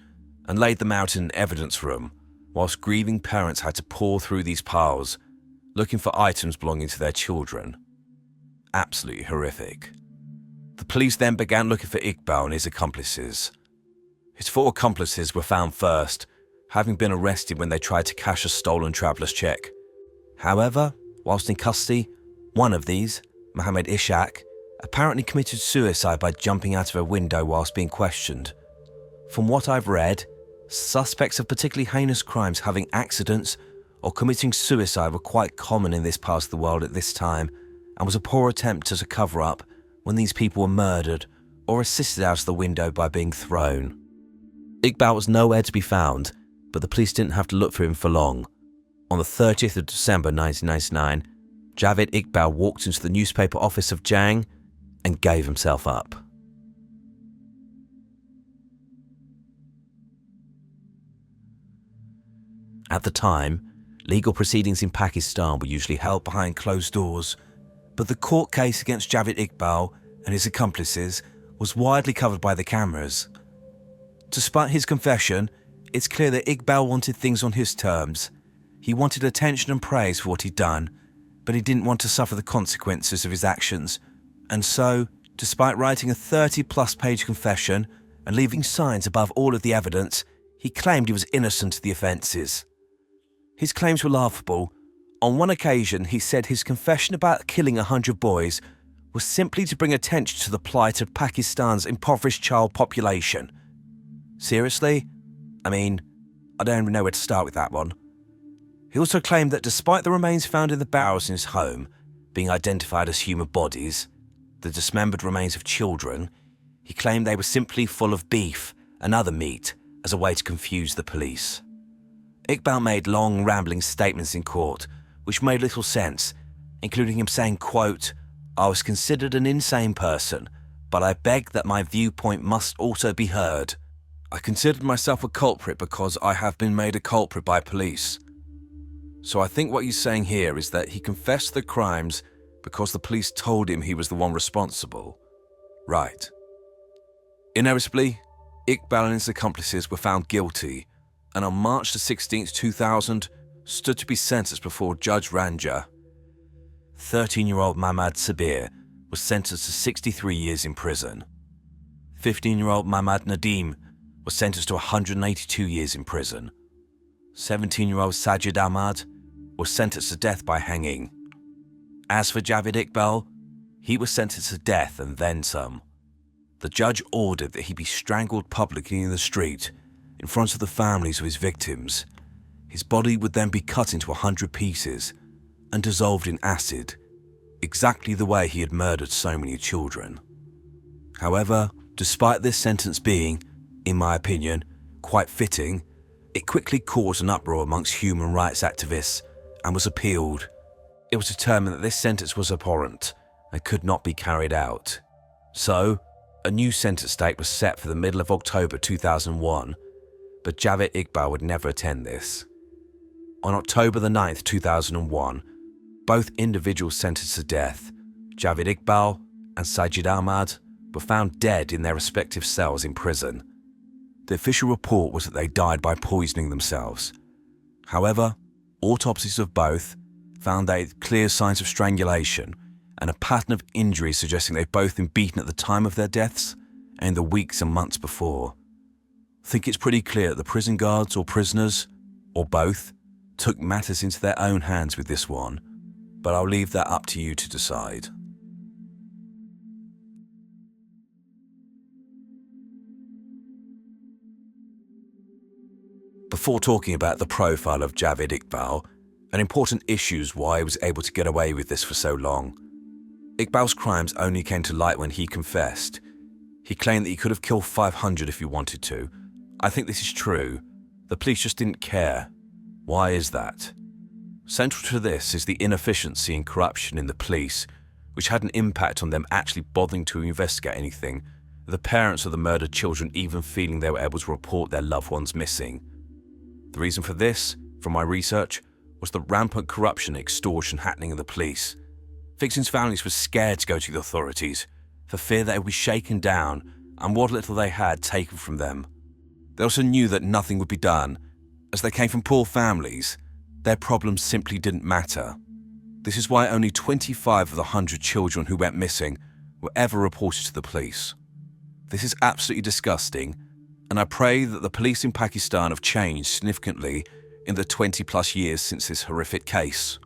and laid them out in an evidence room, whilst grieving parents had to pore through these piles, looking for items belonging to their children. Absolutely horrific. The police then began looking for Iqbal and his accomplices. His 4 accomplices were found first, having been arrested when they tried to cash a stolen traveller's check. However, whilst in custody, one of these, Mohammed Ishaq, apparently committed suicide by jumping out of a window whilst being questioned. From what I've read, suspects of particularly heinous crimes having accidents or committing suicide were quite common in this part of the world at this time, and was a poor attempt at a cover-up when these people were murdered or assisted out of the window by being thrown. Iqbal was nowhere to be found, but the police didn't have to look for him for long. On the 30th of December 1999, Javed Iqbal walked into the newspaper office of Jang and gave himself up. At the time, legal proceedings in Pakistan were usually held behind closed doors, but the court case against Javed Iqbal and his accomplices was widely covered by the cameras. Despite his confession, it's clear that Iqbal wanted things on his terms. He wanted attention and praise for what he'd done, but he didn't want to suffer the consequences of his actions, and so, despite writing a 30-plus page confession and leaving signs above all of the evidence, he claimed he was innocent of the offences. His claims were laughable. On one occasion, he said his confession about killing 100 boys was simply to bring attention to the plight of Pakistan's impoverished child population. Seriously? I mean, I don't even know where to start with that one. He also claimed that despite the remains found in the barrels in his home being identified as human bodies, the dismembered remains of children, he claimed they were simply full of beef and other meat as a way to confuse the police. Iqbal made long, rambling statements in court, which made little sense, including him saying, quote, "I was considered an insane person, but I beg that my viewpoint must also be heard. I considered myself a culprit because I have been made a culprit by police." So I think what he's saying here is that he confessed the crimes because the police told him he was the one responsible. Right. Inevitably, Iqbal and his accomplices were found guilty, and on March the 16th, 2000, stood to be sentenced before Judge Ranja. 13-year-old Mahmoud Sabir was sentenced to 63 years in prison. 15-year-old Mahmoud Nadim was sentenced to 182 years in prison. 17-year-old Sajid Ahmad was sentenced to death by hanging. As for Javid Iqbal, he was sentenced to death and then some. The judge ordered that he be strangled publicly in the street in front of the families of his victims. His body would then be cut into 100 pieces and dissolved in acid, exactly the way he had murdered so many children. However, despite this sentence being, in my opinion, quite fitting, it quickly caused an uproar amongst human rights activists and was appealed. It was determined that this sentence was abhorrent and could not be carried out. So, a new sentence date was set for the middle of October 2001, but Javid Iqbal would never attend this. On October the 9th, 2001, both individuals sentenced to death, Javid Iqbal and Sajid Ahmad, were found dead in their respective cells in prison. The official report was that they died by poisoning themselves. However, autopsies of both found they had clear signs of strangulation and a pattern of injuries suggesting they'd both been beaten at the time of their deaths and in the weeks and months before. I think it's pretty clear that the prison guards or prisoners, or both, took matters into their own hands with this one, but I'll leave that up to you to decide. Before talking about the profile of Javid Iqbal, an important issue is why he was able to get away with this for so long. Iqbal's crimes only came to light when he confessed. He claimed that he could have killed 500 if he wanted to. I think this is true. The police just didn't care. Why is that? Central to this is the inefficiency and corruption in the police, which had an impact on them actually bothering to investigate anything, the parents of the murdered children even feeling they were able to report their loved ones missing. The reason for this, from my research, was the rampant corruption and extortion happening in the police. Victims' families were scared to go to the authorities, for fear they would be shaken down and what little they had taken from them. They also knew that nothing would be done. As they came from poor families, their problems simply didn't matter. This is why only 25 of the 100 children who went missing were ever reported to the police. This is absolutely disgusting, and I pray that the police in Pakistan have changed significantly in the 20+ years since this horrific case.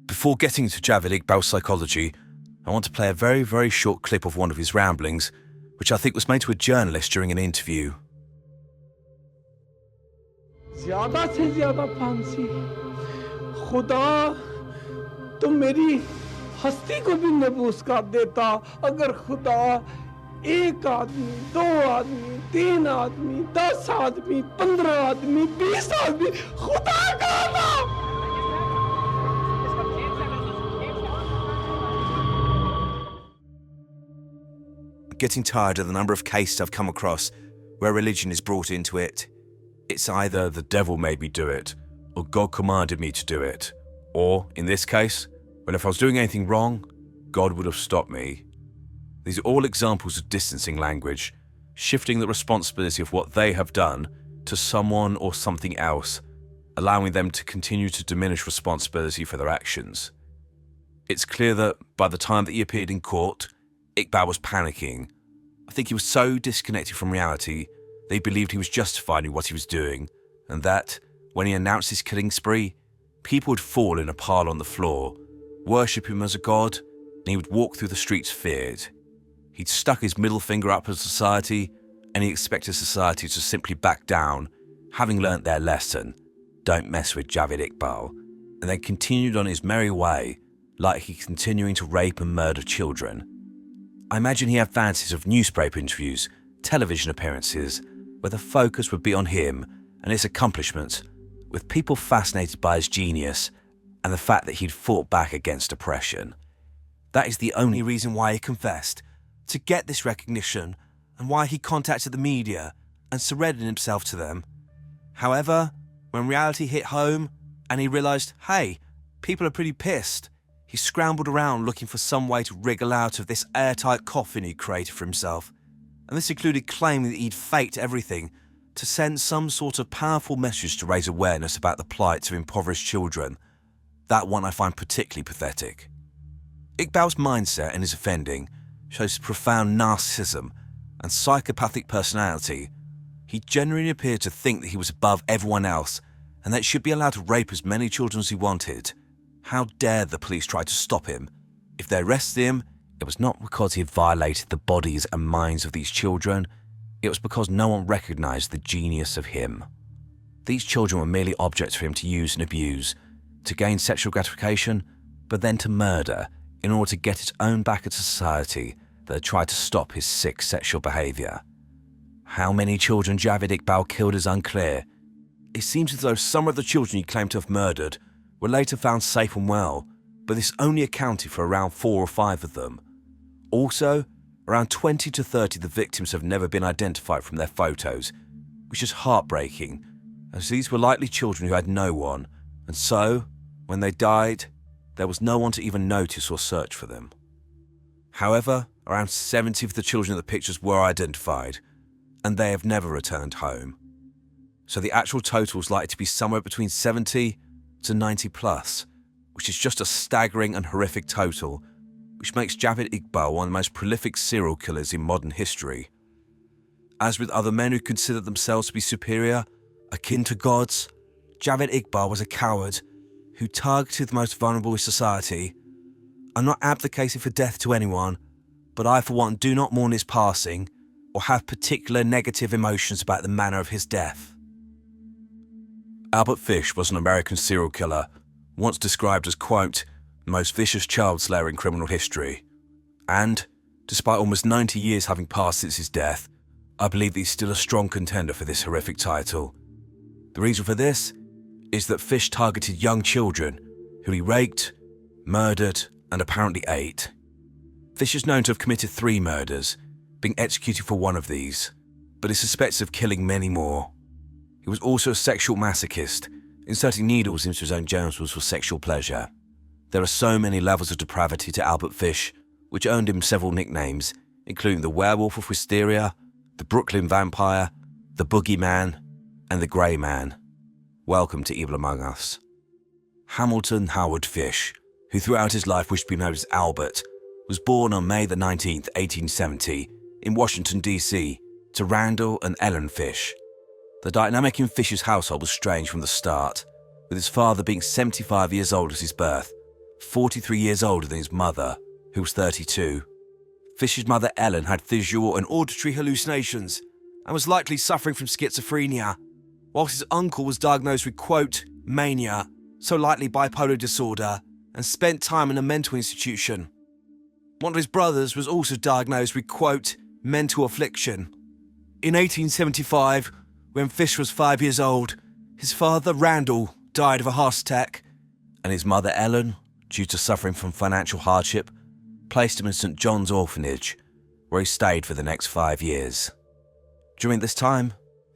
Before getting to Javid Iqbal's psychology, I want to play a very, very short clip of one of his ramblings, which I think was made to a journalist during an interview. ज़्यादा से ज़्यादा फांसी खुदा तो मेरी हस्ती को भी नबूस कर देता अगर खुदा एक आदमी, दो आदमी, 3 आदमी, 10 आदमी, 15 आदमी, 20 आदमी खुदा का नाम Getting tired of the number of cases I've come across where religion is brought into it. It's either the devil made me do it, or God commanded me to do it, or, in this case, well, if I was doing anything wrong, God would have stopped me. These are all examples of distancing language, shifting the responsibility of what they have done to someone or something else, allowing them to continue to diminish responsibility for their actions. It's clear that by the time that he appeared in court, Iqbal was panicking. I think he was so disconnected from reality that he believed he was justified in what he was doing, and that, when he announced his killing spree, people would fall in a pile on the floor, worship him as a god, and he would walk through the streets feared. He'd stuck his middle finger up at society, and he expected society to simply back down, having learnt their lesson, don't mess with Javid Iqbal, and then continued on his merry way, like he's continuing to rape and murder children. I imagine he had fancies of newspaper interviews, television appearances where the focus would be on him and his accomplishments, with people fascinated by his genius and the fact that he'd fought back against oppression. That is the only reason why he confessed, to get this recognition, and why he contacted the media and surrendered himself to them. However, when reality hit home and he realised, hey, people are pretty pissed, he scrambled around looking for some way to wriggle out of this airtight coffin he created for himself. And this included claiming that he'd faked everything to send some sort of powerful message to raise awareness about the plight of impoverished children. That one I find particularly pathetic. Iqbal's mindset in his offending shows profound narcissism and psychopathic personality. He genuinely appeared to think that he was above everyone else and that he should be allowed to rape as many children as he wanted. How dare the police try to stop him? If they arrested him, it was not because he had violated the bodies and minds of these children. It was because no one recognised the genius of him. These children were merely objects for him to use and abuse, to gain sexual gratification, but then to murder in order to get its own back at society that had tried to stop his sick sexual behaviour. How many children Javed Iqbal killed is unclear. It seems as though some of the children he claimed to have murdered were later found safe and well, but this only accounted for around 4 or 5 of them. Also, around 20 to 30 of the victims have never been identified from their photos, which is heartbreaking, as these were likely children who had no one, and so, when they died, there was no one to even notice or search for them. However, around 70 of the children in the pictures were identified, and they have never returned home. So the actual total is likely to be somewhere between 70 to 90 plus, which is just a staggering and horrific total, which makes Javed Iqbal one of the most prolific serial killers in modern history. As with other men who considered themselves to be superior, akin to gods, Javed Iqbal was a coward who targeted the most vulnerable in society. I'm not advocating for death to anyone, but I for one do not mourn his passing or have particular negative emotions about the manner of his death. Albert Fish was an American serial killer, once described as, quote, the most vicious child slayer in criminal history. And, despite almost 90 years having passed since his death, I believe that he's still a strong contender for this horrific title. The reason for this is that Fish targeted young children who he raped, murdered, and apparently ate. Fish is known to have committed 3 murders, being executed for one of these, but is suspected of killing many more. He was also a sexual masochist, inserting needles into his own genitals for sexual pleasure. There are so many levels of depravity to Albert Fish, which earned him several nicknames, including the Werewolf of Wisteria, the Brooklyn Vampire, the Boogeyman, and the Grey Man. Welcome to Evil Among Us. Hamilton Howard Fish, who throughout his life wished to be known as Albert, was born on May the 19th, 1870, in Washington, D.C., to Randall and Ellen Fish. The dynamic in Fish's household was strange from the start, with his father being 75 years old at his birth, 43 years older than his mother, who was 32. Fish's mother Ellen had visual and auditory hallucinations and was likely suffering from schizophrenia, whilst his uncle was diagnosed with, quote, mania, so likely bipolar disorder, and spent time in a mental institution. One of his brothers was also diagnosed with, quote, mental affliction. In 1875, when Fish was 5 years old, his father, Randall, died of a heart attack, and his mother, Ellen, due to suffering from financial hardship, placed him in St. John's Orphanage, where he stayed for the next 5 years. During this time,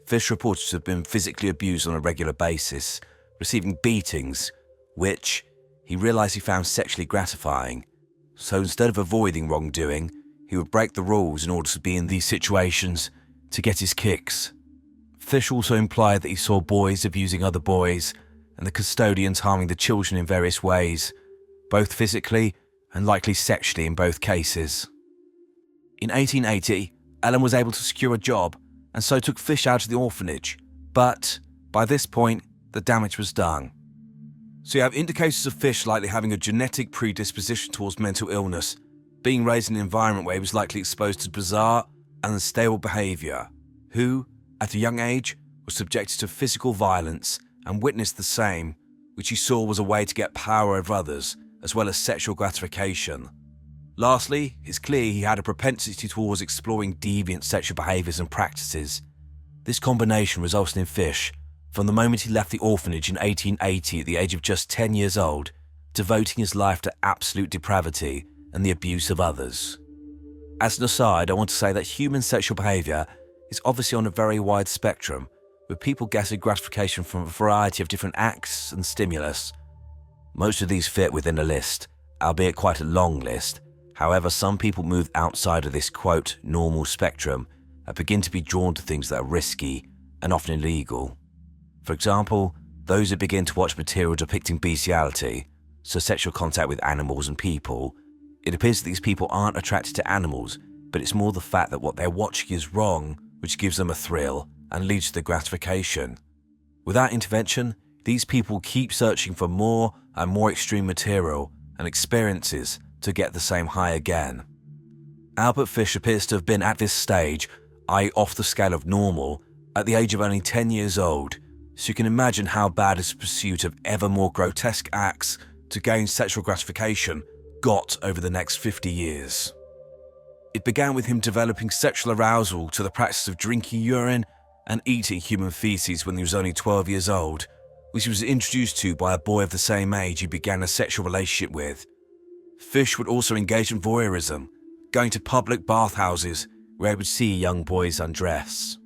Fish reported to have been physically abused on a regular basis, receiving beatings, which he realised he found sexually gratifying. So instead of avoiding wrongdoing, he would break the rules in order to be in these situations to get his kicks. Fish also implied that he saw boys abusing other boys and the custodians harming the children in various ways, both physically and likely sexually in both cases. In 1880, Ellen was able to secure a job and so took Fish out of the orphanage, but by this point, the damage was done. So you have indicators of Fish likely having a genetic predisposition towards mental illness, being raised in an environment where he was likely exposed to bizarre and unstable behaviour, who, at a young age, was subjected to physical violence and witnessed the same, which he saw was a way to get power over others, as well as sexual gratification. Lastly, it's clear he had a propensity towards exploring deviant sexual behaviours and practices. This combination resulted in Fish, from the moment he left the orphanage in 1880 at the age of just 10 years old, devoting his life to absolute depravity and the abuse of others. As an aside, I want to say that human sexual behaviour is obviously on a very wide spectrum, with people getting gratification from a variety of different acts and stimulus. Most of these fit within a list, albeit quite a long list. However, some people move outside of this quote normal spectrum and begin to be drawn to things that are risky and often illegal. For example, those who begin to watch material depicting bestiality, so sexual contact with animals and people. It appears that these people aren't attracted to animals, but it's more the fact that what they're watching is wrong, which gives them a thrill and leads to the gratification. Without intervention, these people keep searching for more and more extreme material and experiences to get the same high again. Albert Fish appears to have been at this stage, i.e. off the scale of normal, at the age of only 10 years old, so you can imagine how bad his pursuit of ever more grotesque acts to gain sexual gratification got over the next 50 years. It began with him developing sexual arousal to the practice of drinking urine and eating human feces when he was only 12 years old, which he was introduced to by a boy of the same age he began a sexual relationship with. Fish would also engage in voyeurism, going to public bathhouses where he would see young boys undress.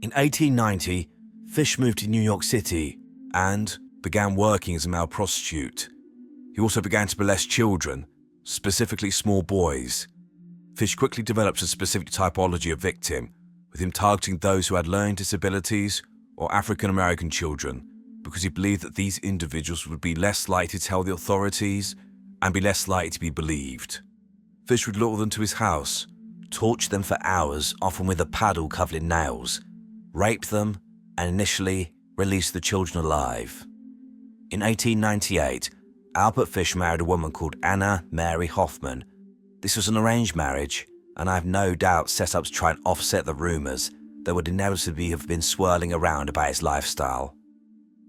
In 1890, Fish moved to New York City and began working as a male prostitute. He also began to molest children, specifically small boys. Fish quickly developed a specific typology of victim, with him targeting those who had learning disabilities or African American children, because he believed that these individuals would be less likely to tell the authorities and be less likely to be believed. Fish would lure them to his house, torture them for hours, often with a paddle covered in nails, rape them, and initially release the children alive. In 1898, Albert Fish married a woman called Anna Mary Hoffman. This was an arranged marriage, and I have no doubt set up to try and offset the rumours that would inevitably have been swirling around about his lifestyle.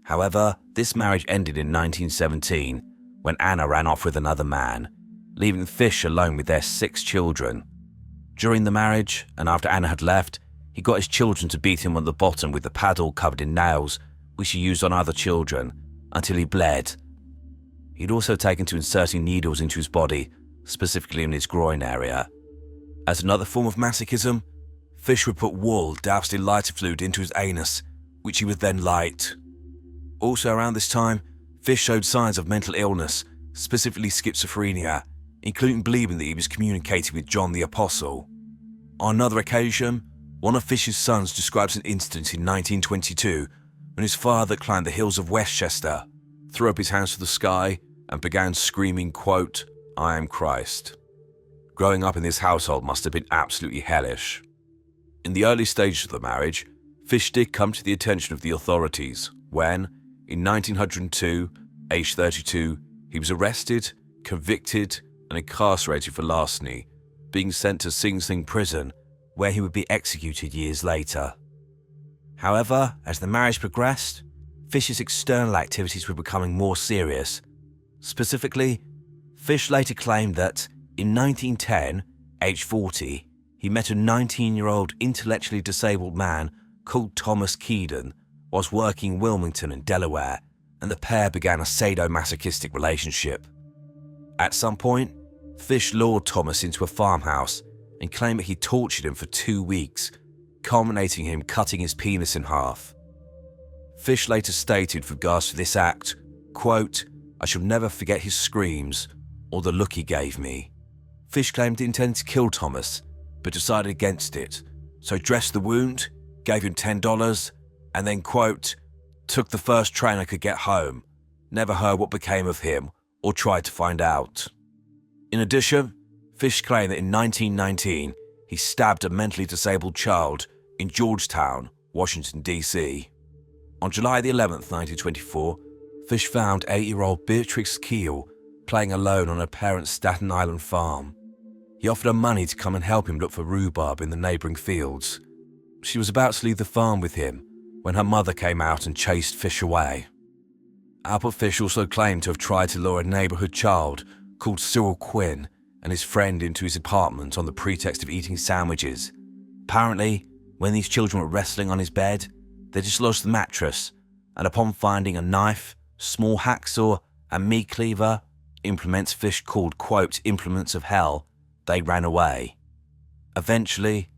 However, this marriage ended in 1917 when Anna ran off with another man, leaving Fish alone with their 6 children. During the marriage, and after Anna had left, he got his children to beat him on the bottom with a paddle covered in nails, which he used on other children, until he bled. He'd also taken to inserting needles into his body, specifically in his groin area. As another form of masochism, Fish would put wool doused in lighter fluid into his anus, which he would then light. Also around this time, Fish showed signs of mental illness, specifically schizophrenia, including believing that he was communicating with John the Apostle. On another occasion, one of Fish's sons describes an incident in 1922 when his father climbed the hills of Westchester, threw up his hands to the sky, and began screaming, quote, "I am Christ." Growing up in this household must have been absolutely hellish. In the early stages of the marriage, Fish did come to the attention of the authorities when, in 1902, aged 32, he was arrested, convicted, and incarcerated for larceny, being sent to Sing Sing prison, where he would be executed years later. However, as the marriage progressed, Fish's external activities were becoming more serious. Specifically, Fish later claimed that, in 1910, aged 40, he met a 19-year-old intellectually disabled man called Thomas Keedon whilst working in Wilmington in Delaware, and the pair began a sadomasochistic relationship. At some point, Fish lured Thomas into a farmhouse and claimed that he tortured him for 2 weeks, culminating in him cutting his penis in half. Fish later stated with regards to this act, quote, "I shall never forget his screams or the look he gave me." Fish claimed he intended to kill Thomas, but decided against it, so dressed the wound, gave him $10, and then, quote, "took the first train I could get home. Never heard what became of him or tried to find out." In addition, Fish claimed that in 1919, he stabbed a mentally disabled child in Georgetown, Washington, D.C. On July the 11th, 1924, Fish found 8-year-old Beatrix Keel playing alone on her parents' Staten Island farm. He offered her money to come and help him look for rhubarb in the neighbouring fields. She was about to leave the farm with him when her mother came out and chased Fish away. Albert Fish also claimed to have tried to lure a neighbourhood child called Cyril Quinn and his friend into his apartment on the pretext of eating sandwiches. Apparently, when these children were wrestling on his bed, they dislodged the mattress, and upon finding a knife, small hacksaw, and meat cleaver, implements Fish called, quote, implements of hell, they ran away. Eventually,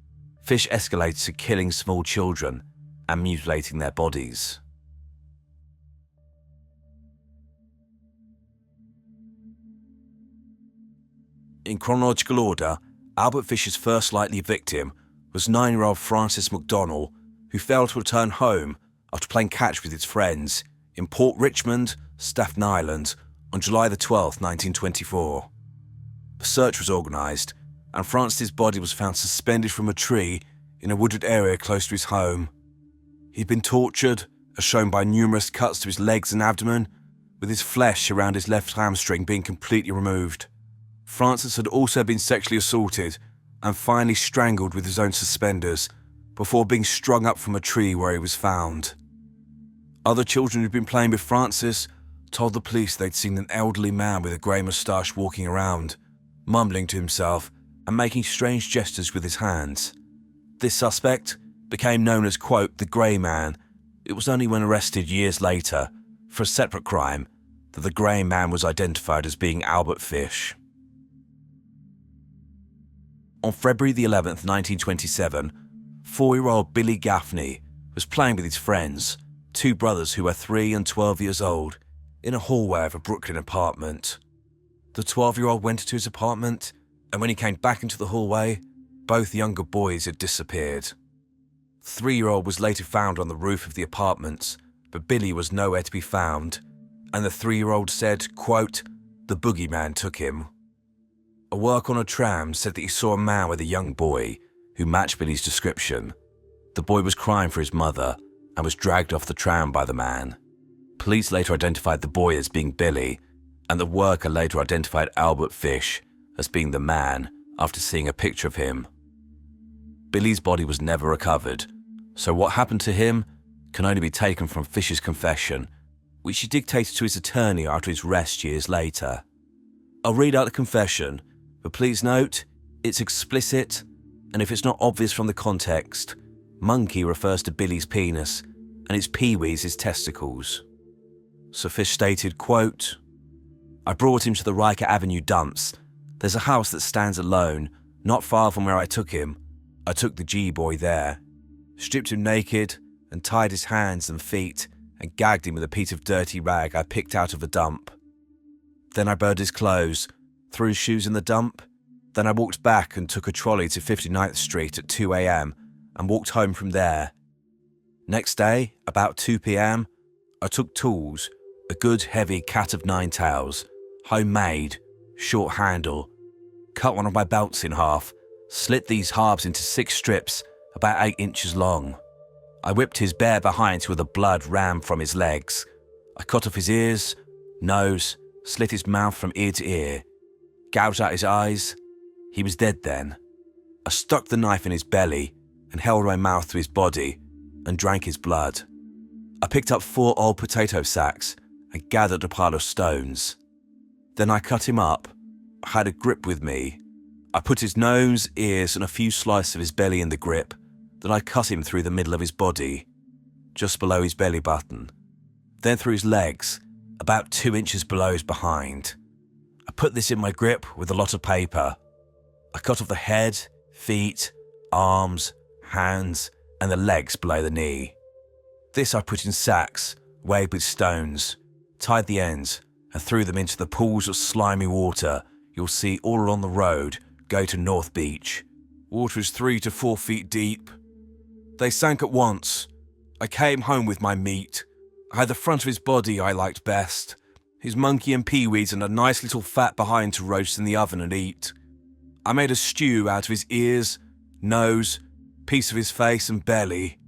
Fish escalated to killing small children and mutilating their bodies. In chronological order, Albert Fish's first likely victim was 9-year-old Francis McDonnell, who failed to return home after playing catch with his friends in Port Richmond, Staten Island, on July the 12th, 1924. A search was organised, and Francis's body was found suspended from a tree in a wooded area close to his home. He'd been tortured, as shown by numerous cuts to his legs and abdomen, with his flesh around his left hamstring being completely removed. Francis had also been sexually assaulted and finally strangled with his own suspenders before being strung up from a tree where he was found. Other children who'd been playing with Francis told the police they'd seen an elderly man with a grey moustache walking around, mumbling to himself and making strange gestures with his hands. This suspect became known as, quote, the Grey Man. It was only when arrested years later for a separate crime that the Grey Man was identified as being Albert Fish. On February the 11th, 1927, 4-year-old Billy Gaffney was playing with his friends, two brothers who were 3 and 12 years old, in a hallway of a Brooklyn apartment. The 12-year-old went into his apartment, and when he came back into the hallway, both younger boys had disappeared. The 3-year-old was later found on the roof of the apartments, but Billy was nowhere to be found, and the 3-year-old said, quote, the boogeyman took him. A worker on a tram said that he saw a man with a young boy who matched Billy's description. The boy was crying for his mother and was dragged off the tram by the man. Police later identified the boy as being Billy, and the worker later identified Albert Fish as being the man after seeing a picture of him. Billy's body was never recovered, so what happened to him can only be taken from Fish's confession, which he dictated to his attorney after his arrest years later. I'll read out the confession, but please note, it's explicit, and if it's not obvious from the context, monkey refers to Billy's penis, and its peewees his testicles. So Fish stated, quote, I brought him to the Riker Avenue dumps. There's a house that stands alone, not far from where I took him. I took the G-boy there, stripped him naked, and tied his hands and feet, and gagged him with a piece of dirty rag I picked out of a dump. Then I burned his clothes, threw his shoes in the dump. Then I walked back and took a trolley to 59th Street at 2 a.m. and walked home from there. Next day, about 2 p.m, I took tools, a good heavy cat of nine tails, homemade, short handle, cut one of my belts in half, slit these halves into 6 strips about 8 inches long. I whipped his bare behind till the blood ran from his legs. I cut off his ears, nose, slit his mouth from ear to ear, gouged out his eyes. He was dead then. I stuck the knife in his belly and held my mouth to his body and drank his blood. I picked up 4 old potato sacks and gathered a pile of stones. Then I cut him up. I had a grip with me. I put his nose, ears and a few slices of his belly in the grip. Then I cut him through the middle of his body, just below his belly button. Then through his legs, about 2 inches below his behind. I put this in my grip with a lot of paper. I cut off the head, feet, arms, hands, and the legs below the knee. This I put in sacks, weighed with stones, tied the ends, and threw them into the pools of slimy water you'll see all along the road go to North Beach. Water is 3 to 4 feet deep. They sank at once. I came home with my meat. I had the front of his body I liked best, his monkey and peewees and a nice little fat behind to roast in the oven and eat. I made a stew out of his ears, nose, piece of his face and belly.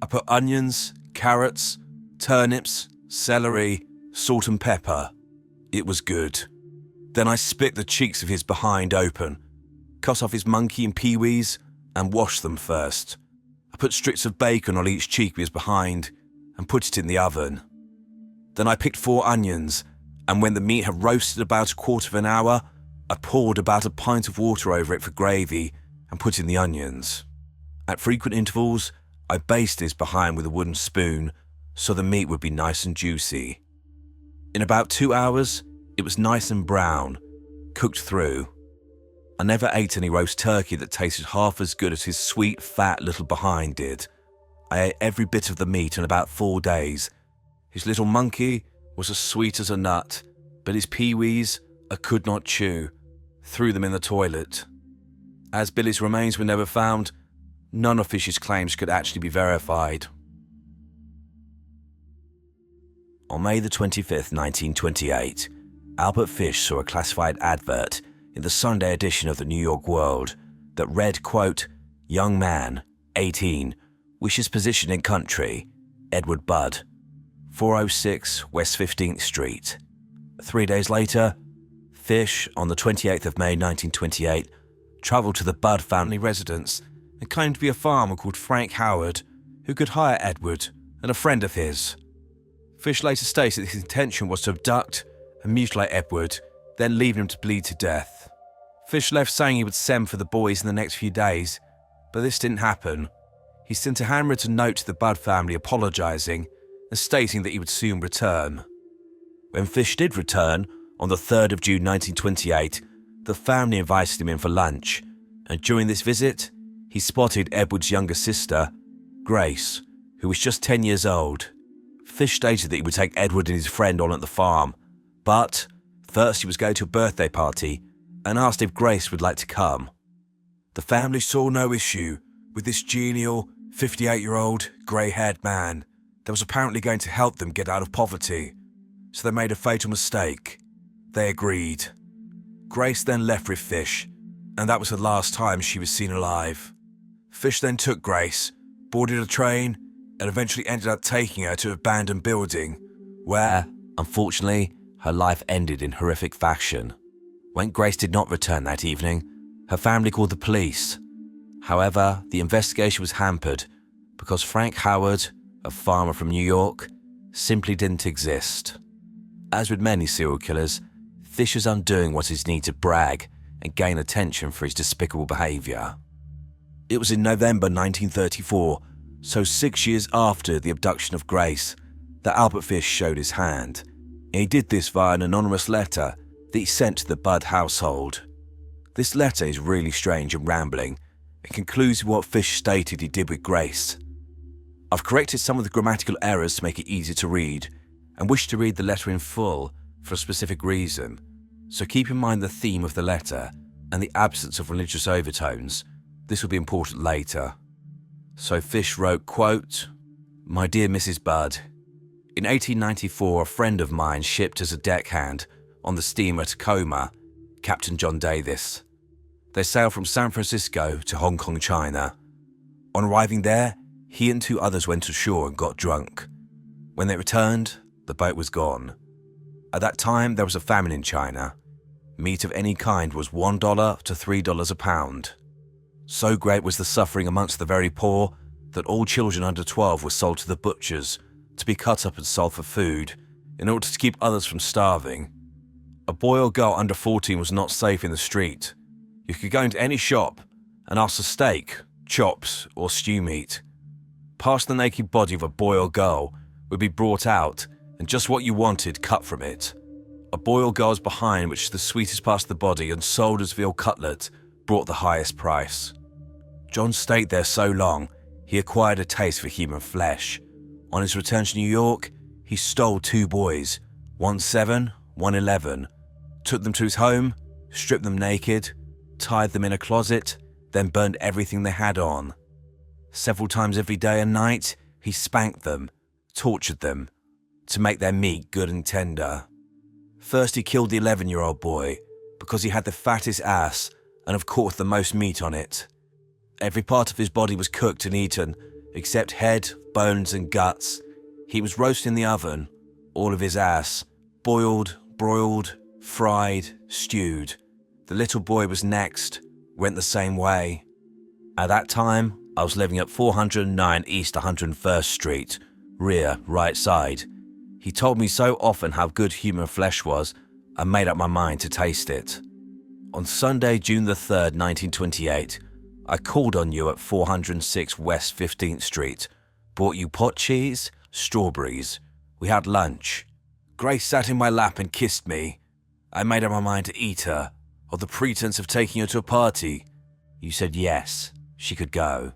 I put onions, carrots, turnips, celery, salt and pepper. It was good. Then I split the cheeks of his behind open, cut off his monkey and peewees and washed them first. I put strips of bacon on each cheek of his behind and put it in the oven. Then I picked 4 onions, and when the meat had roasted about a quarter of an hour, I poured about a pint of water over it for gravy and put in the onions. At frequent intervals, I basted his behind with a wooden spoon so the meat would be nice and juicy. In about 2 hours, it was nice and brown, cooked through. I never ate any roast turkey that tasted half as good as his sweet, fat little behind did. I ate every bit of the meat in about 4 days. His little monkey was as sweet as a nut, but his peewees I could not chew. Threw them in the toilet. As Billy's remains were never found, none of Fish's claims could actually be verified. On May the 25th, 1928, Albert Fish saw a classified advert in the Sunday edition of the New York World that read, quote, "Young man, 18, wishes position in country, Edward Budd, 406 West 15th Street." 3 days later, Fish, on the 28th of May 1928, travelled to the Budd family residence and claimed to be a farmer called Frank Howard who could hire Edward and a friend of his. Fish later stated that his intention was to abduct and mutilate Edward, then leave him to bleed to death. Fish left saying he would send for the boys in the next few days, but this didn't happen. He sent a handwritten note to the Budd family apologising and stating that he would soon return. When Fish did return, on the 3rd of June 1928, the family invited him in for lunch, and during this visit, he spotted Edward's younger sister, Grace, who was just 10 years old. Fish stated that he would take Edward and his friend on at the farm, but first he was going to a birthday party and asked if Grace would like to come. The family saw no issue with this genial, 58-year-old, grey-haired man that was apparently going to help them get out of poverty, so they made a fatal mistake. They agreed. Grace then left with Fish, and that was the last time she was seen alive. Fish then took Grace, boarded a train, and eventually ended up taking her to an abandoned building, where, unfortunately, her life ended in horrific fashion. When Grace did not return that evening, her family called the police. However, the investigation was hampered because Frank Howard, a farmer from New York, simply didn't exist. As with many serial killers, Fish was undoing what is needed to brag and gain attention for his despicable behaviour. It was in November 1934, so 6 years after the abduction of Grace, that Albert Fish showed his hand. And he did this via an anonymous letter that he sent to the Budd household. This letter is really strange and rambling and concludes with what Fish stated he did with Grace. I've corrected some of the grammatical errors to make it easier to read and wish to read the letter in full for a specific reason, so keep in mind the theme of the letter and the absence of religious overtones. This will be important later. So Fish wrote, quote, "My dear Mrs. Budd, in 1894 a friend of mine shipped as a deckhand on the steamer Tacoma, Captain John Davis. They sailed from San Francisco to Hong Kong, China. On arriving there, he and 2 others went ashore and got drunk. When they returned, the boat was gone. At that time, there was a famine in China. Meat of any kind was $1 to $3 a pound. So great was the suffering amongst the very poor that all children under 12 were sold to the butchers to be cut up and sold for food in order to keep others from starving. A boy or girl under 14 was not safe in the street. You could go into any shop and ask for steak, chops, or stew meat. Past the naked body of a boy or girl would be brought out and just what you wanted cut from it. A boy or girl's behind, which is the sweetest part of the body and sold as veal cutlet, brought the highest price. John stayed there so long, he acquired a taste for human flesh. On his return to New York, he stole 2 boys, one 7, one 11, took them to his home, stripped them naked, tied them in a closet, then burned everything they had on. Several times every day and night, he spanked them, tortured them, to make their meat good and tender. First he killed the 11-year-old boy because he had the fattest ass and of course the most meat on it. Every part of his body was cooked and eaten, except head, bones and guts. He was roasted in the oven, all of his ass, boiled, broiled, fried, stewed. The little boy was next, went the same way. At that time, I was living at 409 East 101st Street, rear, right side. He told me so often how good human flesh was, I made up my mind to taste it. On Sunday, June the 3rd, 1928, I called on you at 406 West 15th Street, bought you pot cheese, strawberries. We had lunch. Grace sat in my lap and kissed me. I made up my mind to eat her, on the pretense of taking her to a party. You said yes, she could go.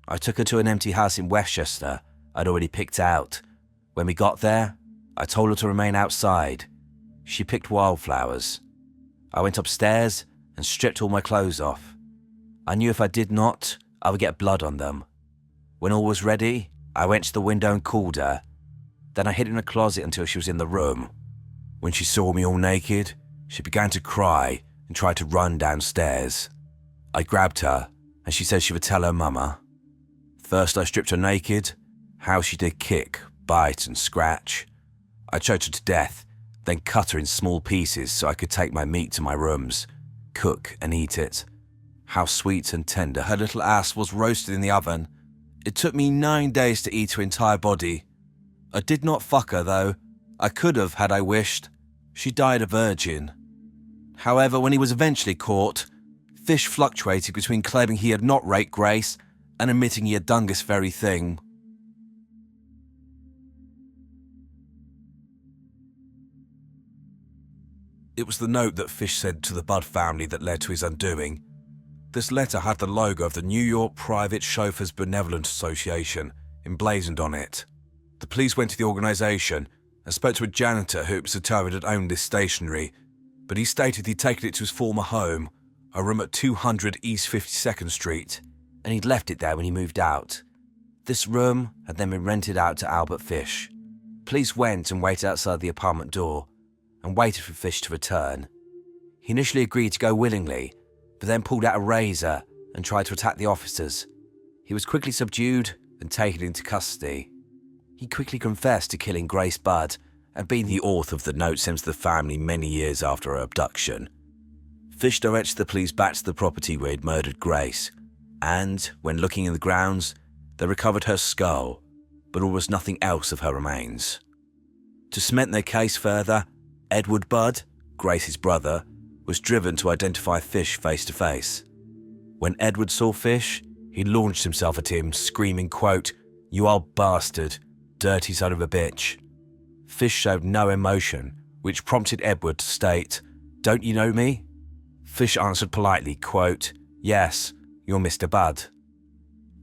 I took her to an empty house in Westchester I'd already picked out. When we got there, I told her to remain outside. She picked wildflowers. I went upstairs and stripped all my clothes off. I knew if I did not, I would get blood on them. When all was ready, I went to the window and called her. Then I hid in a closet until she was in the room. When she saw me all naked, she began to cry and tried to run downstairs. I grabbed her, and she said she would tell her mama. First I stripped her naked. How she did kick, bite and scratch. I choked her to death, then cut her in small pieces so I could take my meat to my rooms, cook and eat it. How sweet and tender her little ass was roasted in the oven. It took me 9 days to eat her entire body. I did not fuck her though. I could have had I wished. She died a virgin. However, when he was eventually caught, Fish fluctuated between claiming he had not raped Grace and admitting he had done this very thing. It was the note that Fish sent to the Budd family that led to his undoing. This letter had the logo of the New York Private Chauffeurs Benevolent Association emblazoned on it. The police went to the organisation and spoke to a janitor who was determined had owned this stationery, but he stated he'd taken it to his former home, a room at 200 East 52nd Street, and he'd left it there when he moved out. This room had then been rented out to Albert Fish. Police went and waited outside the apartment door and waited for Fish to return. He initially agreed to go willingly, but then pulled out a razor and tried to attack the officers. He was quickly subdued and taken into custody. He quickly confessed to killing Grace Budd and being the author of the note sent to the family many years after her abduction. Fish directed the police back to the property where he'd murdered Grace, and, when looking in the grounds, they recovered her skull, but almost nothing else of her remains. To cement their case further, Edward Budd, Grace's brother, was driven to identify Fish face to face. When Edward saw Fish, he launched himself at him, screaming, quote, "You old bastard, dirty son of a bitch." Fish showed no emotion, which prompted Edward to state, "Don't you know me?" Fish answered politely, quote, "Yes, you're Mr. Budd."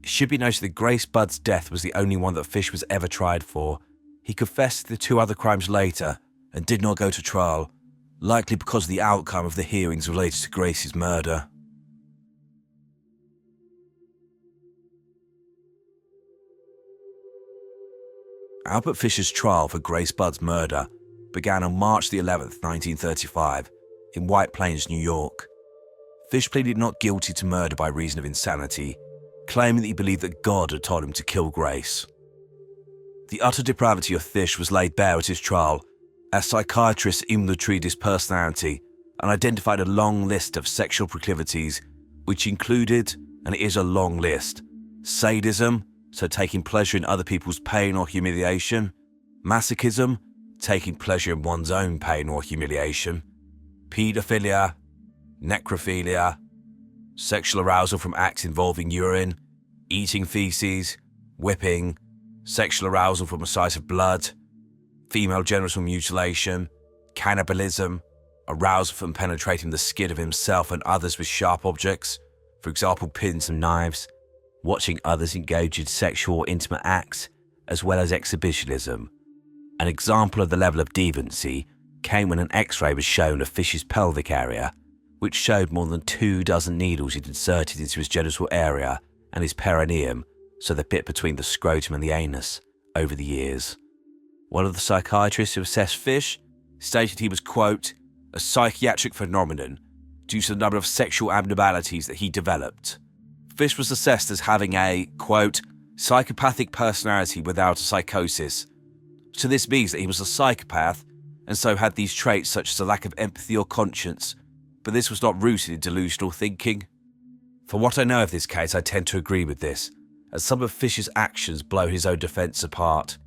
It should be noted that Grace Budd's death was the only one that Fish was ever tried for. He confessed to the 2 other crimes later and did not go to trial, likely because of the outcome of the hearings related to Grace's murder. Albert Fish's trial for Grace Budd's murder began on March the 11th, 1935, in White Plains, New York. Fish pleaded not guilty to murder by reason of insanity, claiming that he believed that God had told him to kill Grace. The utter depravity of Fish was laid bare at his trial, as psychiatrists inventoried his personality and identified a long list of sexual proclivities, which included, and it is a long list, sadism, so taking pleasure in other people's pain or humiliation, masochism, taking pleasure in one's own pain or humiliation, paedophilia, necrophilia, sexual arousal from acts involving urine, eating feces, whipping, sexual arousal from a sight of blood, female genital mutilation, cannibalism, arousal from penetrating the skin of himself and others with sharp objects, for example pins and knives, watching others engage in sexual or intimate acts, as well as exhibitionism. An example of the level of deviancy came when an X-ray was shown of Fish's pelvic area, which showed more than 24 needles he'd inserted into his genital area and his perineum, so the bit between the scrotum and the anus, over the years. One of the psychiatrists who assessed Fish stated he was, quote, "a psychiatric phenomenon due to the number of sexual abnormalities that he developed." Fish was assessed as having a, quote, "psychopathic personality without a psychosis." So this means that he was a psychopath and so had these traits such as a lack of empathy or conscience, but this was not rooted in delusional thinking. For what I know of this case, I tend to agree with this, as some of Fish's actions blow his own defence apart.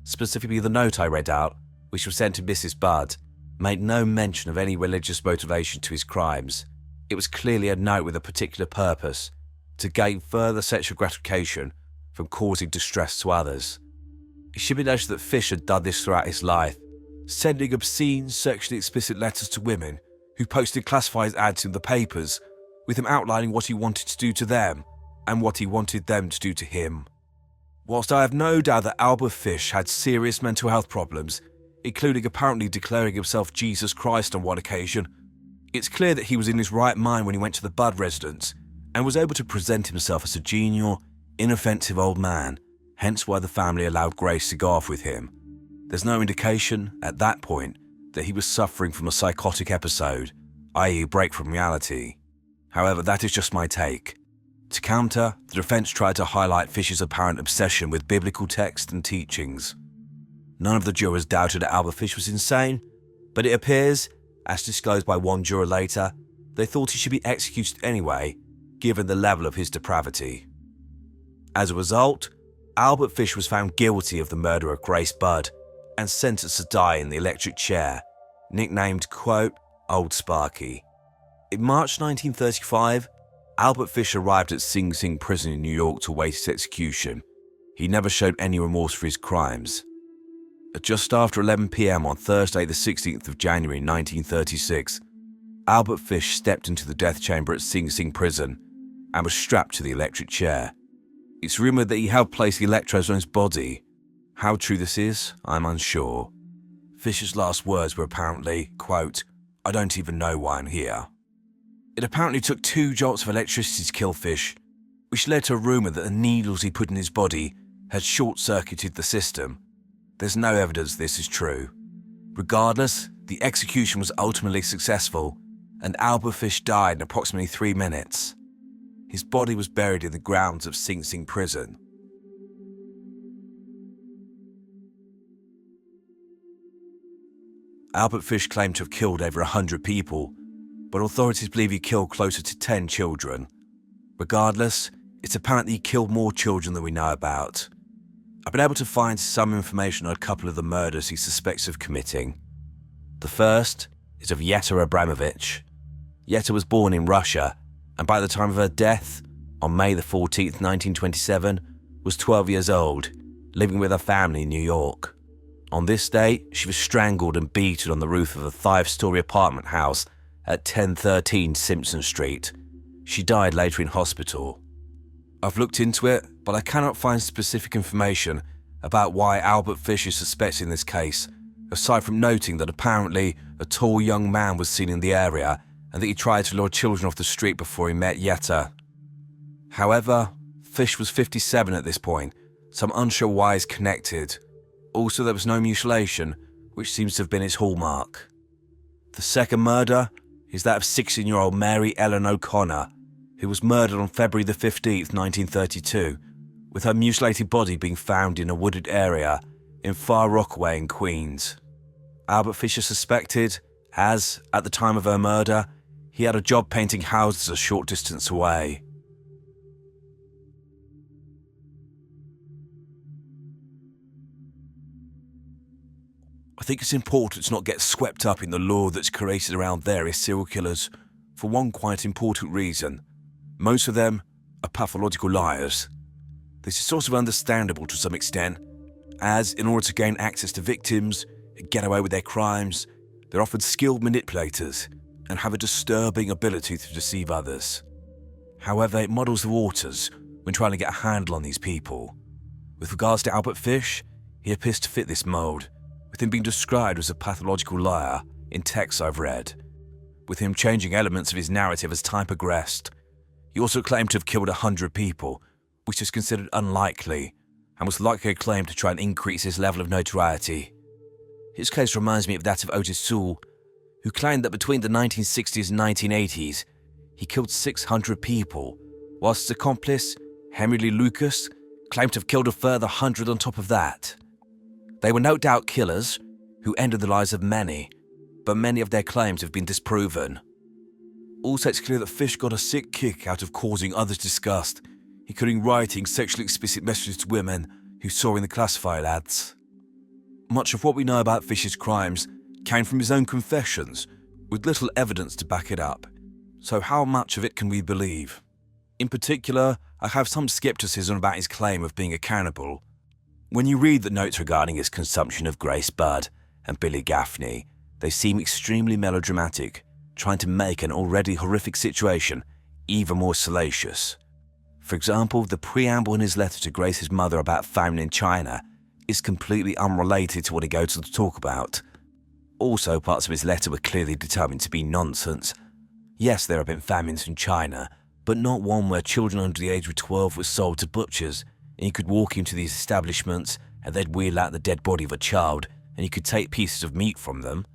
Specifically, the note I read out, which was sent to Mrs. Budd, made no mention of any religious motivation to his crimes, it was clearly a note with a particular purpose, to gain further sexual gratification from causing distress to others. It should be noted that Fish had done this throughout his life, sending obscene, sexually explicit letters to women who posted classified ads in the papers, with him outlining what he wanted to do to them and what he wanted them to do to him. Whilst I have no doubt that Albert Fish had serious mental health problems, including apparently declaring himself Jesus Christ on one occasion, it's clear that he was in his right mind when he went to the Budd residence and was able to present himself as a genial, inoffensive old man, hence why the family allowed Grace to go off with him. There's no indication, at that point, that he was suffering from a psychotic episode, i.e. break from reality. However, that is just my take. To counter, the defence tried to highlight Fish's apparent obsession with biblical text and teachings. None of the jurors doubted that Albert Fish was insane, but it appears, as disclosed by one juror later, they thought he should be executed anyway, given the level of his depravity. As a result, Albert Fish was found guilty of the murder of Grace Budd and sentenced to die in the electric chair, nicknamed, quote, Old Sparky. In March 1935, Albert Fish arrived at Sing Sing prison in New York to await his execution. He never showed any remorse for his crimes. At just after 11 p.m. on Thursday the 16th of January 1936, Albert Fish stepped into the death chamber at Sing Sing prison and was strapped to the electric chair. It's rumoured that he helped place the electrodes on his body. How true this is, I'm unsure. Fish's last words were apparently, quote, I don't even know why I'm here. It apparently took 2 jolts of electricity to kill Fish, which led to a rumour that the needles he put in his body had short-circuited the system. There's no evidence this is true. Regardless, the execution was ultimately successful, and Albert Fish died in approximately 3 minutes. His body was buried in the grounds of Sing Sing prison. Albert Fish claimed to have killed over 100 people, but authorities believe he killed closer to 10 children. Regardless, it's apparent that he killed more children than we know about. I've been able to find some information on a couple of the murders he suspects of committing. The first is of Yetta Abramovich. Yetta was born in Russia, and by the time of her death, on May the 14th, 1927, was 12 years old, living with her family in New York. On this day, she was strangled and beaten on the roof of a 5-story apartment house at 1013 Simpson Street. She died later in hospital. I've looked into it, but I cannot find specific information about why Albert Fish is suspected in this case, aside from noting that apparently a tall young man was seen in the area and that he tried to lure children off the street before he met Yetta. However, Fish was 57 at this point, so I'm unsure why he's connected. Also, there was no mutilation, which seems to have been his hallmark. The second murder is that of 16-year-old Mary Ellen O'Connor, who was murdered on February the 15th, 1932, with her mutilated body being found in a wooded area in Far Rockaway in Queens. Albert Fish is suspected as, at the time of her murder, he had a job painting houses a short distance away. I think it's important to not get swept up in the lore that's created around various serial killers for one quite important reason. Most of them are pathological liars. This is sort of understandable to some extent, as in order to gain access to victims and get away with their crimes, they're often skilled manipulators and have a disturbing ability to deceive others. However, it muddles the waters when trying to get a handle on these people. With regards to Albert Fish, he appears to fit this mould, with him being described as a pathological liar in texts I've read, with him changing elements of his narrative as time progressed. He also claimed to have killed 100 people, which is considered unlikely, and was likely claimed to try and increase his level of notoriety. His case reminds me of that of Otis Sewell, who claimed that between the 1960s and 1980s, he killed 600 people, whilst his accomplice, Henry Lee Lucas, claimed to have killed a further 100 on top of that. They were no doubt killers who ended the lives of many, but many of their claims have been disproven. Also, it's clear that Fish got a sick kick out of causing others disgust, including writing sexually explicit messages to women who saw in the classified ads. Much of what we know about Fish's crimes came from his own confessions, with little evidence to back it up. So how much of it can we believe? In particular, I have some skepticism about his claim of being a cannibal. When you read the notes regarding his consumption of Grace Budd and Billy Gaffney, they seem extremely melodramatic, trying to make an already horrific situation even more salacious. For example, the preamble in his letter to Grace's mother about famine in China is completely unrelated to what he goes on to talk about. Also, parts of his letter were clearly determined to be nonsense. Yes, there have been famines in China, but not one where children under the age of 12 were sold to butchers, and you could walk into these establishments and they'd wheel out the dead body of a child and you could take pieces of meat from them.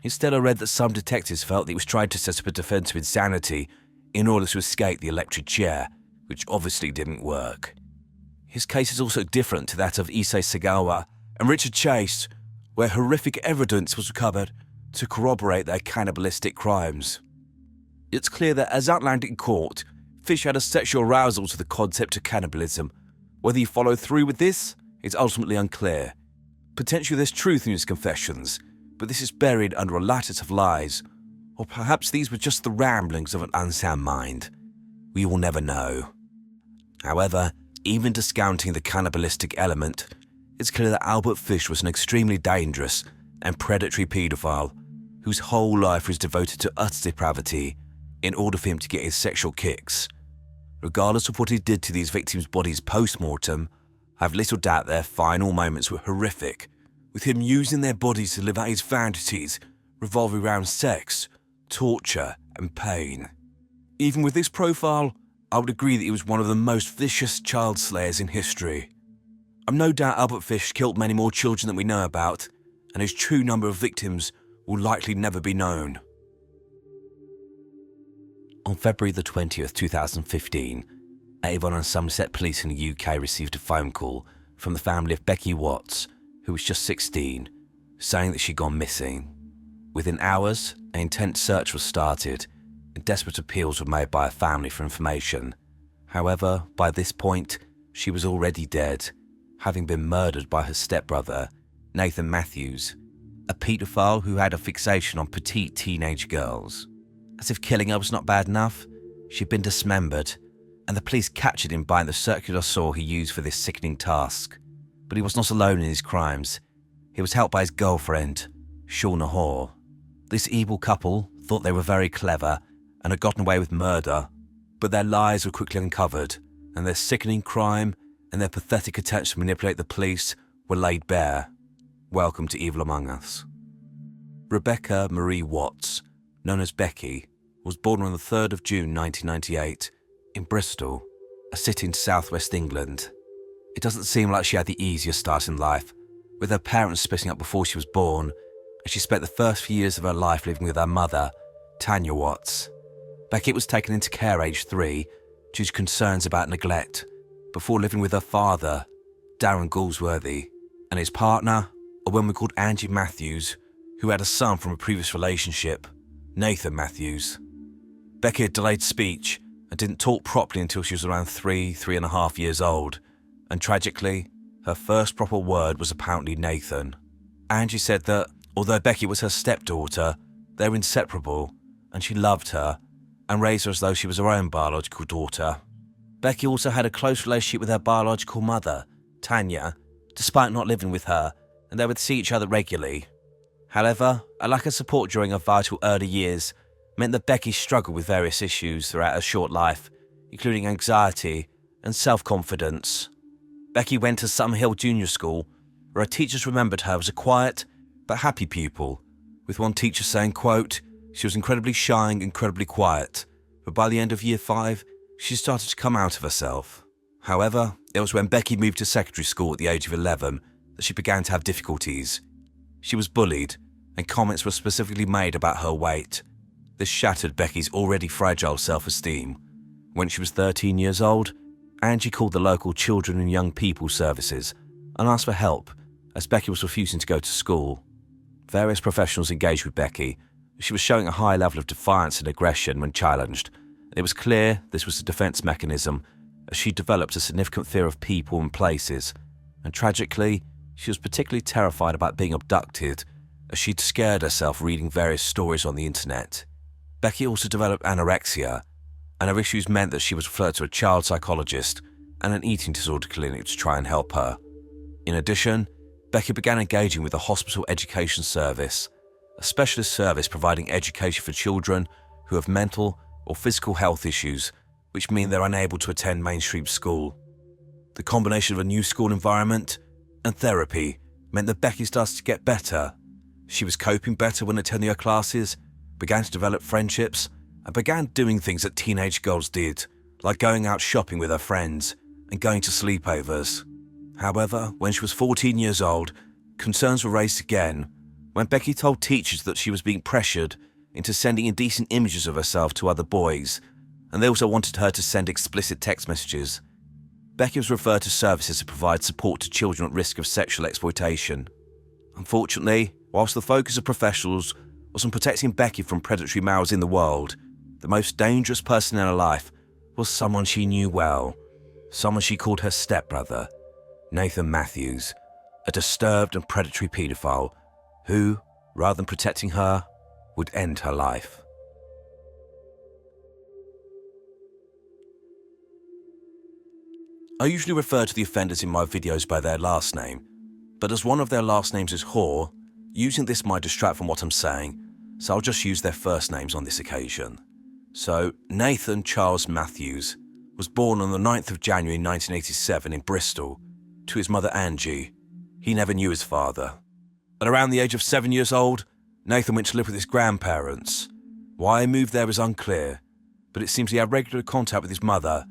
Instead, I read that some detectives felt that he was trying to set up a defense of insanity in order to escape the electric chair, which obviously didn't work. His case is also different to that of Issei Sagawa and Richard Chase, where horrific evidence was recovered to corroborate their cannibalistic crimes. It's clear that, as outlined in court, Fish had a sexual arousal to the concept of cannibalism. Whether he followed through with this is ultimately unclear. Potentially there's truth in his confessions, but this is buried under a lattice of lies, or perhaps these were just the ramblings of an unsound mind. We will never know. However, even discounting the cannibalistic element, it's clear that Albert Fish was an extremely dangerous and predatory paedophile whose whole life was devoted to utter depravity in order for him to get his sexual kicks. Regardless of what he did to these victims' bodies post-mortem, I have little doubt their final moments were horrific, with him using their bodies to live out his fantasies revolving around sex, torture and pain. Even with this profile, I would agree that he was one of the most vicious child slayers in history. I've no doubt Albert Fish killed many more children than we know about, and his true number of victims will likely never be known. On February the 20th, 2015, Avon and Somerset Police in the UK received a phone call from the family of Becky Watts, who was just 16, saying that she'd gone missing. Within hours, an intense search was started, and desperate appeals were made by her family for information. However, by this point, she was already dead, having been murdered by her stepbrother, Nathan Matthews, a paedophile who had a fixation on petite teenage girls. As if killing her was not bad enough, she'd been dismembered, and the police captured him buying the circular saw he used for this sickening task. But he was not alone in his crimes. He was helped by his girlfriend, Shauna Hoare. This evil couple thought they were very clever and had gotten away with murder, but their lies were quickly uncovered, and their sickening crime and their pathetic attempts to manipulate the police were laid bare. Welcome to Evil Among Us. Rebecca Marie Watts, known as Becky, was born on the 3rd of June 1998 in Bristol, a city in southwest England. It doesn't seem like she had the easiest start in life, with her parents splitting up before she was born, and she spent the first few years of her life living with her mother, Tanya Watts. Becky was taken into care aged 3 due to concerns about neglect, before living with her father, Darren Galsworthy, and his partner, a woman called Angie Matthews, who had a son from a previous relationship, Nathan Matthews. Becky had delayed speech and didn't talk properly until she was around 3.5 years old, and tragically, her first proper word was apparently Nathan. Angie said that, although Becky was her stepdaughter, they were inseparable, and she loved her, and raised her as though she was her own biological daughter. Becky also had a close relationship with her biological mother, Tanya, despite not living with her, and they would see each other regularly. However, a lack of support during her vital early years meant that Becky struggled with various issues throughout her short life, including anxiety and self-confidence. Becky went to Summerhill Junior School, where her teachers remembered her as a quiet but happy pupil, with one teacher saying, quote, "She was incredibly shy and incredibly quiet, but by the end of year 5, she started to come out of herself." However, it was when Becky moved to secondary school at the age of 11 that she began to have difficulties. She was bullied, and comments were specifically made about her weight. This shattered Becky's already fragile self-esteem. When she was 13 years old, Angie called the local children and young people services and asked for help, as Becky was refusing to go to school. Various professionals engaged with Becky. She was showing a high level of defiance and aggression when challenged. It was clear this was a defense mechanism, as she developed a significant fear of people and places, and tragically, she was particularly terrified about being abducted, as she'd scared herself reading various stories on the internet. Becky also developed anorexia, and her issues meant that she was referred to a child psychologist and an eating disorder clinic to try and help her. In addition, Becky began engaging with the Hospital Education Service, a specialist service providing education for children who have mental or physical health issues, which mean they're unable to attend mainstream school. The combination of a new school environment and therapy meant that Becky started to get better. She was coping better when attending her classes, began to develop friendships, and began doing things that teenage girls did, like going out shopping with her friends and going to sleepovers. However, when she was 14 years old, concerns were raised again when Becky told teachers that she was being pressured into sending indecent images of herself to other boys, and they also wanted her to send explicit text messages. Becky was referred to services to provide support to children at risk of sexual exploitation. Unfortunately, whilst the focus of professionals was on protecting Becky from predatory males in the world, the most dangerous person in her life was someone she knew well, someone she called her stepbrother, Nathan Matthews, a disturbed and predatory paedophile who, rather than protecting her, would end her life. I usually refer to the offenders in my videos by their last name, but as one of their last names is Hoare, using this might distract from what I'm saying, so I'll just use their first names on this occasion. So, Nathan Charles Matthews was born on the 9th of January 1987 in Bristol to his mother Angie. He never knew his father. At around the age of 7 years old, Nathan went to live with his grandparents. Why he moved there is unclear, but it seems he had regular contact with his mother,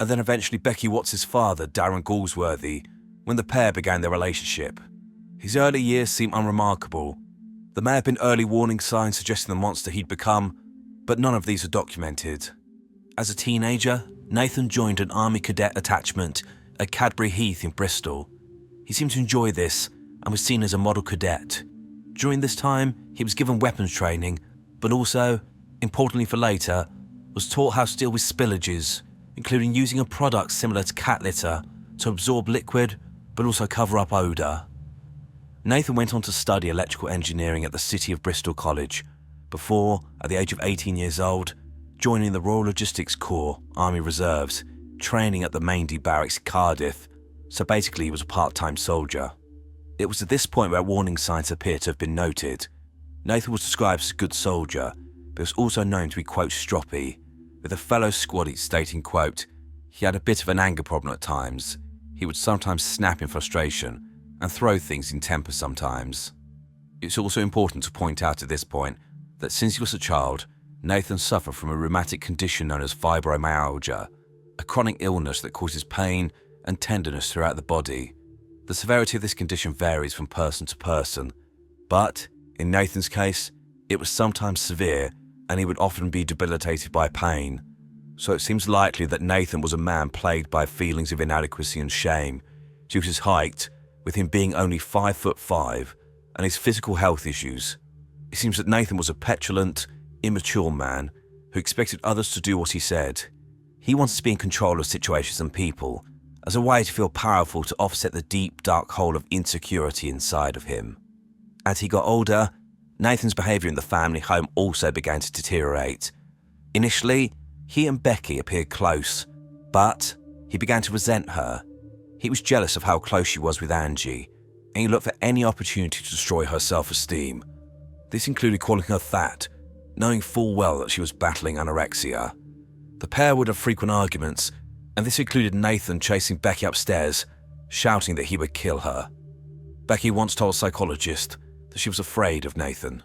and then eventually Becky Watts' father, Darren Galsworthy, when the pair began their relationship. His early years seem unremarkable. There may have been early warning signs suggesting the monster he'd become, but none of these are documented. As a teenager, Nathan joined an army cadet attachment at Cadbury Heath in Bristol. He seemed to enjoy this and was seen as a model cadet. During this time, he was given weapons training, but also, importantly for later, was taught how to deal with spillages, including using a product similar to cat litter to absorb liquid, but also cover up odour. Nathan went on to study electrical engineering at the City of Bristol College, before, at the age of 18 years old, joining the Royal Logistics Corps Army Reserves, training at the Maindee Barracks, Cardiff, so basically he was a part-time soldier. It was at this point where warning signs appear to have been noted. Nathan was described as a good soldier, but was also known to be, quote, stroppy, with a fellow squaddy stating, quote, he had a bit of an anger problem at times. He would sometimes snap in frustration and throw things in temper sometimes. It's also important to point out at this point that since he was a child, Nathan suffered from a rheumatic condition known as fibromyalgia, a chronic illness that causes pain and tenderness throughout the body. The severity of this condition varies from person to person, but in Nathan's case, it was sometimes severe and he would often be debilitated by pain. So it seems likely that Nathan was a man plagued by feelings of inadequacy and shame due to his height, with him being only 5'5", and his physical health issues. It seems that Nathan was a petulant, immature man who expected others to do what he said. He wanted to be in control of situations and people, as a way to feel powerful to offset the deep, dark hole of insecurity inside of him. As he got older, Nathan's behaviour in the family home also began to deteriorate. Initially, he and Becky appeared close, but he began to resent her. He was jealous of how close she was with Angie, and he looked for any opportunity to destroy her self-esteem. This included calling her fat, knowing full well that she was battling anorexia. The pair would have frequent arguments, and this included Nathan chasing Becky upstairs, shouting that he would kill her. Becky once told a psychologist that she was afraid of Nathan.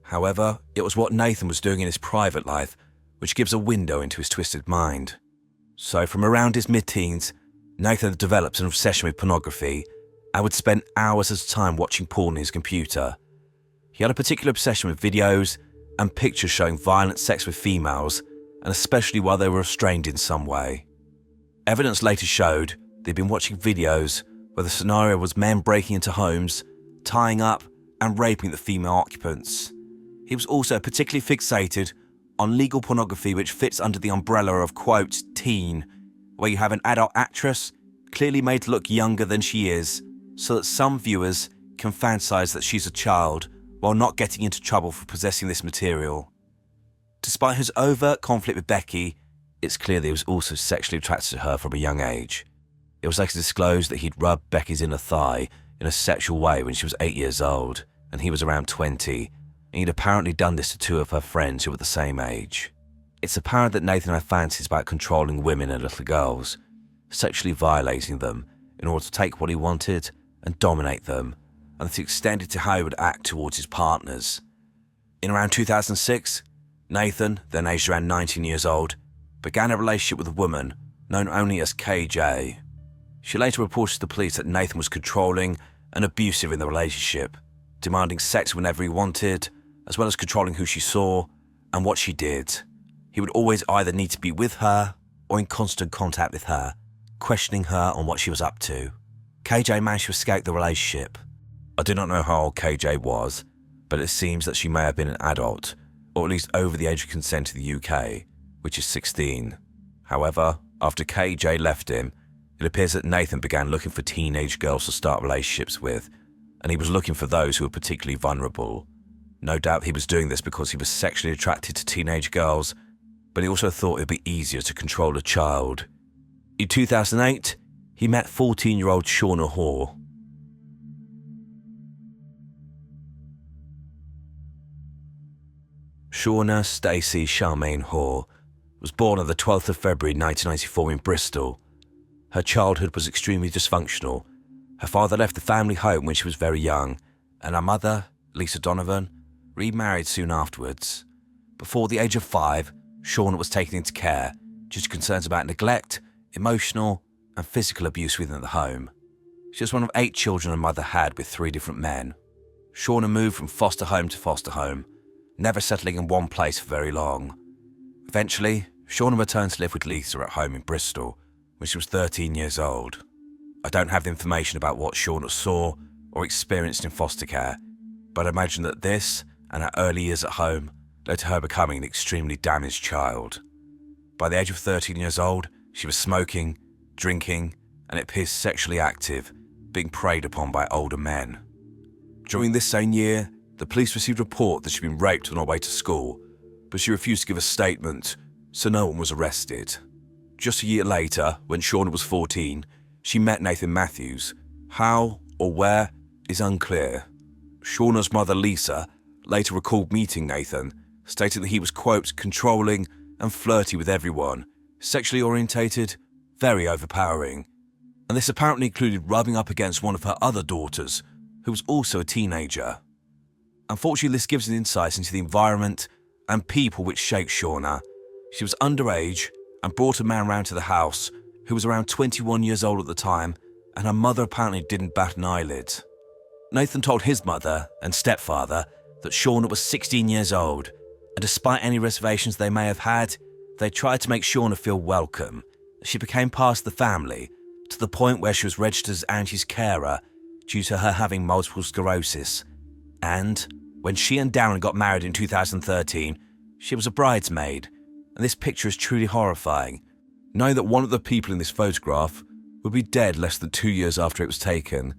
However, it was what Nathan was doing in his private life which gives a window into his twisted mind. So from around his mid-teens, Nathan developed an obsession with pornography and would spend hours at a time watching porn on his computer. He had a particular obsession with videos and pictures showing violent sex with females, and especially while they were restrained in some way. Evidence later showed they'd been watching videos where the scenario was men breaking into homes, tying up and raping the female occupants. He was also particularly fixated on legal pornography which fits under the umbrella of, quote, teen, where you have an adult actress clearly made to look younger than she is, so that some viewers can fantasize that she's a child while not getting into trouble for possessing this material. Despite his overt conflict with Becky, it's clear that he was also sexually attracted to her from a young age. It was later disclosed that he'd rubbed Becky's inner thigh in a sexual way when she was 8 years old, and he was around 20, and he'd apparently done this to two of her friends who were the same age. It's apparent that Nathan had fancies about controlling women and little girls, sexually violating them in order to take what he wanted and dominate them, and this extended to how he would act towards his partners. In around 2006, Nathan, then aged around 19 years old, began a relationship with a woman known only as KJ. She later reported to the police that Nathan was controlling and abusive in the relationship, demanding sex whenever he wanted, as well as controlling who she saw and what she did. He would always either need to be with her or in constant contact with her, questioning her on what she was up to. KJ managed to escape the relationship. I do not know how old KJ was, but it seems that she may have been an adult, or at least over the age of consent in the UK, which is 16. However, after KJ left him, it appears that Nathan began looking for teenage girls to start relationships with, and he was looking for those who were particularly vulnerable. No doubt he was doing this because he was sexually attracted to teenage girls, but he also thought it would be easier to control a child. In 2008, he met 14-year-old Shauna Hoare. Shauna Stacey Charmaine Hoare was born on the 12th of February 1994 in Bristol. Her childhood was extremely dysfunctional. Her father left the family home when she was very young, and her mother, Lisa Donovan, remarried soon afterwards. Before the age of 5, Shauna was taken into care due to concerns about neglect, emotional and physical abuse within the home. She was one of 8 children her mother had with 3 different men. Shauna moved from foster home to foster home, never settling in one place for very long. Eventually, Shauna returned to live with Lisa at home in Bristol when she was 13 years old. I don't have the information about what Shauna saw or experienced in foster care, but I imagine that this and her early years at home led to her becoming an extremely damaged child. By the age of 13 years old, she was smoking, drinking, and it appears sexually active, being preyed upon by older men. During this same year, the police received a report that she'd been raped on her way to school, but she refused to give a statement, so no one was arrested. Just a year later, when Shauna was 14, she met Nathan Matthews. How or where is unclear. Shauna's mother, Lisa, later recalled meeting Nathan, stating that he was, quote, controlling and flirty with everyone, sexually orientated, very overpowering. And this apparently included rubbing up against one of her other daughters, who was also a teenager. Unfortunately, this gives an insight into the environment and people which shaped Shauna. She was underage and brought a man round to the house who was around 21 years old at the time, and her mother apparently didn't bat an eyelid. Nathan told his mother and stepfather that Shauna was 16 years old, and despite any reservations they may have had, they tried to make Shauna feel welcome. She became part of the family, to the point where she was registered as Angie's carer due to her having multiple sclerosis. And when she and Darren got married in 2013, she was a bridesmaid, and this picture is truly horrifying, knowing that one of the people in this photograph would be dead less than 2 years after it was taken,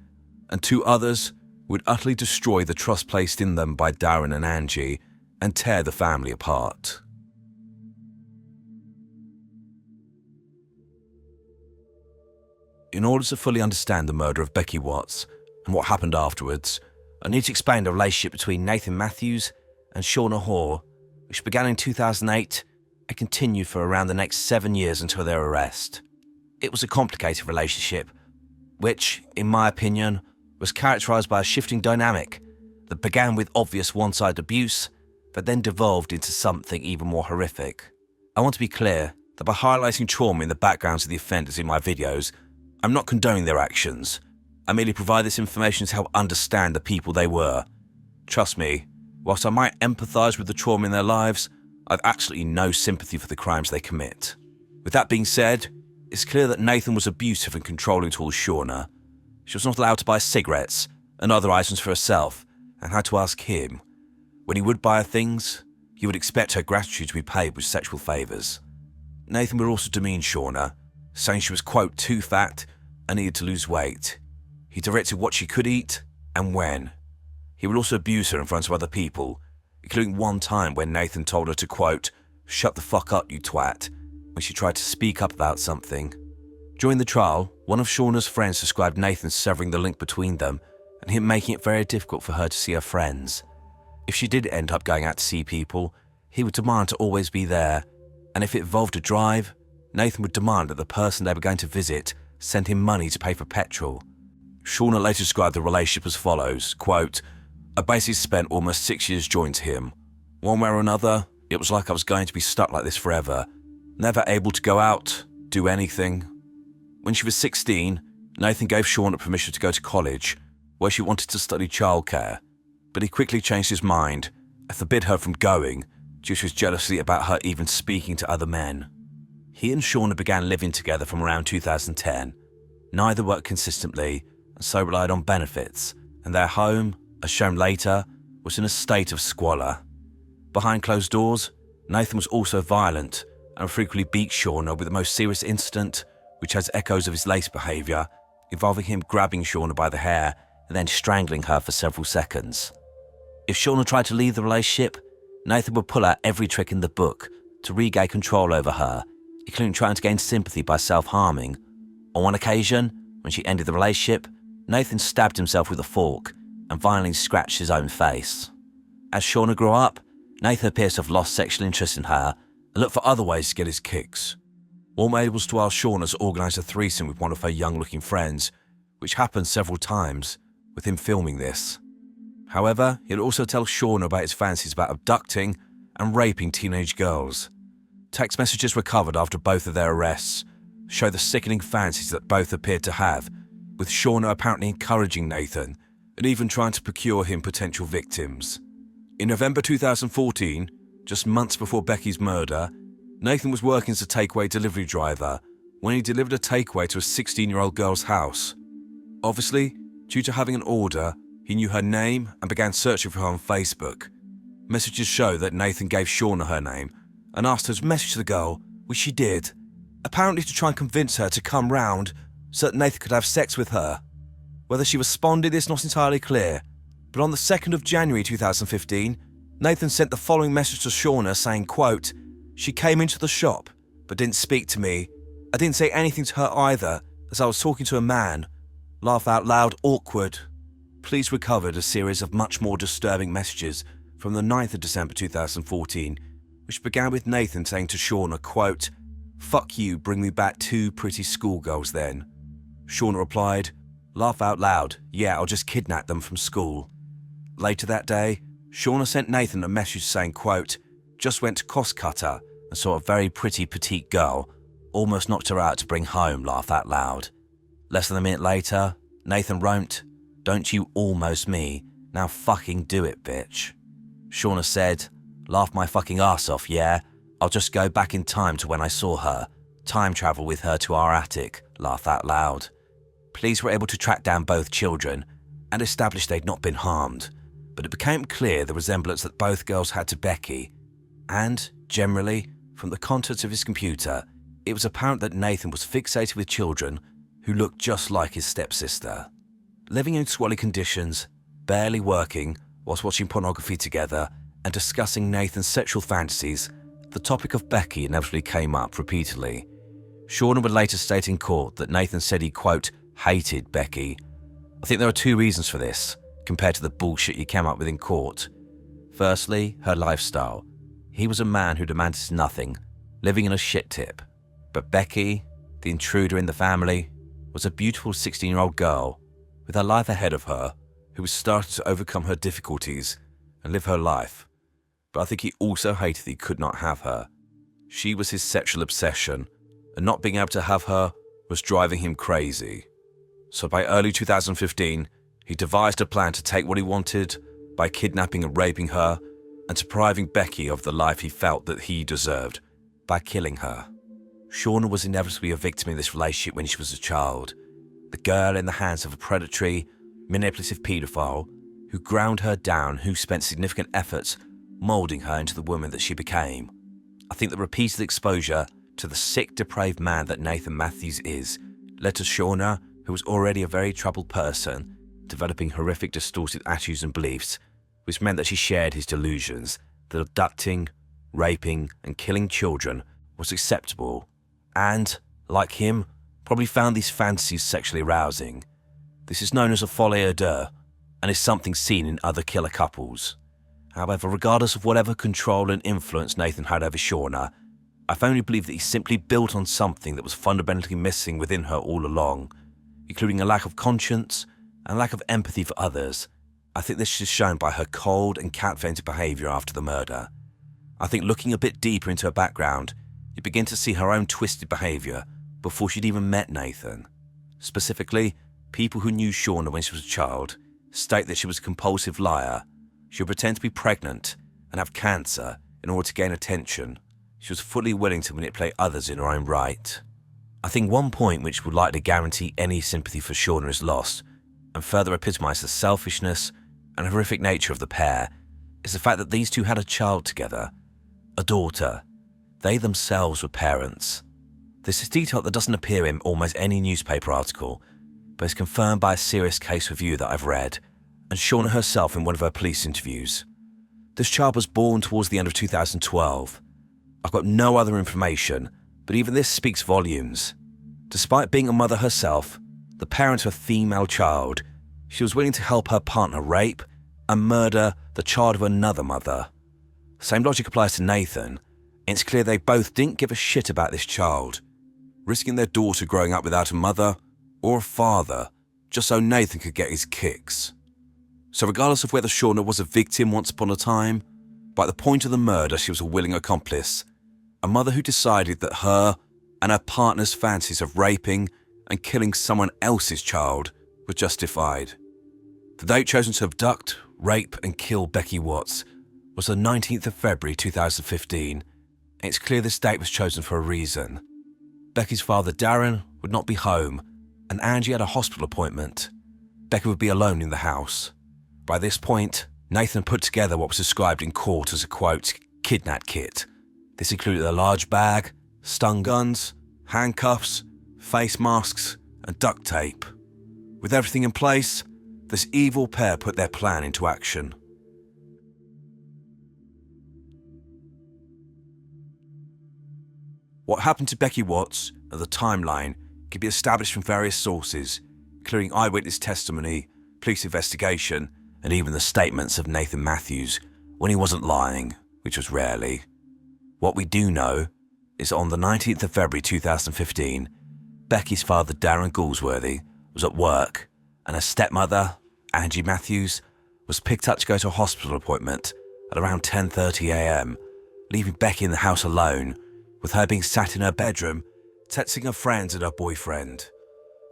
and 2 others would utterly destroy the trust placed in them by Darren and Angie and tear the family apart. In order to fully understand the murder of Becky Watts and what happened afterwards, I need to explain the relationship between Nathan Matthews and Shauna Hoare, which began in 2008 and continued for around the next 7 years until their arrest. It was a complicated relationship, which, in my opinion, was characterised by a shifting dynamic that began with obvious one-sided abuse, but then devolved into something even more horrific. I want to be clear that by highlighting trauma in the backgrounds of the offenders in my videos, I'm not condoning their actions. I merely provide this information to help understand the people they were. Trust me, whilst I might empathise with the trauma in their lives, I've absolutely no sympathy for the crimes they commit. With that being said, it's clear that Nathan was abusive and controlling towards Shauna. She was not allowed to buy cigarettes and other items for herself, and had to ask him. When he would buy her things, he would expect her gratitude to be paid with sexual favours. Nathan would also demean Shauna, saying she was, quote, too fat and needed to lose weight. He directed what she could eat and when. He would also abuse her in front of other people, including one time when Nathan told her to, quote, "Shut the fuck up, you twat," when she tried to speak up about something. During the trial, one of Shauna's friends described Nathan severing the link between them and him making it very difficult for her to see her friends. If she did end up going out to see people, he would demand to always be there, and if it involved a drive, Nathan would demand that the person they were going to visit send him money to pay for petrol. Shauna later described the relationship as follows, quote, "I basically spent almost 6 years joined to him. One way or another, it was like I was going to be stuck like this forever, never able to go out, do anything." When she was 16, Nathan gave Shauna permission to go to college, where she wanted to study childcare, but he quickly changed his mind and forbid her from going due to his jealousy about her even speaking to other men. He and Shauna began living together from around 2010. Neither worked consistently and so relied on benefits, and their home, as shown later, was in a state of squalor. Behind closed doors, Nathan was also violent and frequently beat Shauna, with the most serious incident, which has echoes of his lace behaviour, involving him grabbing Shauna by the hair and then strangling her for several seconds. If Shauna tried to leave the relationship, Nathan would pull out every trick in the book to regain control over her, including trying to gain sympathy by self-harming. On one occasion, when she ended the relationship, Nathan stabbed himself with a fork and violently scratched his own face. As Shauna grew up, Nathan appears to have lost sexual interest in her and looked for other ways to get his kicks. One way was to ask Shauna to organise a threesome with one of her young-looking friends, which happened several times, with him filming this. However, he'd also tell Shauna about his fancies about abducting and raping teenage girls. Text messages recovered after both of their arrests show the sickening fancies that both appeared to have, with Shauna apparently encouraging Nathan and even trying to procure him potential victims. In November 2014, just months before Becky's murder, Nathan was working as a takeaway delivery driver when he delivered a takeaway to a 16-year-old girl's house. Obviously, due to having an order, he knew her name and began searching for her on Facebook. Messages show that Nathan gave Shauna her name and asked her to message the girl, which she did, apparently to try and convince her to come round so that Nathan could have sex with her. Whether she responded is not entirely clear, but on the 2nd of January 2015, Nathan sent the following message to Shauna saying, quote, "She came into the shop, but didn't speak to me. I didn't say anything to her either, as I was talking to a man. Laugh out loud, awkward." Police recovered a series of much more disturbing messages from the 9th of December 2014, which began with Nathan saying to Shauna, quote, "Fuck you, bring me back 2 pretty schoolgirls then." Shauna replied, "Laugh out loud, yeah, I'll just kidnap them from school." Later that day, Shauna sent Nathan a message saying, quote, "Just went to Cost Cutter and saw a very pretty petite girl, almost knocked her out to bring home, laugh out loud." Less than a minute later, Nathan wrote, "Don't you almost me, now fucking do it, bitch." Shauna said, "Laugh my fucking ass off, yeah? I'll just go back in time to when I saw her, time travel with her to our attic, laugh out loud." Police were able to track down both children and establish they'd not been harmed, but it became clear the resemblance that both girls had to Becky, and, generally, from the contents of his computer, it was apparent that Nathan was fixated with children who looked just like his stepsister. Living in squalid conditions, barely working, whilst watching pornography together and discussing Nathan's sexual fantasies, the topic of Becky inevitably came up repeatedly. Shauna would later state in court that Nathan said he, quote, "hated Becky." I think there are 2 reasons for this, compared to the bullshit he came up with in court. Firstly, her lifestyle. He was a man who demanded nothing, living in a shit tip. But Becky, the intruder in the family, was a beautiful 16-year-old girl with her life ahead of her, who was starting to overcome her difficulties and live her life. But I think he also hated that he could not have her. She was his sexual obsession, and not being able to have her was driving him crazy. So by early 2015, he devised a plan to take what he wanted by kidnapping and raping her and depriving Becky of the life he felt that he deserved by killing her. Shauna was inevitably a victim in this relationship when she was a child, the girl in the hands of a predatory, manipulative paedophile who ground her down, who spent significant efforts moulding her into the woman that she became. I think the repeated exposure to the sick, depraved man that Nathan Matthews is led to Shauna, who was already a very troubled person, developing horrific, distorted attitudes and beliefs, which meant that she shared his delusions that abducting, raping, and killing children was acceptable, and, like him, probably found these fantasies sexually arousing. This is known as a folie à deux, and is something seen in other killer couples. However, regardless of whatever control and influence Nathan had over Shauna, I firmly believe that he simply built on something that was fundamentally missing within her all along, including a lack of conscience and a lack of empathy for others. I think this is shown by her cold and cat-fainted behaviour after the murder. I think looking a bit deeper into her background, you begin to see her own twisted behaviour before she'd even met Nathan. Specifically, people who knew Shauna when she was a child state that she was a compulsive liar. She would pretend to be pregnant and have cancer in order to gain attention. She was fully willing to manipulate others in her own right. I think one point which would likely guarantee any sympathy for Shauna is lost, and further epitomise the selfishness and horrific nature of the pair, is the fact that these two had a child together, a daughter. They themselves were parents. This is detail that doesn't appear in almost any newspaper article, but is confirmed by a serious case review that I've read, and Shauna herself in one of her police interviews. This child was born towards the end of 2012. I've got no other information, but even this speaks volumes. Despite being a mother herself, the parent of a female child, she was willing to help her partner rape and murder the child of another mother. Same logic applies to Nathan. It's clear they both didn't give a shit about this child, risking their daughter growing up without a mother or a father just so Nathan could get his kicks. So regardless of whether Shauna was a victim once upon a time, by the point of the murder she was a willing accomplice, a mother who decided that her and her partner's fantasies of raping and killing someone else's child were justified. The date chosen to abduct, rape and kill Becky Watts was the 19th of February 2015, and it's clear this date was chosen for a reason. Becky's father Darren would not be home, and Angie had a hospital appointment. Becky would be alone in the house. By this point, Nathan put together what was described in court as a, quote, kidnap kit. This included a large bag, stun guns, handcuffs, face masks, and duct tape. With everything in place, this evil pair put their plan into action. What happened to Becky Watts and the timeline can be established from various sources, including eyewitness testimony, police investigation, and even the statements of Nathan Matthews when he wasn't lying, which was rarely. What we do know is on the 19th of February 2015, Becky's father Darren Galsworthy was at work, and her stepmother, Angie Matthews, was picked up to go to a hospital appointment at around 10:30 a.m, leaving Becky in the house alone, with her being sat in her bedroom, texting her friends and her boyfriend.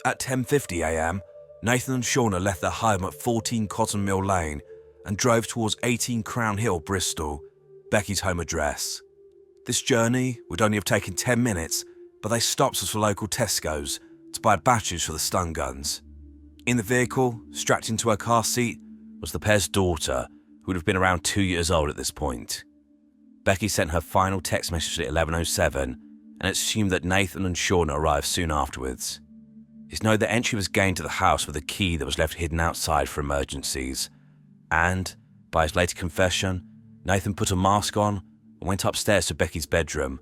At 10:50 a.m, Nathan and Shauna left their home at 14 Cotton Mill Lane and drove towards 18 Crown Hill, Bristol, Becky's home address. This journey would only have taken 10 minutes, but they stopped us for local Tesco's to buy batteries for the stun guns. In the vehicle, strapped into her car seat, was the pair's daughter, who would have been around 2 years old at this point. Becky sent her final text message at 11:07, and it's assumed that Nathan and Shauna arrived soon afterwards. It's known that entry was gained to the house with a key that was left hidden outside for emergencies, and, by his later confession, Nathan put a mask on and went upstairs to Becky's bedroom.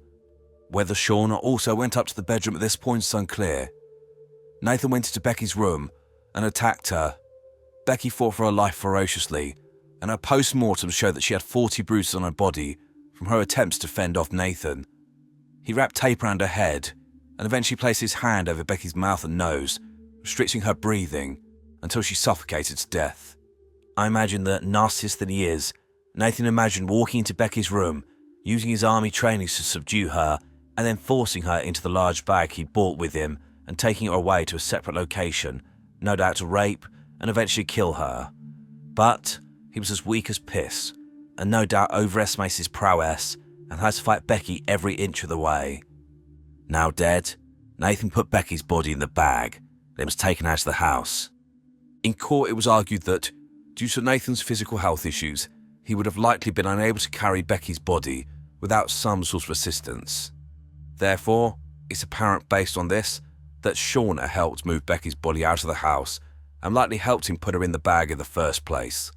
Whether Shauna also went up to the bedroom at this point is unclear. Nathan went into Becky's room and attacked her. Becky fought for her life ferociously, and her post-mortem showed that she had 40 bruises on her body from her attempts to fend off Nathan. He wrapped tape around her head and eventually placed his hand over Becky's mouth and nose, restricting her breathing until she suffocated to death. I imagine that, nastiest than he is, Nathan imagined walking into Becky's room, using his army trainings to subdue her, and then forcing her into the large bag he'd brought with him and taking her away to a separate location, no doubt to rape and eventually kill her. But he was as weak as piss, and no doubt overestimates his prowess and had to fight Becky every inch of the way. Now dead, Nathan put Becky's body in the bag, then was taken out of the house. In court, it was argued that, due to Nathan's physical health issues, he would have likely been unable to carry Becky's body without some sort of assistance. Therefore, it's apparent based on this that Shauna helped move Becky's body out of the house and likely helped him put her in the bag in the first place.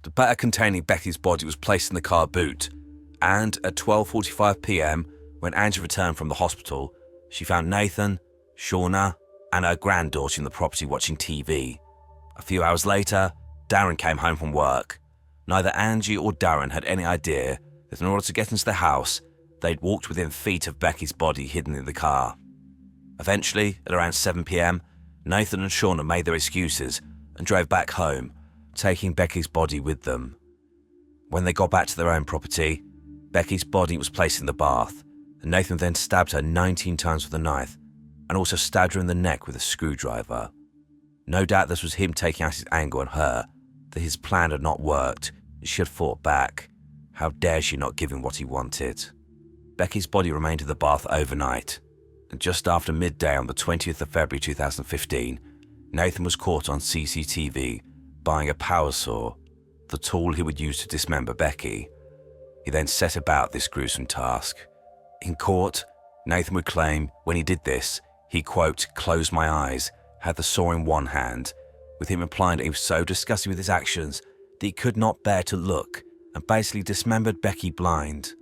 The bag containing Becky's body was placed in the car boot, and at 12:45 p.m, when Angie returned from the hospital, she found Nathan, Shauna, and her granddaughter in the property watching TV. A few hours later, Darren came home from work. Neither Angie or Darren had any idea that in order to get into the house, they'd walked within feet of Becky's body hidden in the car. Eventually, at around 7 p.m, Nathan and Shauna made their excuses and drove back home, taking Becky's body with them. When they got back to their own property, Becky's body was placed in the bath, and Nathan then stabbed her 19 times with a knife and also stabbed her in the neck with a screwdriver. No doubt this was him taking out his anger on her, that his plan had not worked, and she had fought back. How dare she not give him what he wanted? Becky's body remained in the bath overnight, and just after midday on the 20th of February 2015, Nathan was caught on CCTV buying a power saw, the tool he would use to dismember Becky. He then set about this gruesome task. In court, Nathan would claim when he did this, he, quote, closed my eyes, had the saw in one hand, with him implying that he was so disgusted with his actions that he could not bear to look and basically dismembered Becky blind.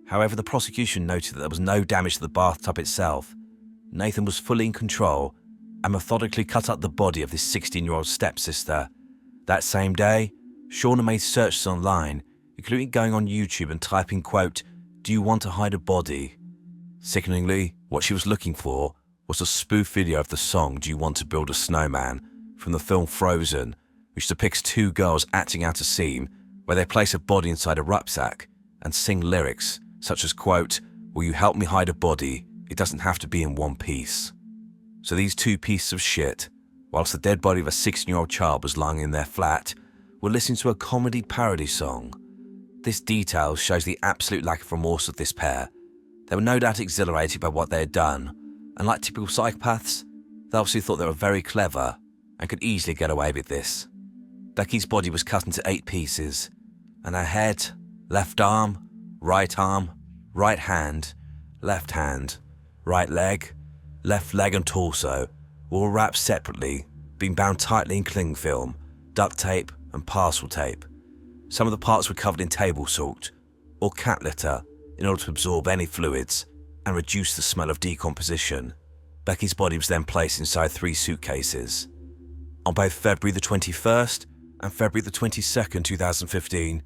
However, the prosecution noted that there was no damage to the bathtub itself. Nathan was fully in control and methodically cut up the body of his 16-year-old stepsister. That same day, Shauna made searches online, including going on YouTube and typing, quote, "Do you want to hide a body?" Sickeningly, what she was looking for was a spoof video of the song "Do You Want to Build a Snowman" from the film Frozen, which depicts two girls acting out a scene where they place a body inside a rucksack and sing lyrics such as, quote, "Will you help me hide a body? It doesn't have to be in one piece." So these two pieces of shit, whilst the dead body of a 16-year-old child was lying in their flat, were listening to a comedy parody song. This detail shows the absolute lack of remorse of this pair. They were no doubt exhilarated by what they had done, and like typical psychopaths, they obviously thought they were very clever and could easily get away with this. Becky's body was cut into 8 pieces, and her head, left arm, right hand, left hand, right leg, left leg and torso were all wrapped separately, being bound tightly in cling film, duct tape and parcel tape. Some of the parts were covered in table salt or cat litter in order to absorb any fluids and reduce the smell of decomposition. Becky's body was then placed inside 3 suitcases. On both February the 21st and February the 22nd, 2015,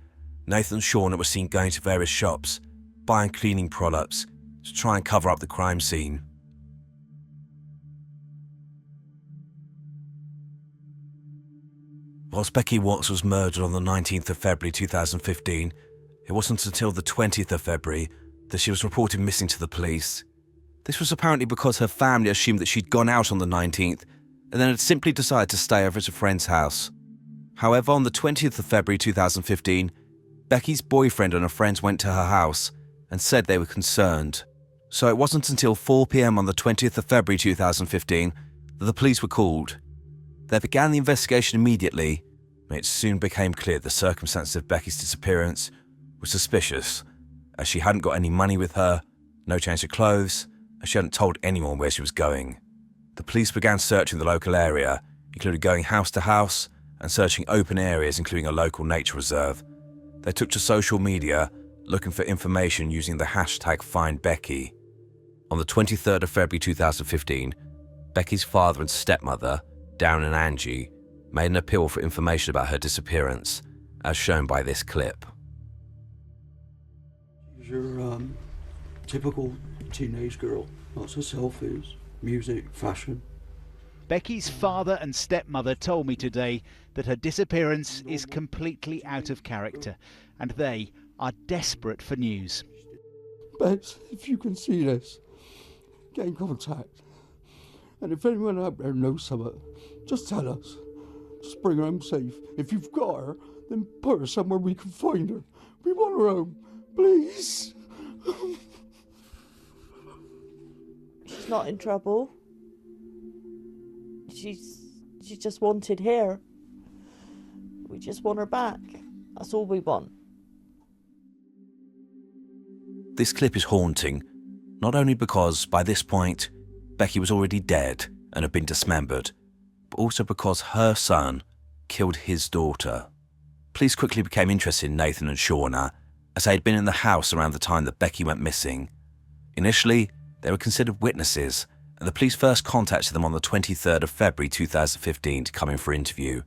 Nathan and Shauna were seen going to various shops, buying cleaning products to try and cover up the crime scene. Whilst Becky Watts was murdered on the 19th of February 2015, it wasn't until the 20th of February that she was reported missing to the police. This was apparently because her family assumed that she'd gone out on the 19th and then had simply decided to stay over at a friend's house. However, on the 20th of February 2015, Becky's boyfriend and her friends went to her house and said they were concerned. So it wasn't until 4 p.m. on the 20th of February 2015 that the police were called. They began the investigation immediately, and it soon became clear the circumstances of Becky's disappearance were suspicious, as she hadn't got any money with her, no change of clothes, and she hadn't told anyone where she was going. The police began searching the local area, including going house to house and searching open areas, including a local nature reserve. They took to social media, looking for information using the hashtag #FindBecky. On the 23rd of February 2015, Becky's father and stepmother, Darren and Angie, made an appeal for information about her disappearance, as shown by this clip. Your typical teenage girl, lots of selfies, music, fashion. Becky's father and stepmother told me today that her disappearance is completely out of character, and they are desperate for news. Bex, if you can see this, get in contact. And if anyone out there knows something, just tell us. Just bring her home safe. If you've got her, then put her somewhere we can find her. We want her home, please. She's not in trouble. She's just wanted here. We just want her back. That's all we want. This clip is haunting, not only because, by this point, Becky was already dead and had been dismembered, but also because her son killed his daughter. Police quickly became interested in Nathan and Shauna, as they had been in the house around the time that Becky went missing. Initially, they were considered witnesses, and the police first contacted them on the 23rd of February 2015 to come in for interview.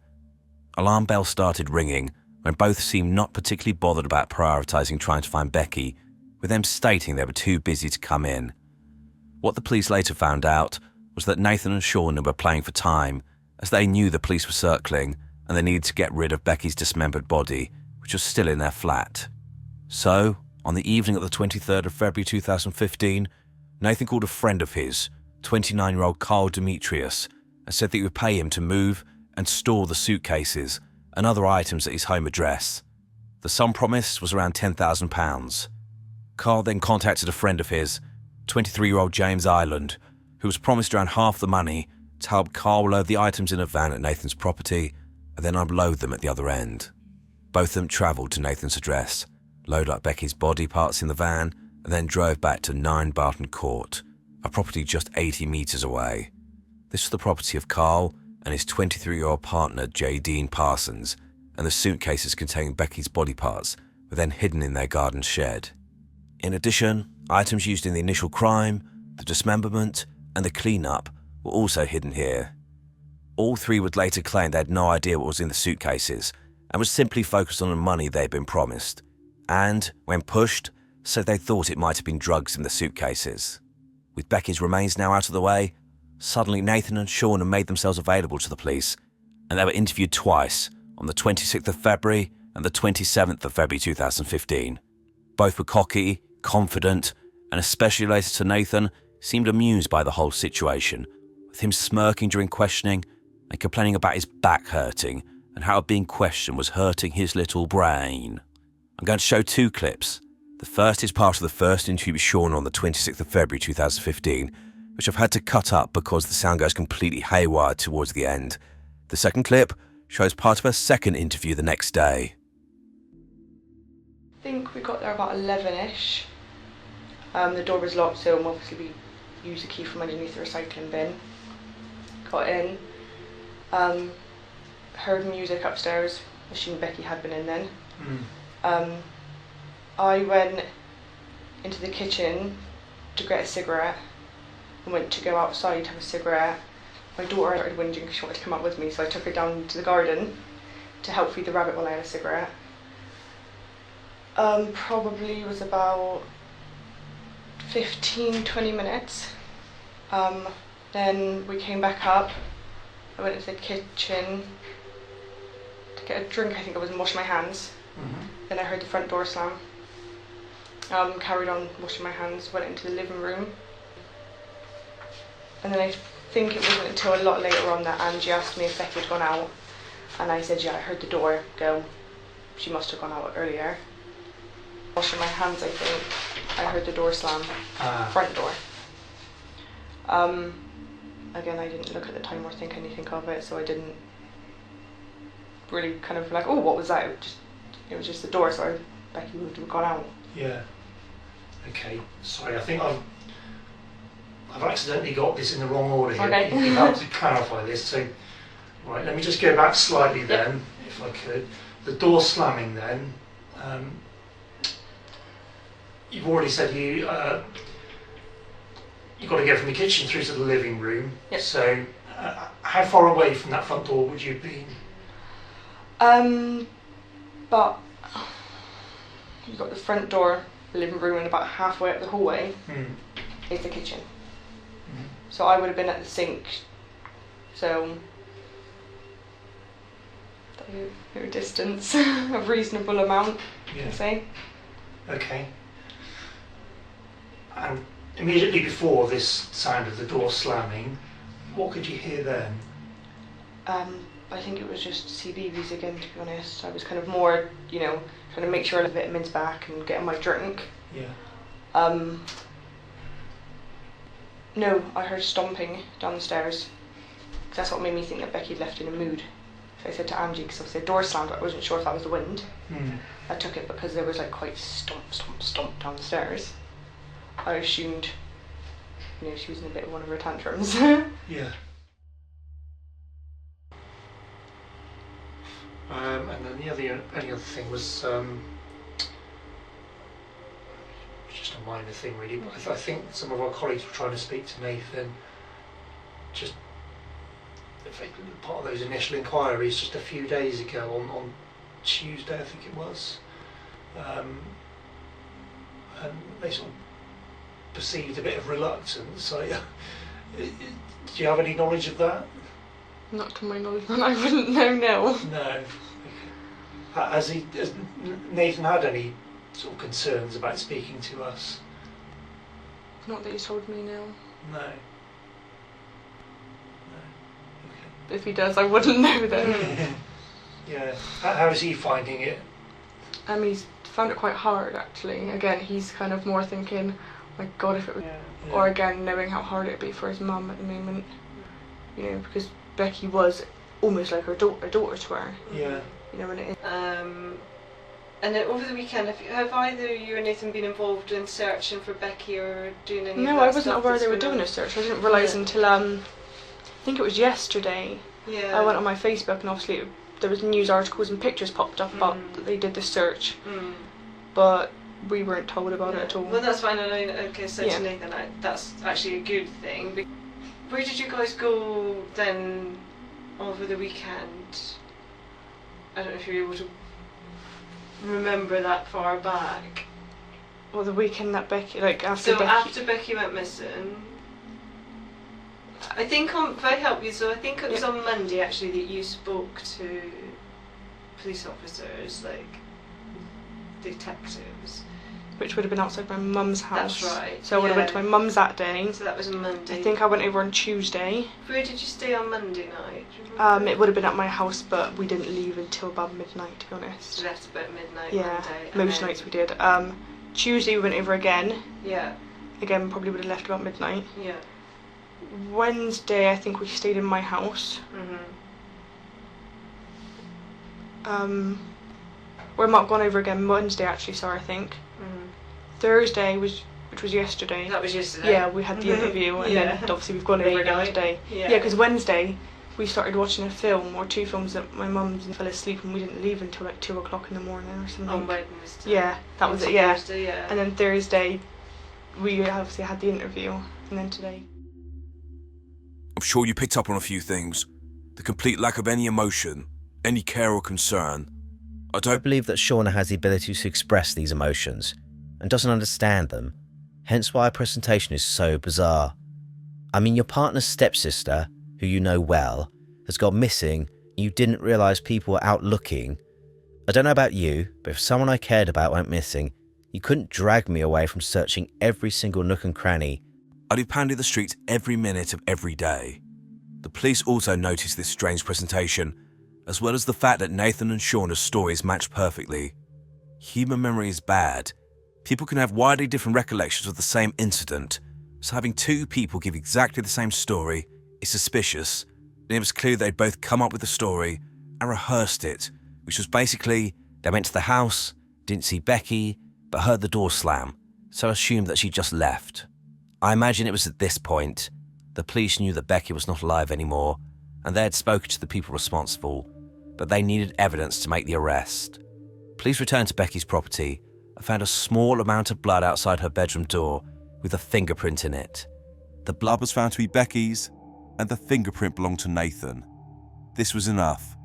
Alarm bells started ringing when both seemed not particularly bothered about prioritising trying to find Becky, with them stating they were too busy to come in. What the police later found out was that Nathan and Shauna were playing for time, as they knew the police were circling and they needed to get rid of Becky's dismembered body, which was still in their flat. So, on the evening of the 23rd of February 2015, Nathan called a friend of his, 29-year-old Carl Demetrius, and said that he would pay him to move and store the suitcases and other items at his home address. The sum promised was around £10,000. Carl then contacted a friend of his, 23-year-old James Ireland, who was promised around half the money to help Carl load the items in a van at Nathan's property and then unload them at the other end. Both of them travelled to Nathan's address, loaded up Becky's body parts in the van, and then drove back to 9 Barton Court, a property just 80 metres away. This was the property of Carl and his 23-year-old partner J. Dean Parsons, and the suitcases containing Becky's body parts were then hidden in their garden shed. In addition, items used in the initial crime, the dismemberment, and the clean-up were also hidden here. All three would later claim they had no idea what was in the suitcases and was simply focused on the money they had been promised, and, when pushed, said they thought it might have been drugs in the suitcases. With Becky's remains now out of the way, suddenly Nathan and Shauna made themselves available to the police, and they were interviewed twice, on the 26th of February and the 27th of February 2015. Both were cocky, confident, and especially related to Nathan, seemed amused by the whole situation, with him smirking during questioning and complaining about his back hurting and how being questioned was hurting his little brain. I'm going to show 2 clips. The first is part of the first interview with Shauna on the 26th of February 2015, which I've had to cut up because the sound goes completely haywire towards the end. The second clip shows part of her second interview the next day. I think we got there about 11ish. The door was locked, so obviously we used a key from underneath the recycling bin. Got in, heard music upstairs, assumed Becky had been in then. I went into the kitchen to get a cigarette and went to go outside to have a cigarette. My daughter started whinging because she wanted to come out with me, so I took her down to the garden to help feed the rabbit while I had a cigarette. Probably was about 15-20 minutes. Then we came back up. I went into the kitchen to get a drink. I think I was washing my hands. Then I heard the front door slam. Carried on washing my hands, went into the living room. And then I think it wasn't until a lot later on that Angie asked me if Becky had gone out. And I said, yeah, I heard the door go. She must have gone out earlier. Washing my hands, I think. I heard the door slam, front door. Again, I didn't look at the time or think anything of it, so I didn't really kind of like, oh, what was that? It was just the door, so Becky would have gone out. Yeah. Okay. Sorry, I think I've accidentally got this in the wrong order here. Okay. You have to clarify this. So, right, let me just go back slightly then, if I could. The door slamming then. You've already said you got to go from the kitchen through to the living room. Yep. So, how far away from that front door would you be? But you've got the front door, the living room, and about halfway up the hallway is the kitchen. So I would have been at the sink. So no distance, a reasonable amount, I'd say. Okay. And immediately before this sound of the door slamming, what could you hear then? I think it was just CBeebies again, to be honest. I was kind of more, trying to make sure I had vitamins back and getting my drink. Yeah. No, I heard stomping down the stairs. That's what made me think that Becky had left in a mood. So I said to Angie, because obviously the door slammed, but I wasn't sure if that was the wind. I took it because there was like quite stomp down the stairs. I assumed, she was in a bit of one of her tantrums. Yeah. And then the only other thing was just a minor thing really, but I think some of our colleagues were trying to speak to Nathan, just part of those initial inquiries just a few days ago on Tuesday, I think it was, and they sort of perceived a bit of reluctance. Do you have any knowledge of that? Not to my knowledge, but I wouldn't know now. No. Has Nathan had any sort of concerns about speaking to us? Not that he's told me now. No. If he does, I wouldn't know then. Yeah. How is he finding it? He's found it quite hard actually. Again, he's kind of more thinking, my God, if it was... Yeah. Or again, knowing how hard it'd be for his mum at the moment. You know, because Becky was almost like a daughter to her. Yeah. You know, when it is. And then over the weekend, have either you or Nathan been involved in searching for Becky or doing any? No, of I that wasn't stuff aware that's they were going doing on? a search. I didn't realise until I think it was yesterday. Yeah. I went on my Facebook and obviously there was news articles and pictures popped up about that they did the search, but we weren't told about it at all. Well, that's fine. And I said Yeah. to Nathan, that's actually a good thing. Where did you guys go then over the weekend? I don't know if you're able to remember that far back. Well, the weekend that Becky, like after Becky. After Becky went missing, I think if I help you, so I think it was on Monday actually that you spoke to police officers, like detectives. Which would have been outside my mum's house. That's right. So I would have went to my mum's that day. So that was on Monday. I think I went over on Tuesday. Where did you stay on Monday night? Do you remember? It would have been at my house, but we didn't leave until about midnight, to be honest. So that's about midnight Yeah, Monday. and most then- nights we did. Tuesday we went over again. Yeah. Again, probably would have left about midnight. Yeah. Wednesday, I think we stayed in my house. We might have gone over again Wednesday, actually, sorry, I think. Thursday, which was yesterday. That was yesterday. Yeah, we had the interview, and then obviously we've gone over again Midnight. today. Yeah. Yeah, because Wednesday we started watching a film or two films that my mum fell asleep and we didn't leave until like 2 o'clock in the morning or something. On Wednesday. Yeah, that was it. Into Yeah. Thursday, yeah. And then Thursday we obviously had the interview, and then today. I'm sure you picked up on a few things. The complete lack of any emotion, any care or concern. I believe that Shauna has the ability to express these emotions and doesn't understand them, hence why her presentation is so bizarre. I mean, your partner's stepsister, who you know well, has gone missing and you didn't realise people were out looking. I don't know about you, but if someone I cared about went missing, you couldn't drag me away from searching every single nook and cranny. I'd be pounding the streets every minute of every day. The police also noticed this strange presentation, as well as the fact that Nathan and Shauna's stories match perfectly. Human memory is bad. People can have widely different recollections of the same incident, so having two people give exactly the same story is suspicious, and it was clear they'd both come up with the story and rehearsed it, which was basically they went to the house, didn't see Becky, but heard the door slam, so assumed that she just left. I imagine it was at this point the police knew that Becky was not alive anymore, and they had spoken to the people responsible, but they needed evidence to make the arrest. Police returned to Becky's property and found a small amount of blood outside her bedroom door with a fingerprint in it. The blood was found to be Becky's, and the fingerprint belonged to Nathan. This was enough,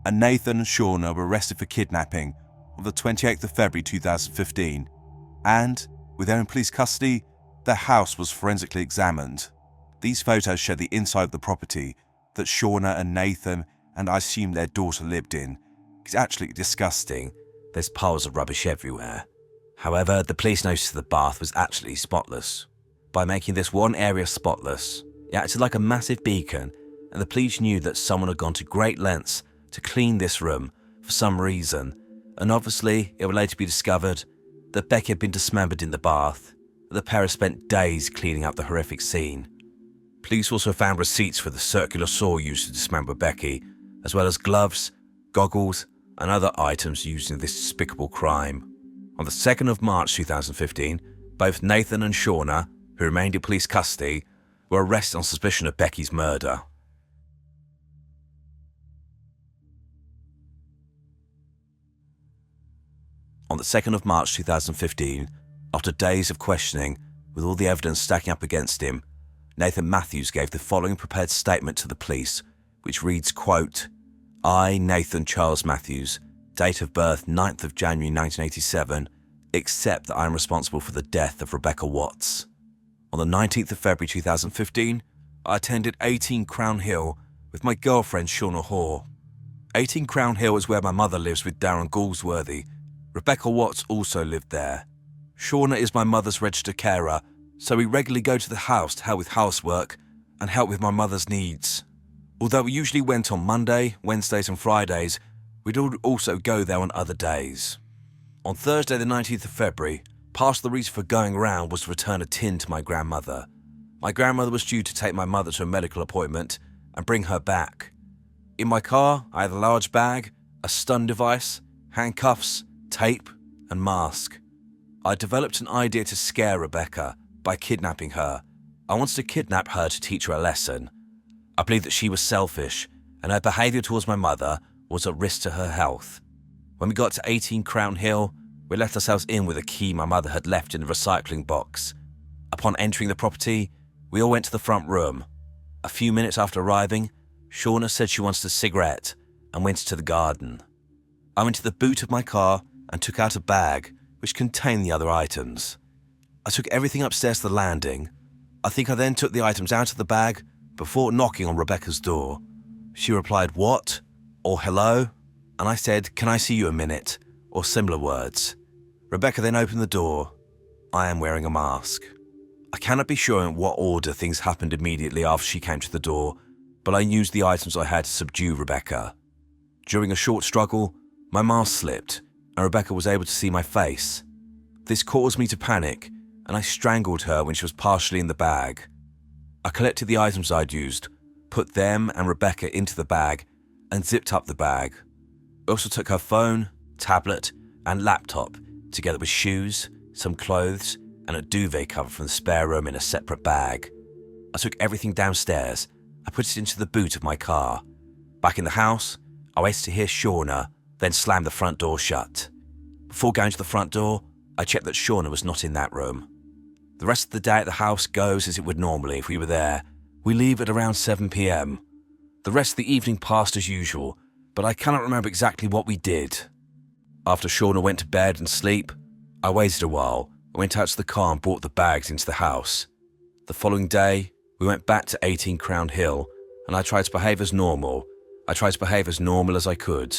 and Nathan and Shauna were arrested for kidnapping on the 28th of February 2015, and, with their in police custody, their house was forensically examined. These photos show the inside of the property that Shauna and Nathan and I assume their daughter lived in. It's actually disgusting. There's piles of rubbish everywhere. However, the police noticed the bath was actually spotless. By making this one area spotless, it acted like a massive beacon, and the police knew that someone had gone to great lengths to clean this room for some reason, and obviously it would later be discovered that Becky had been dismembered in the bath, and the pair had spent days cleaning up the horrific scene. Police also found receipts for the circular saw used to dismember Becky, as well as gloves, goggles, and other items used in this despicable crime. On the 2nd of March 2015, both Nathan and Shauna, who remained in police custody, were arrested on suspicion of Becky's murder. On the 2nd of March 2015, after days of questioning, with all the evidence stacking up against him, Nathan Matthews gave the following prepared statement to the police, which reads, quote, "I, Nathan Charles Matthews, date of birth 9th of January 1987, accept that I am responsible for the death of Rebecca Watts. On the 19th of February 2015, I attended 18 Crown Hill with my girlfriend Shauna Hoare. 18 Crown Hill is where my mother lives with Darren Galsworthy. Rebecca Watts also lived there. Shauna is my mother's registered carer, so we regularly go to the house to help with housework and help with my mother's needs. Although we usually went on Monday, Wednesdays and Fridays, we'd also go there on other days. On Thursday the 19th of February, part of the reason for going around was to return a tin to my grandmother. My grandmother was due to take my mother to a medical appointment and bring her back. In my car, I had a large bag, a stun device, handcuffs, tape and mask. I developed an idea to scare Rebecca by kidnapping her. I wanted to kidnap her to teach her a lesson. I believed that she was selfish and her behaviour towards my mother was a risk to her health. When we got to 18 Crown Hill, we let ourselves in with a key my mother had left in the recycling box. Upon entering the property, we all went to the front room. A few minutes after arriving, Shauna said she wanted a cigarette and went to the garden. I went to the boot of my car and took out a bag which contained the other items. I took everything upstairs to the landing. I think I then took the items out of the bag before knocking on Rebecca's door. She replied, "What?" or "Hello?" and I said, "Can I see you a minute?" or similar words. Rebecca then opened the door. I am wearing a mask. I cannot be sure in what order things happened immediately after she came to the door, but I used the items I had to subdue Rebecca. During a short struggle, my mask slipped and Rebecca was able to see my face. This caused me to panic and I strangled her when she was partially in the bag. I collected the items I'd used, put them and Rebecca into the bag and zipped up the bag. I also took her phone, tablet and laptop together with shoes, some clothes and a duvet cover from the spare room in a separate bag. I took everything downstairs. I put it into the boot of my car. Back in the house, I waited to hear Shauna, then slammed the front door shut. Before going to the front door, I checked that Shauna was not in that room. The rest of the day at the house goes as it would normally if we were there. We leave at around 7 p.m. The rest of the evening passed as usual, but I cannot remember exactly what we did. After Shauna went to bed and sleep, I waited a while, went out to the car and brought the bags into the house. The following day, we went back to 18 Crown Hill and I tried to behave as normal. I tried to behave as normal as I could.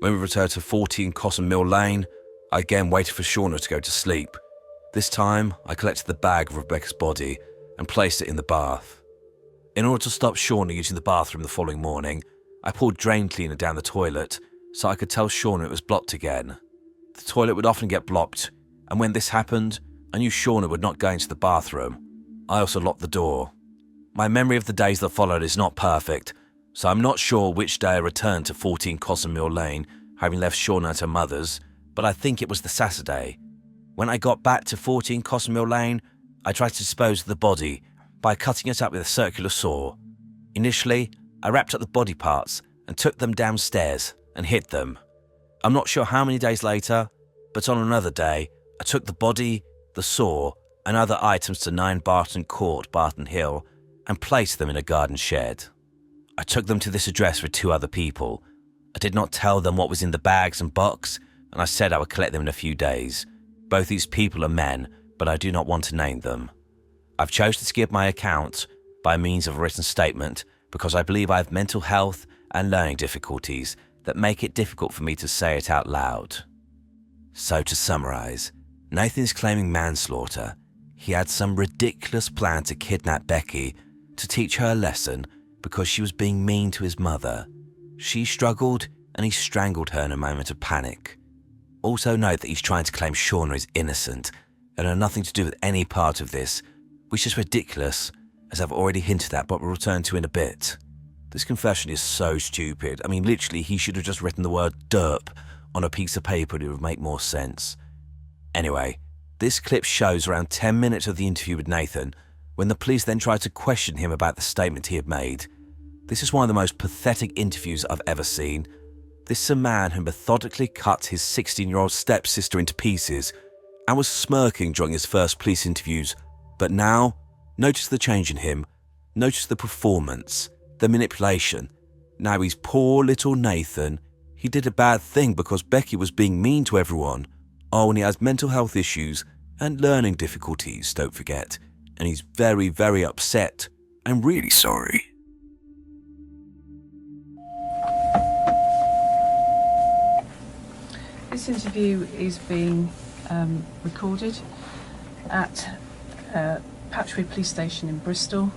When we returned to 14 Cotton Mill Lane, I again waited for Shauna to go to sleep. This time, I collected the bag of Rebecca's body and placed it in the bath. In order to stop Shauna using the bathroom the following morning, I poured drain cleaner down the toilet so I could tell Shauna it was blocked again. The toilet would often get blocked, and when this happened, I knew Shauna would not go into the bathroom. I also locked the door. My memory of the days that followed is not perfect, so I'm not sure which day I returned to 14 Cotton Mill Lane, having left Shauna at her mother's, but I think it was the Saturday. When I got back to 14 Cotton Mill Lane, I tried to dispose of the body by cutting it up with a circular saw. Initially, I wrapped up the body parts and took them downstairs and hid them. I'm not sure how many days later, but on another day, I took the body, the saw, and other items to 9 Barton Court, Barton Hill, and placed them in a garden shed. I took them to this address with 2 other people. I did not tell them what was in the bags and box, and I said I would collect them in a few days. Both these people are men, but I do not want to name them. I've chosen to give my account by means of a written statement because I believe I have mental health and learning difficulties that make it difficult for me to say it out loud. So to summarise, Nathan is claiming manslaughter. He had some ridiculous plan to kidnap Becky to teach her a lesson because she was being mean to his mother. She struggled and he strangled her in a moment of panic. Also note that he's trying to claim Shauna is innocent and had nothing to do with any part of this, which is ridiculous, as I've already hinted at but will return to in a bit. This confession is so stupid. I mean, literally, he should have just written the word derp on a piece of paper and it would make more sense. Anyway, this clip shows around 10 minutes of the interview with Nathan, when the police then tried to question him about the statement he had made. This is one of the most pathetic interviews I've ever seen. This is a man who methodically cut his 16-year-old stepsister into pieces and was smirking during his first police interviews. But now, notice the change in him. Notice the performance, the manipulation. Now he's poor little Nathan. He did a bad thing because Becky was being mean to everyone. Oh, and he has mental health issues and learning difficulties, don't forget. And he's very, very upset. I'm really sorry. This interview is being recorded at Patchway Police Station in Bristol.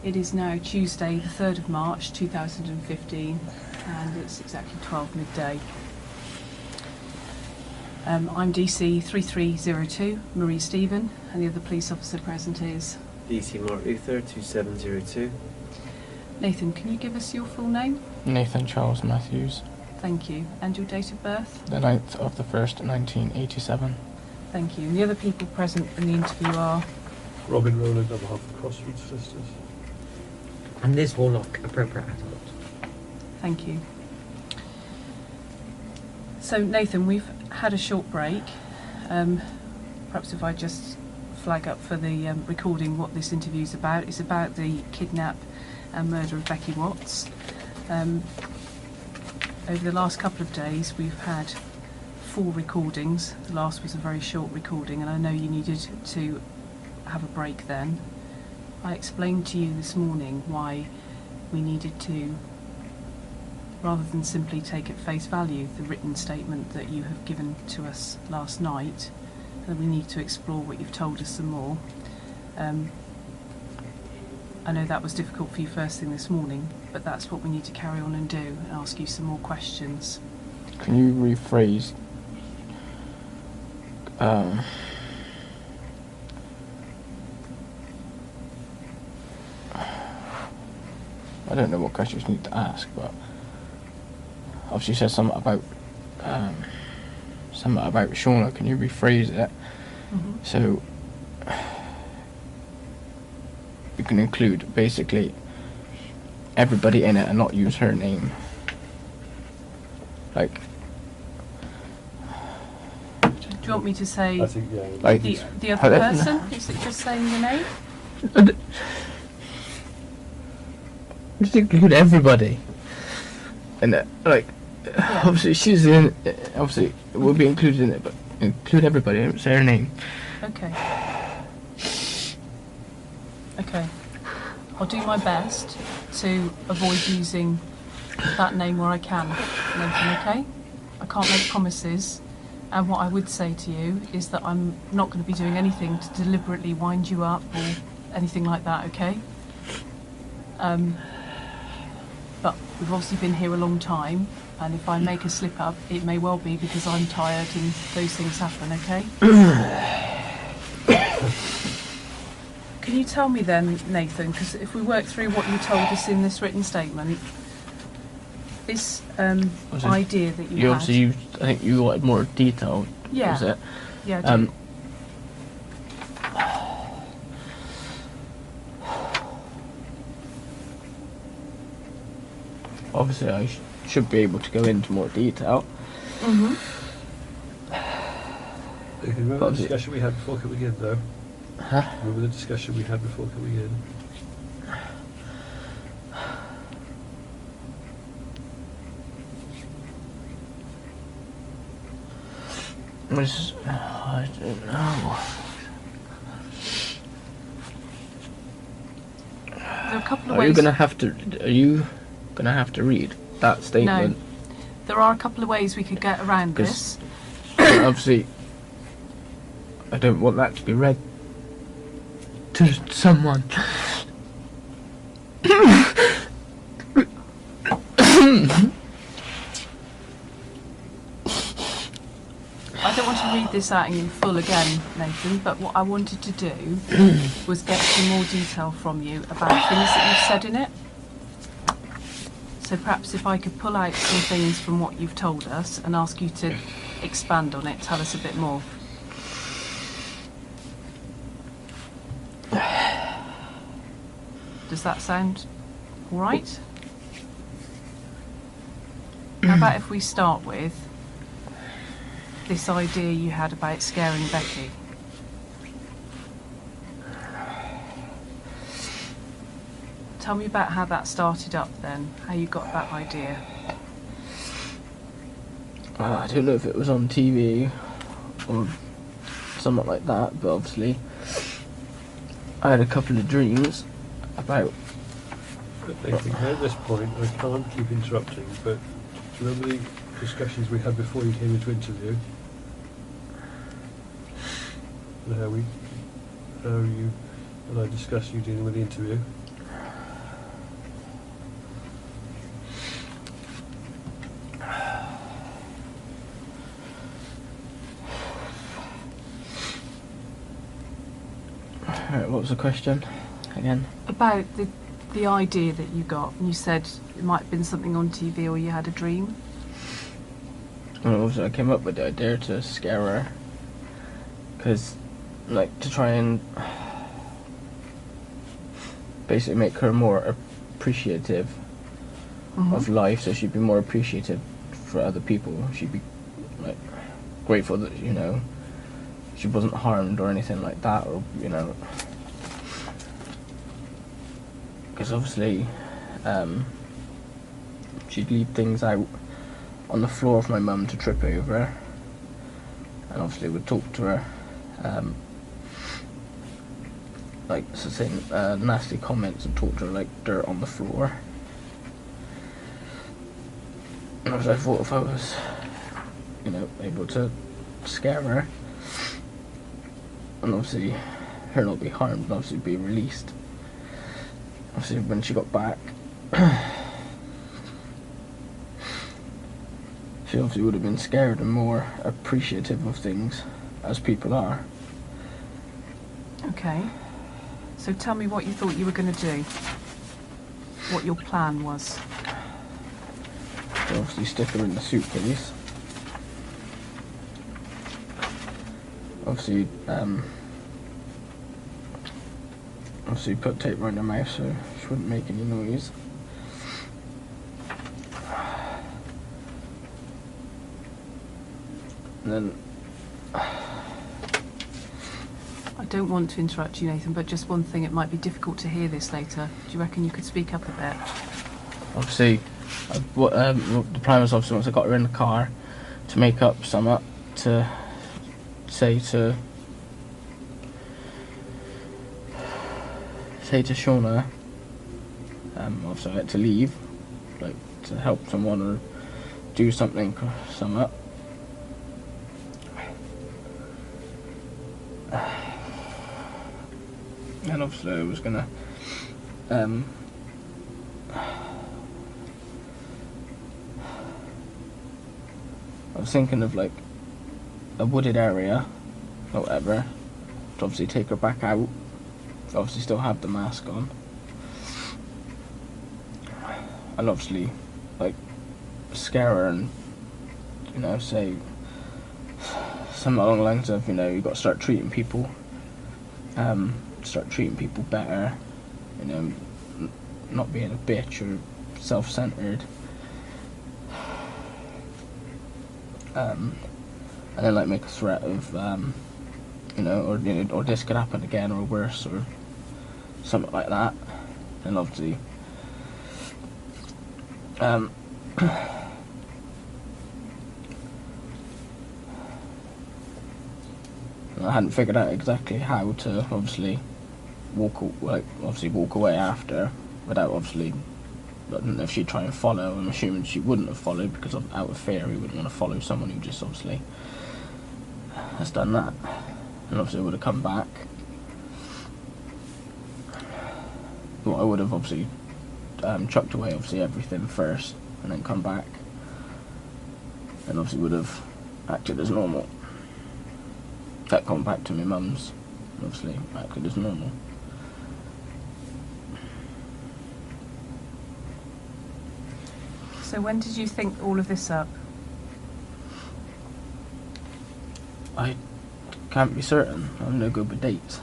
It is now Tuesday, the 3rd of March 2015, and it's exactly 12 midday. I'm DC 3302, Marie Stephen, and the other police officer present is DC Mark Luther 2702. Nathan. Can you give us your full name? Nathan Charles Matthews. Thank you. And your date of birth? The 9th of the 1st, 1987. Thank you. And the other people present in the interview are? Robin Rowland on behalf of Crossroads Sisters. And Liz Warlock, appropriate adult. Thank you. So Nathan, we've had a short break. Perhaps if I just flag up for the recording what this interview is about. It's about the kidnap and murder of Becky Watts. Over the last couple of days we've had 4 recordings. The last was a very short recording, and I know you needed to have a break then. I explained to you this morning why we needed to, rather than simply take at face value the written statement that you have given to us last night, that we need to explore what you've told us some more. I know that was difficult for you first thing this morning, but that's what we need to carry on and do, and ask you some more questions. Can you rephrase I don't know what questions you need to ask, but obviously you said something about Shauna. Can you rephrase it? So you can include basically everybody in it and not use her name. Like, do you want me to say I think, yeah, like the other person? Is it just saying the name? Just include everybody in it. Like, obviously she's in. Obviously, it will be included in it, but include everybody. Don't say her name. Okay. Okay. I'll do my best to avoid using that name where I can, Nathan, okay? I can't make promises, and what I would say to you is that I'm not going to be doing anything to deliberately wind you up or anything like that, okay? But we've obviously been here a long time, and if I make a slip up, it may well be because I'm tired and those things happen, okay? Can you tell me then, Nathan, because if we work through what you told us in this written statement, this idea that you had... Obviously, I think you wanted more detail, yeah. was it? Yeah, I do. Obviously, I should be able to go into more detail. Remember the discussion we had before coming in, though? Huh? Remember the discussion we had before coming in? I don't know. There are a couple of Are ways... you gonna have to read that statement? No. There are a couple of ways we could get around this. Obviously, I don't want that to be read to someone. I don't want to read this out in full again, Nathan, but what I wanted to do was get some more detail from you about things that you've said in it. So perhaps if I could pull out some things from what you've told us and ask you to expand on it, tell us a bit more. Does that sound all right? How about if we start with this idea you had about scaring Becky? Tell me about how that started up then, how you got that idea. I don't know if it was on TV or something like that, but obviously I had a couple of dreams about... I think at this point, I can't keep interrupting, but do you remember the discussions we had before you came into interview? And how you and I discussed you dealing with the interview? Alright, what was the question again? About the idea that you got, and you said it might have been something on TV or you had a dream. Well, obviously I came up with the idea to scare her, because, like, to try and basically make her more appreciative of life, so she'd be more appreciative for other people. She'd be, like, grateful that, you know, she wasn't harmed or anything like that, or, you know, because obviously she'd leave things out on the floor of my mum to trip over, and obviously would talk to her, like, so saying nasty comments and talk to her like dirt on the floor. And I thought if I was, you know, able to scare her, and obviously her not be harmed, and obviously be released. Obviously when she got back, she obviously would have been scared and more appreciative of things, as people are. Okay. So tell me what you thought you were going to do. What your plan was. Obviously stick her in the suitcase. Obviously, put tape around her mouth so she wouldn't make any noise. And then... I don't want to interrupt you, Nathan, but just one thing, it might be difficult to hear this later. Do you reckon you could speak up a bit? Obviously, the plan was obviously once I got her in the car to make up something to say to Shauna, obviously I had to leave, like to help someone or do something or something. And obviously I was gonna I was thinking of like a wooded area or whatever, to obviously take her back out, obviously still have the mask on, and obviously like scare her and, you know, say something along the lines of, you know, you've got to start treating people better, you know, not being a bitch or self-centered, and then like make a threat of, you know, or this could happen again or worse or something like that, and obviously I hadn't figured out exactly how to obviously walk away after, without obviously, I don't know if she'd try and follow. I'm assuming she wouldn't have followed, because out of fear we wouldn't want to follow someone who just obviously has done that, and obviously would have come back. Well, I would have obviously chucked away obviously everything first and then come back, and obviously would have acted as normal. Kept coming back to my mum's, obviously acted as normal. So when did you think all of this up? I can't be certain. I'm no good with dates.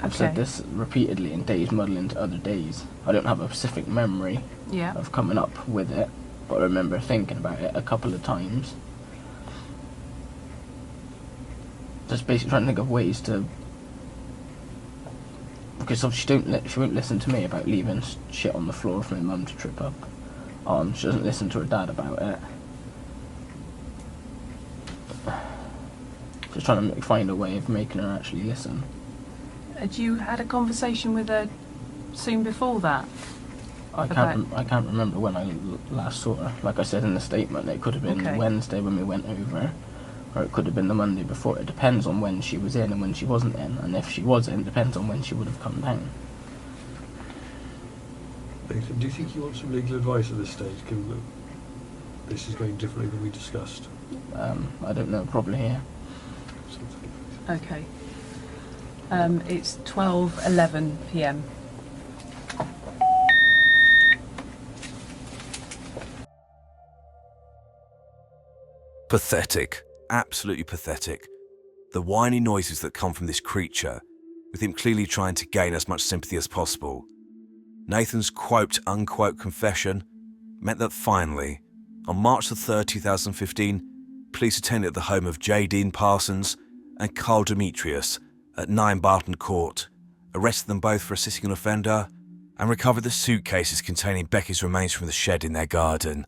I've said this repeatedly, and days muddle into other days. I don't have a specific memory of coming up with it. but I remember thinking about it a couple of times. Just basically trying to think of ways to, because obviously she won't listen to me about leaving shit on the floor for my mum to trip up on. She doesn't listen to her dad about it. Just trying to find a way of making her actually listen. Had you had a conversation with her soon before that? I can't remember when I last saw her. Like I said in the statement, it could have been Wednesday when we went over, or it could have been the Monday before. It depends on when she was in and when she wasn't in, and if she was in, it depends on when she would have come down. Nathan, do you think you want some legal advice at this stage, given that this is going differently than we discussed? I don't know, probably here. Okay. It's 12:11 p.m. Pathetic. Absolutely pathetic. The whiny noises that come from this creature, with him clearly trying to gain as much sympathy as possible. Nathan's quote-unquote confession meant that finally, on March the 3rd, 2015, police attended the home of J. Dean Parsons and Carl Demetrius at 9 Barton Court, arrested them both for assisting an offender, and recovered the suitcases containing Becky's remains from the shed in their garden.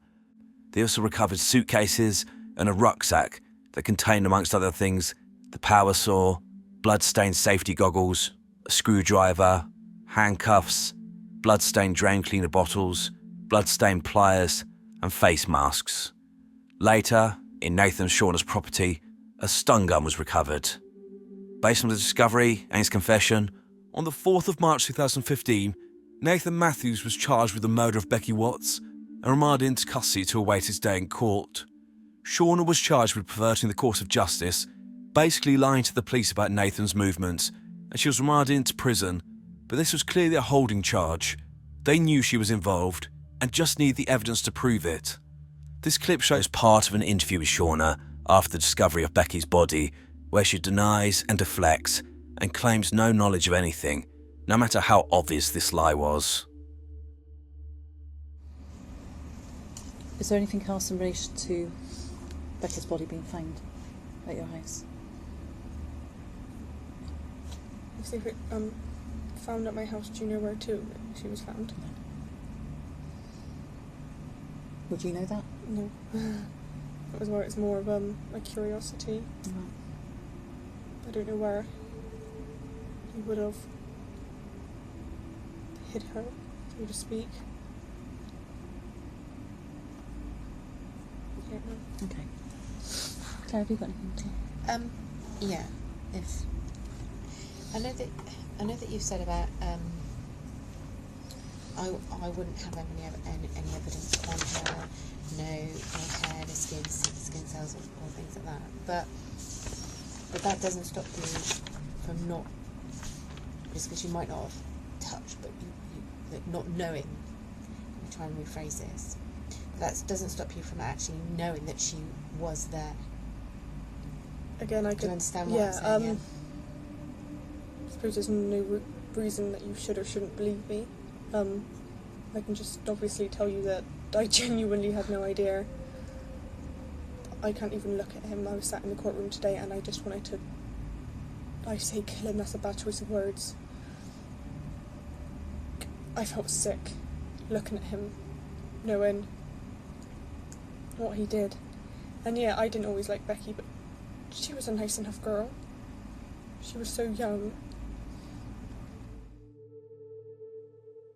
They also recovered suitcases and a rucksack that contained, amongst other things, the power saw, blood-stained safety goggles, a screwdriver, handcuffs, blood-stained drain cleaner bottles, blood-stained pliers, and face masks. Later, in Nathan Shaughner's property, a stun gun was recovered. Based on the discovery and his confession, on the 4th of March 2015, Nathan Matthews was charged with the murder of Becky Watts and remanded into custody to await his day in court. Shaughner was charged with perverting the course of justice, basically lying to the police about Nathan's movements, and she was remanded into prison, but this was clearly a holding charge. They knew she was involved and just needed the evidence to prove it. This clip shows part of an interview with Shaughner after the discovery of Becky's body, where she denies and deflects and claims no knowledge of anything, no matter how obvious this lie was. Is there anything else in relation to Becca's body being found at your house? If they found at my house, do you know where she was found? No. Would you know that? No. That was where it's more of a curiosity. Right. I don't know where he would have hid her, so to speak. I don't know. Okay. Claire, have you got anything to? Yeah. If I know that you've said about I wouldn't have any evidence on her, no hair, the skin cells or things like that. But that doesn't stop you from not, just because you might not have touched, but you not knowing. Let me try and rephrase this. That doesn't stop you from actually knowing that she was there. Again, I Do could. you understand what I'm saying? I suppose there's no reason that you should or shouldn't believe me. I can just obviously tell you that I genuinely had no idea. I can't even look at him. I was sat in the courtroom today and I just wanted to, I say kill him, that's a bad choice of words. I felt sick looking at him, knowing what he did. And yeah, I didn't always like Becky, but she was a nice enough girl. She was so young.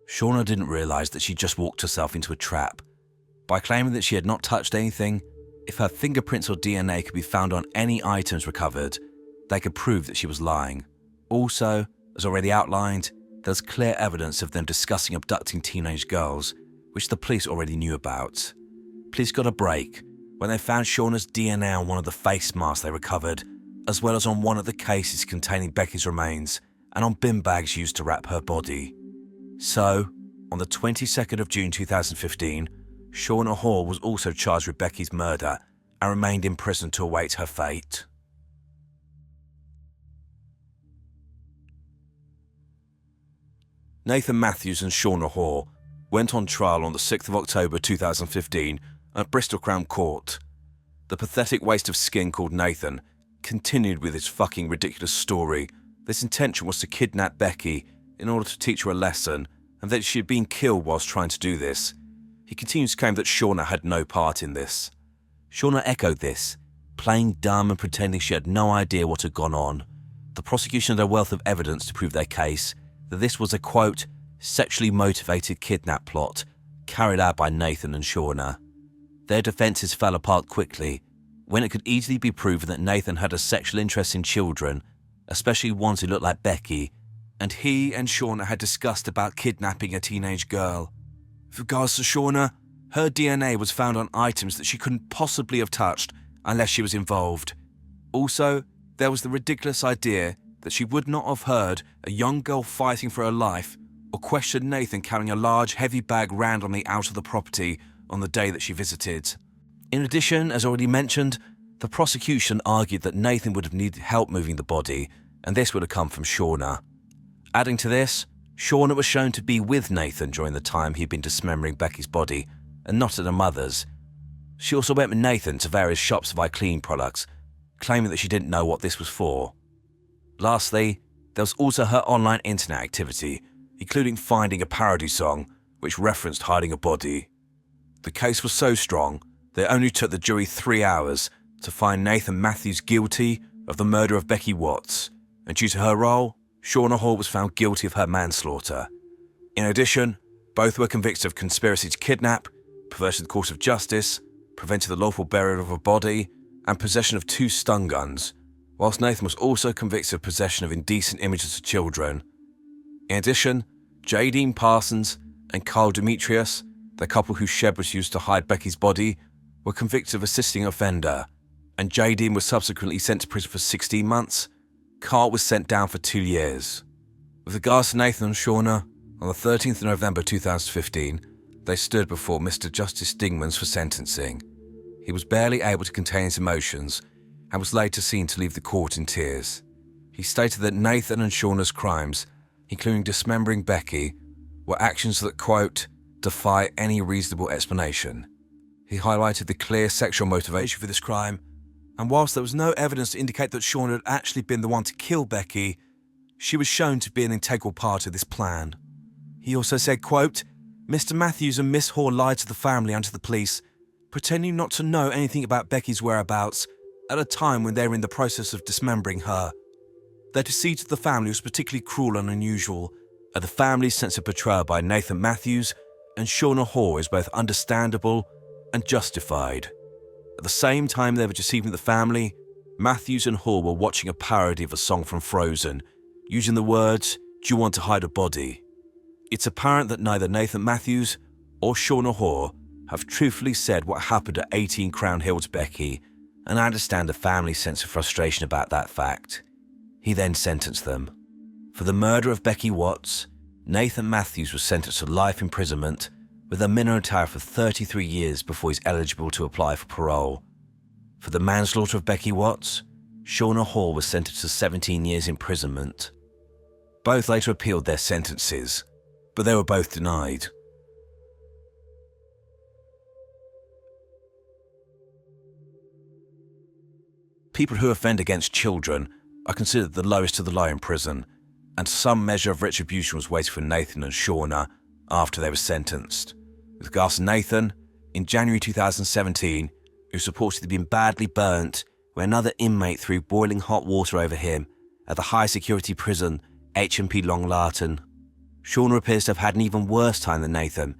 Shaughner didn't realise that she just walked herself into a trap. By claiming that she had not touched anything, if her fingerprints or DNA could be found on any items recovered, they could prove that she was lying. Also, as already outlined, there's clear evidence of them discussing abducting teenage girls, which the police already knew about. Police got a break when they found Shaughner's DNA on one of the face masks they recovered, as well as on one of the cases containing Becky's remains and on bin bags used to wrap her body. So, on the 22nd of June 2015, Shaughner Hall was also charged with Becky's murder and remained in prison to await her fate. Nathan Matthews and Shaughner Hall went on trial on the 6th of October 2015 at Bristol Crown Court. The pathetic waste of skin called Nathan continued with his fucking ridiculous story. His intention was to kidnap Becky in order to teach her a lesson, and that she had been killed whilst trying to do this. He continues to claim that Shauna had no part in this. Shauna echoed this, playing dumb and pretending she had no idea what had gone on. The prosecution had a wealth of evidence to prove their case, that this was a, quote, sexually motivated kidnap plot carried out by Nathan and Shauna. Their defences fell apart quickly when it could easily be proven that Nathan had a sexual interest in children, especially ones who looked like Becky, and he and Shauna had discussed about kidnapping a teenage girl. With regards to Shauna, her DNA was found on items that she couldn't possibly have touched unless she was involved. Also, there was the ridiculous idea that she would not have heard a young girl fighting for her life or questioned Nathan carrying a large, heavy bag randomly out of the property on the day that she visited. In addition, as already mentioned, the prosecution argued that Nathan would have needed help moving the body, and this would have come from Shauna. Adding to this, Shauna was shown to be with Nathan during the time he'd been dismembering Becky's body, and not at her mother's. She also went with Nathan to various shops to buy cleaning products, claiming that she didn't know what this was for. Lastly, there was also her online internet activity, including finding a parody song which referenced hiding a body. The case was so strong that it only took the jury 3 hours to find Nathan Matthews guilty of the murder of Becky Watts, and due to her role, Shauna Hall was found guilty of her manslaughter. In addition, both were convicted of conspiracy to kidnap, perversion of the course of justice, preventing the lawful burial of a body, and possession of 2 stun guns, whilst Nathan was also convicted of possession of indecent images of children. In addition, Jadine Parsons and Carl Demetrius, the couple whose shed was used to hide Becky's body, were convicted of assisting an offender, and Jadine was subsequently sent to prison for 16 months. Carl was sent down for 2 years. With regards to Nathan and Shauna, on the 13th of November 2015, they stood before Mr. Justice Dingmans for sentencing. He was barely able to contain his emotions and was later seen to leave the court in tears. He stated that Nathan and Shauna's crimes, including dismembering Becky, were actions that, quote, defy any reasonable explanation. He highlighted the clear sexual motivation for this crime, and whilst there was no evidence to indicate that Shauna had actually been the one to kill Becky, she was shown to be an integral part of this plan. He also said, quote, Mr. Matthews and Miss Hall lied to the family and to the police, pretending not to know anything about Becky's whereabouts at a time when they were in the process of dismembering her. Their deceit to the family was particularly cruel and unusual, and the family's sense of betrayal by Nathan Matthews and Shauna Hall is both understandable and justified. At the same time they were deceiving the family, Matthews and Hall were watching a parody of a song from Frozen, using the words, "Do you want to hide a body?" It's apparent that neither Nathan Matthews or Shauna Hall have truthfully said what happened at 18 Crown Hill to Becky, and I understand the family's sense of frustration about that fact. He then sentenced them. For the murder of Becky Watts, Nathan Matthews was sentenced to life imprisonment with a minimum tariff of 33 years before he's eligible to apply for parole. For the manslaughter of Becky Watts, Shauna Hall was sentenced to 17 years imprisonment. Both later appealed their sentences, but they were both denied. People who offend against children are considered the lowest of the low in prison, and some measure of retribution was waiting for Nathan and Shauna after they were sentenced. With regards to Nathan, in January 2017, he was reported to have been badly burnt when another inmate threw boiling hot water over him at the high-security prison H&P Long Lartin. Shauna appears to have had an even worse time than Nathan.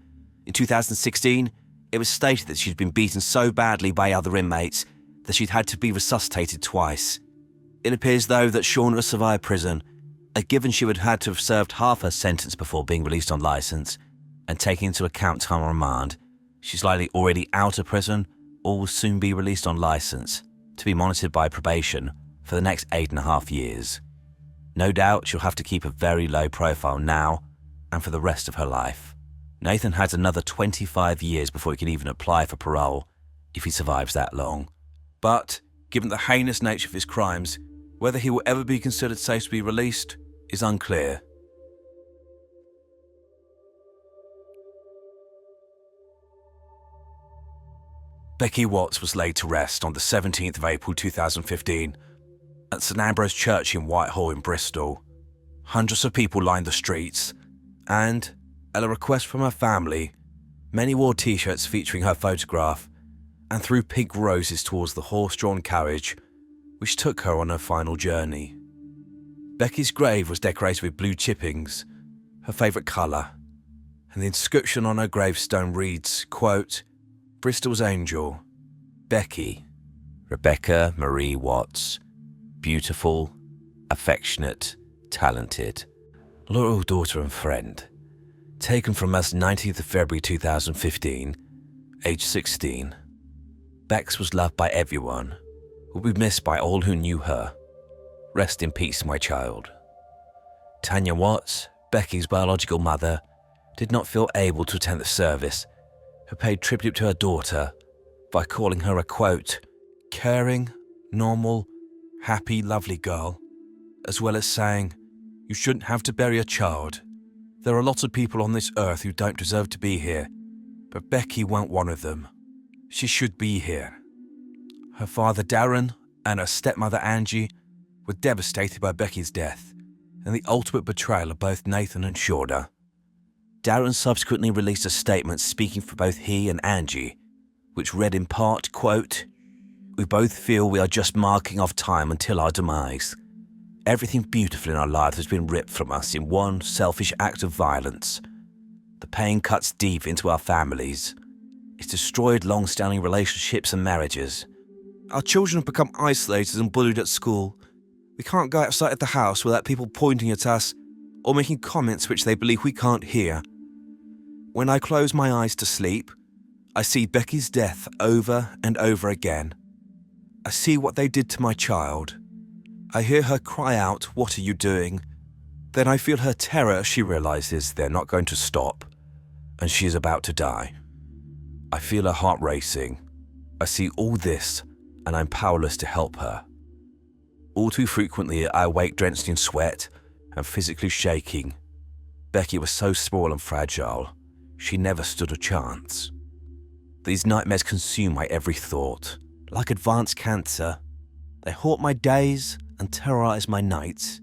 In 2016, it was stated that she'd been beaten so badly by other inmates that she'd had to be resuscitated twice. It appears, though, that Shauna survived prison, and given she would have had to have served half her sentence before being released on licence, and taking into account time on remand, she's likely already out of prison or will soon be released on licence to be monitored by probation for the next 8.5 years. No doubt she'll have to keep a very low profile now and for the rest of her life. Nathan has another 25 years before he can even apply for parole if he survives that long. But, given the heinous nature of his crimes, whether he will ever be considered safe to be released is unclear. Becky Watts was laid to rest on the 17th of April 2015 at St Ambrose Church in Whitehall in Bristol. Hundreds of people lined the streets, and, at a request from her family, many wore t-shirts featuring her photograph and threw pink roses towards the horse-drawn carriage which took her on her final journey. Becky's grave was decorated with blue chippings, her favourite colour, and the inscription on her gravestone reads, quote, "Bristol's Angel, Becky, Rebecca Marie Watts, beautiful, affectionate, talented, loyal daughter and friend, taken from us 19th of February 2015, age 16. Bex was loved by everyone, will be missed by all who knew her. Rest in peace, my child." Tanya Watts, Becky's biological mother, did not feel able to attend the service, who paid tribute to her daughter by calling her a, quote, "caring, normal, happy, lovely girl," as well as saying, "You shouldn't have to bury a child. There are lots of people on this earth who don't deserve to be here, but Becky weren't one of them. She should be here." Her father Darren and her stepmother Angie were devastated by Becky's death and the ultimate betrayal of both Nathan and Shauna. Darren subsequently released a statement speaking for both he and Angie, which read in part, quote, "We both feel we are just marking off time until our demise. Everything beautiful in our lives has been ripped from us in one selfish act of violence. The pain cuts deep into our families. It's destroyed long-standing relationships and marriages. Our children have become isolated and bullied at school. We can't go outside of the house without people pointing at us or making comments which they believe we can't hear. When I close my eyes to sleep, I see Becky's death over and over again. I see what they did to my child. I hear her cry out, 'What are you doing?' Then I feel her terror as she realizes they're not going to stop, and she is about to die. I feel her heart racing. I see all this, and I'm powerless to help her. All too frequently, I awake drenched in sweat and physically shaking. Becky was so small and fragile, she never stood a chance. These nightmares consume my every thought. Like advanced cancer, they haunt my days and terrorize my nights.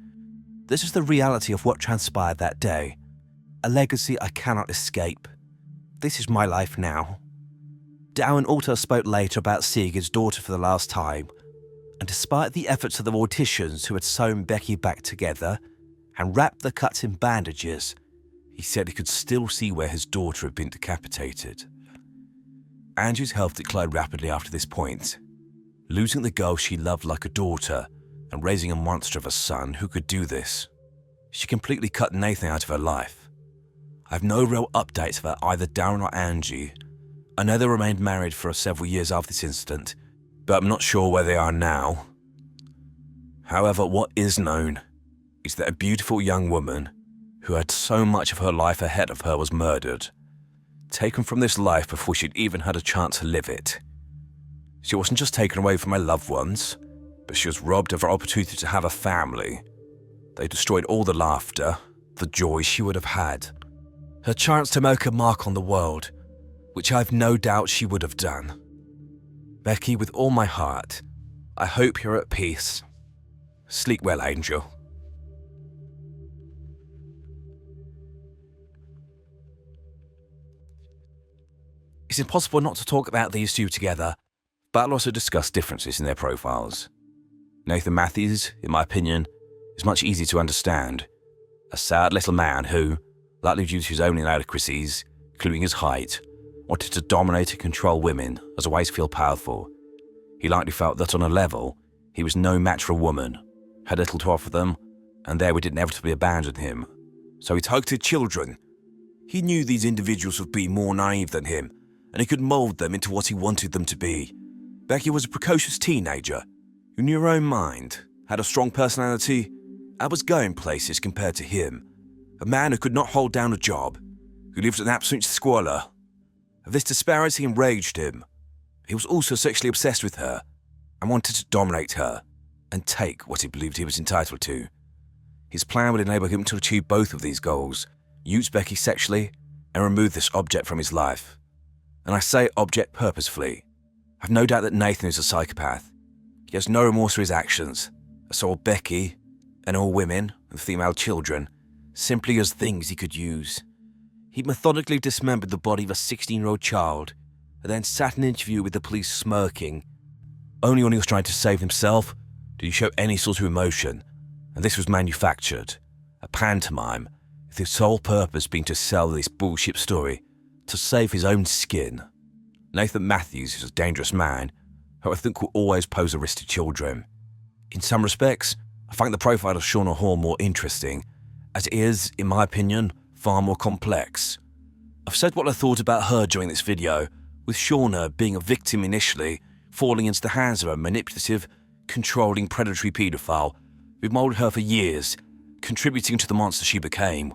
This is the reality of what transpired that day, a legacy I cannot escape. This is my life now." Darren also spoke later about seeing his daughter for the last time, and despite the efforts of the morticians who had sewn Becky back together and wrapped the cuts in bandages, he said he could still see where his daughter had been decapitated. Angie's health declined rapidly after this point, losing the girl she loved like a daughter and raising a monster of a son who could do this. She completely cut Nathan out of her life. I have no real updates about either Darren or Angie. I know they remained married for several years after this incident, but I'm not sure where they are now. However, what is known is that a beautiful young woman who had so much of her life ahead of her was murdered, taken from this life before she'd even had a chance to live it. She wasn't just taken away from her loved ones, but she was robbed of her opportunity to have a family. They destroyed all the laughter, the joy she would have had, her chance to make a mark on the world, which I've no doubt she would have done. Becky, with all my heart, I hope you're at peace. Sleep well, Angel." It's impossible not to talk about these two together, but I'll also discuss differences in their profiles. Nathan Matthews, in my opinion, is much easier to understand. A sad little man who, likely due to his own inadequacies, including his height, wanted to dominate and control women as a way to feel powerful. He likely felt that on a level, he was no match for a woman, had little to offer them, and they would inevitably abandon him. So he targeted children. He knew these individuals would be more naive than him, and he could mold them into what he wanted them to be. Becky was a precocious teenager who knew her own mind, had a strong personality, and was going places compared to him. A man who could not hold down a job, who lived in absolute squalor. This disparity enraged him. He was also sexually obsessed with her and wanted to dominate her and take what he believed he was entitled to. His plan would enable him to achieve both of these goals, use Becky sexually and remove this object from his life. And I say object purposefully. I've no doubt that Nathan is a psychopath. He has no remorse for his actions. I saw Becky and all women and female children simply as things he could use. He methodically dismembered the body of a 16-year-old child and then sat in an interview with the police smirking. Only when he was trying to save himself did he show any sort of emotion, and this was manufactured, a pantomime, with his sole purpose being to sell this bullshit story to save his own skin. Nathan Matthews is a dangerous man who I think will always pose a risk to children. In some respects, I find the profile of Shauna Hall more interesting, as it is, in my opinion, far more complex. I've said what I thought about her during this video, with Shauna being a victim initially, falling into the hands of a manipulative, controlling predatory paedophile who moulded her for years, contributing to the monster she became.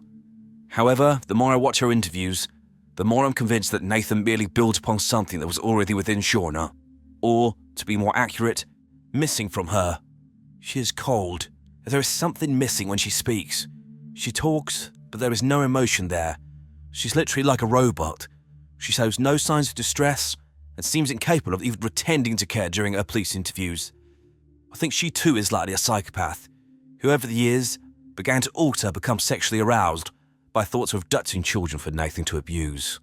However, the more I watch her interviews, the more I'm convinced that Nathan merely built upon something that was already within Shauna, or, to be more accurate, missing from her. She is cold. There is something missing when she speaks. She talks, but there is no emotion there. She's literally like a robot. She shows no signs of distress and seems incapable of even pretending to care during her police interviews. I think she too is likely a psychopath, who over the years began to become sexually aroused by thoughts of abducting children for Nathan to abuse.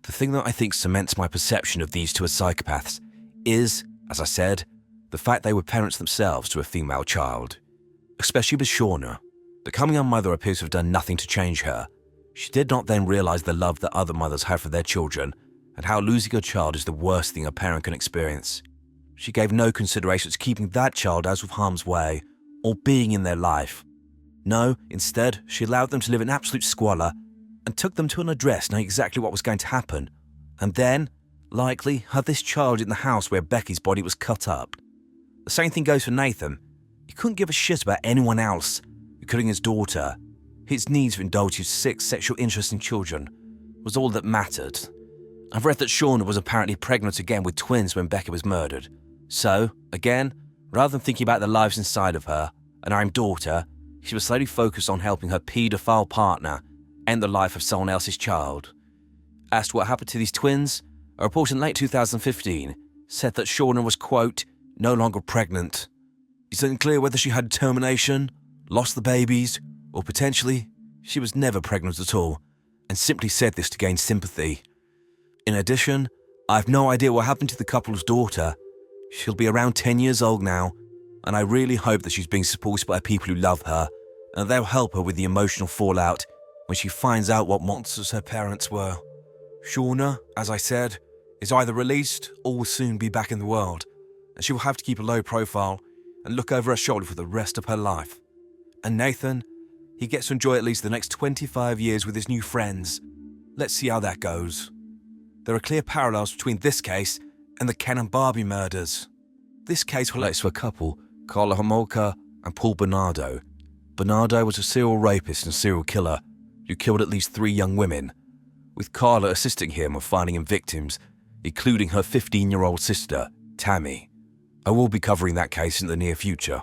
The thing that I think cements my perception of these two as psychopaths is, as I said, the fact they were parents themselves to a female child. Especially with Shauna. Becoming a mother appears to have done nothing to change her. She did not then realise the love that other mothers have for their children, and how losing a child is the worst thing a parent can experience. She gave no consideration to keeping that child out of harm's way, or being in their life. No, instead, she allowed them to live in absolute squalor, and took them to an address knowing exactly what was going to happen, and then, likely, had this child in the house where Becky's body was cut up. The same thing goes for Nathan. He couldn't give a shit about anyone else, including his daughter. His need to indulge his sick sexual interest in children was all that mattered. I've read that Shauna was apparently pregnant again with twins when Becky was murdered. So, again, rather than thinking about the lives inside of her and her own daughter, she was slowly focused on helping her paedophile partner end the life of someone else's child. As to what happened to these twins, a report in late 2015 said that Shauna was, quote, no longer pregnant. It's unclear whether she had termination, lost the babies, or potentially she was never pregnant at all, and simply said this to gain sympathy. In addition, I have no idea what happened to the couple's daughter. She'll be around 10 years old now, and I really hope that she's being supported by people who love her, and they'll help her with the emotional fallout when she finds out what monsters her parents were. Shauna, as I said, is either released or will soon be back in the world, and she will have to keep a low profile and look over her shoulder for the rest of her life. And Nathan, he gets to enjoy at least the next 25 years with his new friends. Let's see how that goes. There are clear parallels between this case and the Ken and Barbie murders. This case relates to a couple, Carla Homolka and Paul Bernardo. Bernardo was a serial rapist and serial killer who killed at least 3 young women, with Carla assisting him with finding him victims, including her 15-year-old sister, Tammy. I will be covering that case in the near future.